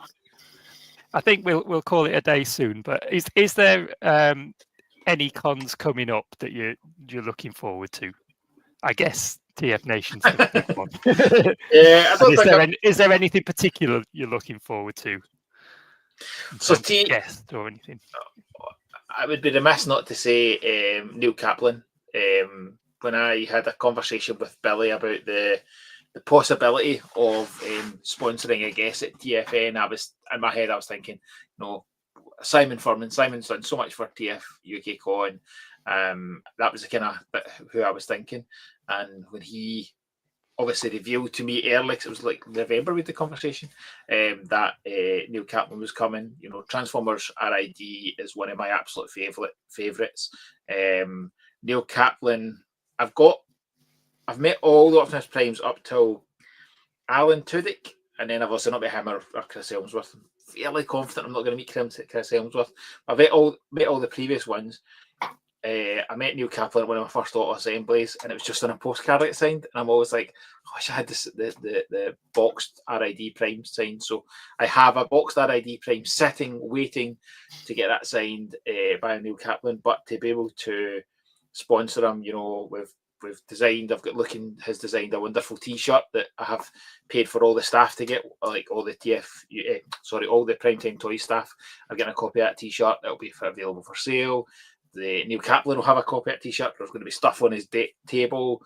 Speaker 1: think we'll call it a day soon. But is there any cons coming up that you're looking forward to? I guess TF Nation's the big one.
Speaker 4: Yeah, I don't
Speaker 1: is there anything particular you're looking forward to?
Speaker 4: So
Speaker 1: guest or anything?
Speaker 4: I would be remiss not to say Neil Kaplan. When I had a conversation with Billy about the possibility of sponsoring a guest at TFN, I was in my head. I was thinking, Simon Furman. Simon's done so much for TF UK Con. That was the kind of who I was thinking. And when he obviously revealed to me early, because it was like November with the conversation, that Neil Kaplan was coming. Transformers RID is one of my absolute favourites. Neil Kaplan, I've met all the Optimus Primes up till Alan Tudyk, and then I've also not met him or Chris Helmsworth. I'm fairly confident I'm not going to meet Chris Helmsworth. I've met all the previous ones. I met Neil Kaplan at one of my first auto assemblies, and it was just on a postcard I signed. And I'm always like, I wish I had the boxed RID Prime signed. So I have a boxed RID Prime sitting, waiting to get that signed by Neil Kaplan. But to be able to sponsor him, we've designed. Has designed a wonderful T-shirt that I have paid for all the staff to get, like all the all the Primetime Toys staff are getting a copy of that T-shirt. That'll be available for sale. The Neil Kaplan will have a copy of that T-shirt. There's going to be stuff on his table.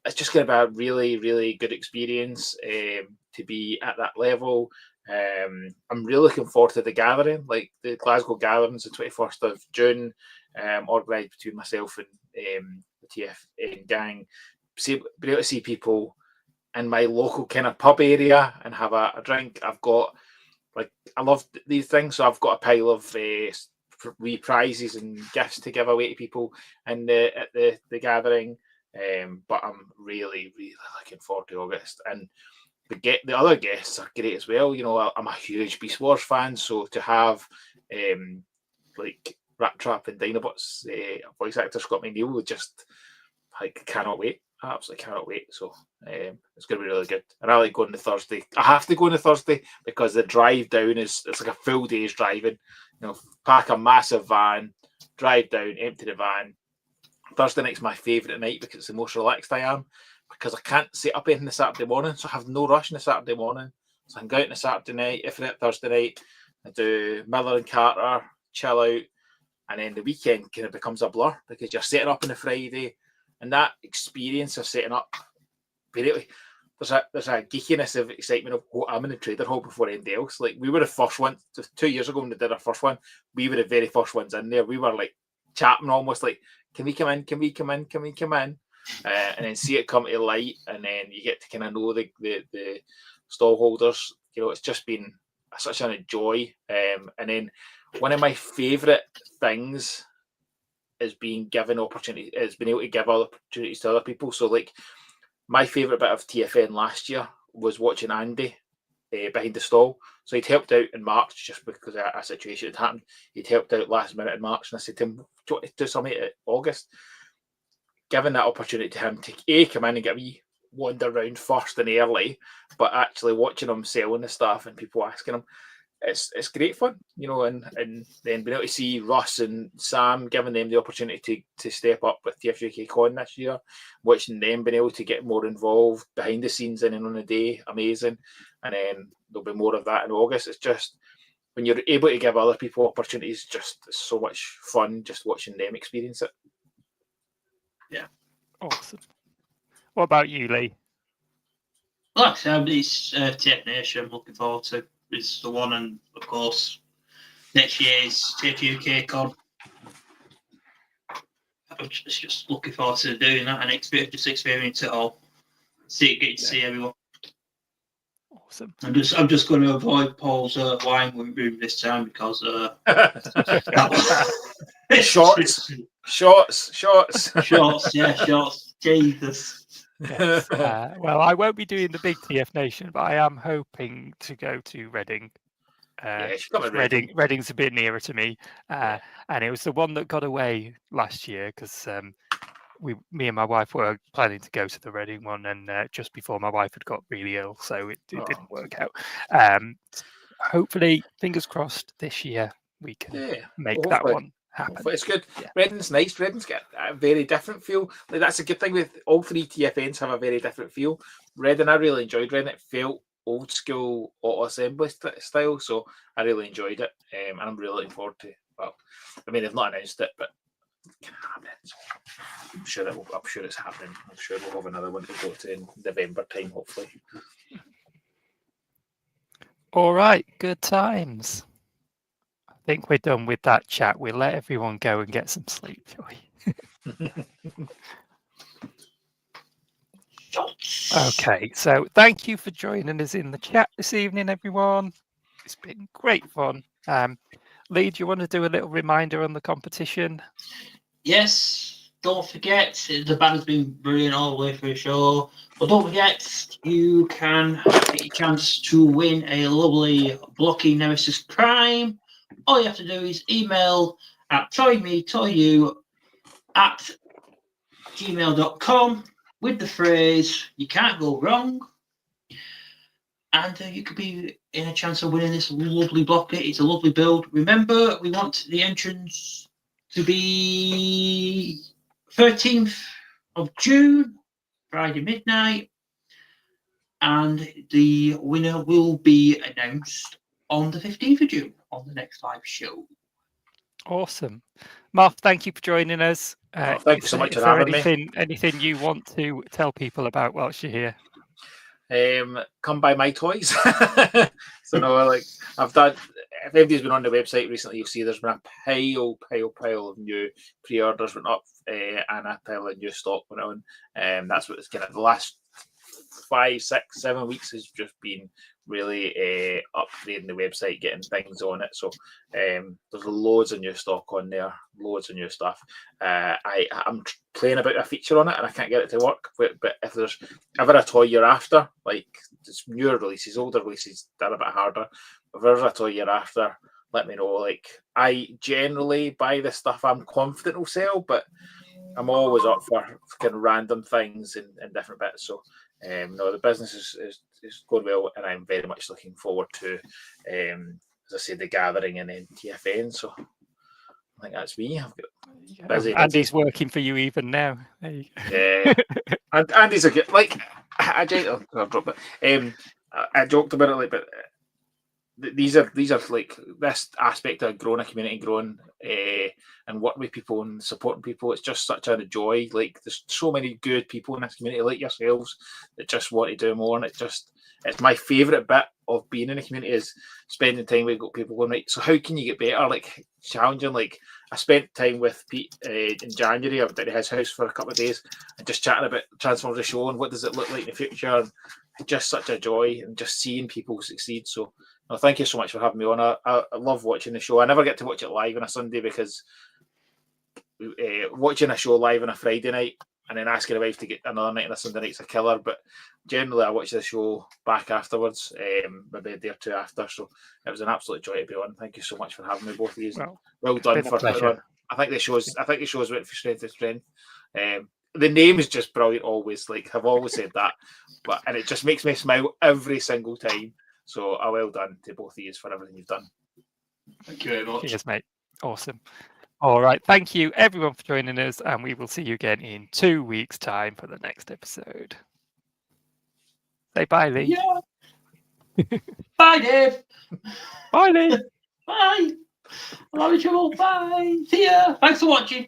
Speaker 4: It's just going to be a really, really good experience to be at that level. I'm really looking forward to the gathering, like the Glasgow gatherings, the 21st of June, organised between myself and the TF gang. Be able to see people in my local kind of pub area and have a drink. I love these things, so I've got a pile of wee prizes and gifts to give away to people at the gathering. But I'm really, really looking forward to August. And the other guests are great as well. I'm a huge Beast Wars fan, so to have like Rat Trap and Dinobots voice actor Scott McNeil, just cannot wait. I absolutely cannot wait. So it's going to be really good. And I like going to Thursday. I have to go on a Thursday because the drive down it's like a full day's driving. Pack a massive van, drive down, empty the van. Thursday night's my favourite night because it's the most relaxed I am, because I can't set up anything the Saturday morning, so I have no rush on the Saturday morning. So I can go out on the Saturday night. If it's Thursday night, I do Miller and Carter, chill out, and then the weekend kind of becomes a blur because you're setting up on the Friday, and that experience of setting up, really, there's a geekiness of excitement of what I'm in the trader hall before anybody else. Like, we were the first one 2 years ago when we did our first one. We were the very first ones in there. We were like chatting almost like, can we come in? Can we come in? Can we come in? And then see it come to light, and then you get to kind of know the stall holders. It's just been such a joy. And then one of my favourite things is being given opportunity, is being able to give other opportunities to other people. So like, my favourite bit of TFN last year was watching Andy behind the stall. So he'd helped out in March just because a situation had happened. He'd helped out last minute in March, and I said to him, to something at August, giving that opportunity to him to come in and get a wee wander around first and early, but actually watching him selling the stuff and people asking him, it's great fun, you know, and then being able to see Russ and Sam giving them the opportunity to step up with TFUK Con this year, watching them being able to get more involved behind the scenes and on the day, amazing. And then there'll be more of that in August. It's just when you're able to give other people opportunities, just so much fun just watching them experience it.
Speaker 2: Yeah.
Speaker 1: Awesome. What about you, Lee?
Speaker 2: Like I said, it's TF Nation I'm looking forward to. It's the one, and of course, next year's TFUK Con. I'm just looking forward to doing that and experience it all. Get to see everyone.
Speaker 1: Awesome.
Speaker 2: I'm just going to avoid Paul's wine room this time because
Speaker 4: Shorts.
Speaker 2: Yeah, shorts. Jesus.
Speaker 1: Yes. Well, I won't be doing the big TF Nation, but I am hoping to go to Reading. Reading's a bit nearer to me, and it was the one that got away last year because me and my wife were planning to go to the Reading one, and just before my wife had got really ill, so it didn't work out. Hopefully, fingers crossed, this year we can make that one happen.
Speaker 4: Hopefully it's good.
Speaker 1: Yeah.
Speaker 4: Reading's nice. Reading's got a very different feel. Like, that's a good thing with all three TFNs have a very different feel. Reading, I really enjoyed Reading. It felt old school auto assembly style, so I really enjoyed it, and I'm really looking forward to. Well, I mean they've not announced it, but it can happen. So I'm sure it's happening. I'm sure we'll have another one to go to in November time, hopefully.
Speaker 1: All right, good times. I think we're done with that chat. We'll let everyone go and get some sleep, shall we? Okay, so thank you for joining us in the chat this evening, everyone. It's been great fun. Lee, do you want to do a little reminder on the competition?
Speaker 2: Yes, don't forget, the band's been brilliant all the way through the show. But don't forget, you can get a chance to win a lovely Blocky Nemesis Prime. All you have to do is email at toymetoyou@gmail.com with the phrase, "You can't go wrong." And you could be in a chance of winning this lovely Blocky. It's a lovely build. Remember, we want the entrance to be 13th of June, Friday midnight, and the winner will be announced on the 15th of June on the next live show.
Speaker 1: Awesome. Mark, thank you for joining us.
Speaker 4: Thank you so much for having me.
Speaker 1: Anything you want to tell people about whilst you're here?
Speaker 4: Come buy my toys. So no, like I've done. If anybody's been on the website recently, you'll see there's been a pile of new pre-orders went up, and a pile of new stock went on. That's what it's kind of the last 5, 6, 7 weeks has just been really upgrading the website, getting things on it. So there's loads of new stock on there, loads of new stuff. I'm playing about a feature on it and I can't get it to work. But if there's ever a toy you're after, like it's newer releases, older releases, they're a bit harder. If there's a toy you're after, let me know. Like I generally buy the stuff I'm confident will sell, but I'm always up for kind of random things and different bits. So no, the business is going well, and I'm very much looking forward to, as I said, the gathering and then TFN. So I think that's me. I've got busy.
Speaker 1: Andy's working for you even now. There you go.
Speaker 4: Yeah, and Andy's a good. Like I joked about it, like, but these are like this aspect of growing a community, growing and working with people and supporting people. It's just such a joy. Like there's so many good people in this community like yourselves that just want to do more, and it's my favourite bit of being in a community is spending time with people going, right, so how can you get better? Like challenging. Like I spent time with Pete in January. I went to his house for a couple of days and just chatting about Transformers the show and what does it look like in the future. And just such a joy and just seeing people succeed. So no, thank you so much for having me on. I love watching the show. I never get to watch it live on a Sunday because watching a show live on a Friday night and then asking a wife to get another night on a Sunday night's a killer. But generally, I watch the show back afterwards, maybe a day or two after. So it was an absolute joy to be on. Thank you so much for having me, both of you. Well done for putting on I think the show's went from strength to strength. The name is just brilliant. Always, like I've always said that, and it just makes me smile every single time. So, well done to both of you for everything you've done.
Speaker 2: Thank you very much.
Speaker 1: Cheers, mate. Awesome. All right. Thank you, everyone, for joining us, and we will see you again in 2 weeks' time for the next episode. Say bye, Lee.
Speaker 2: Yeah. Bye, Dave.
Speaker 1: Bye, Lee.
Speaker 2: Bye. I'm having trouble. Bye. See ya. Thanks for watching.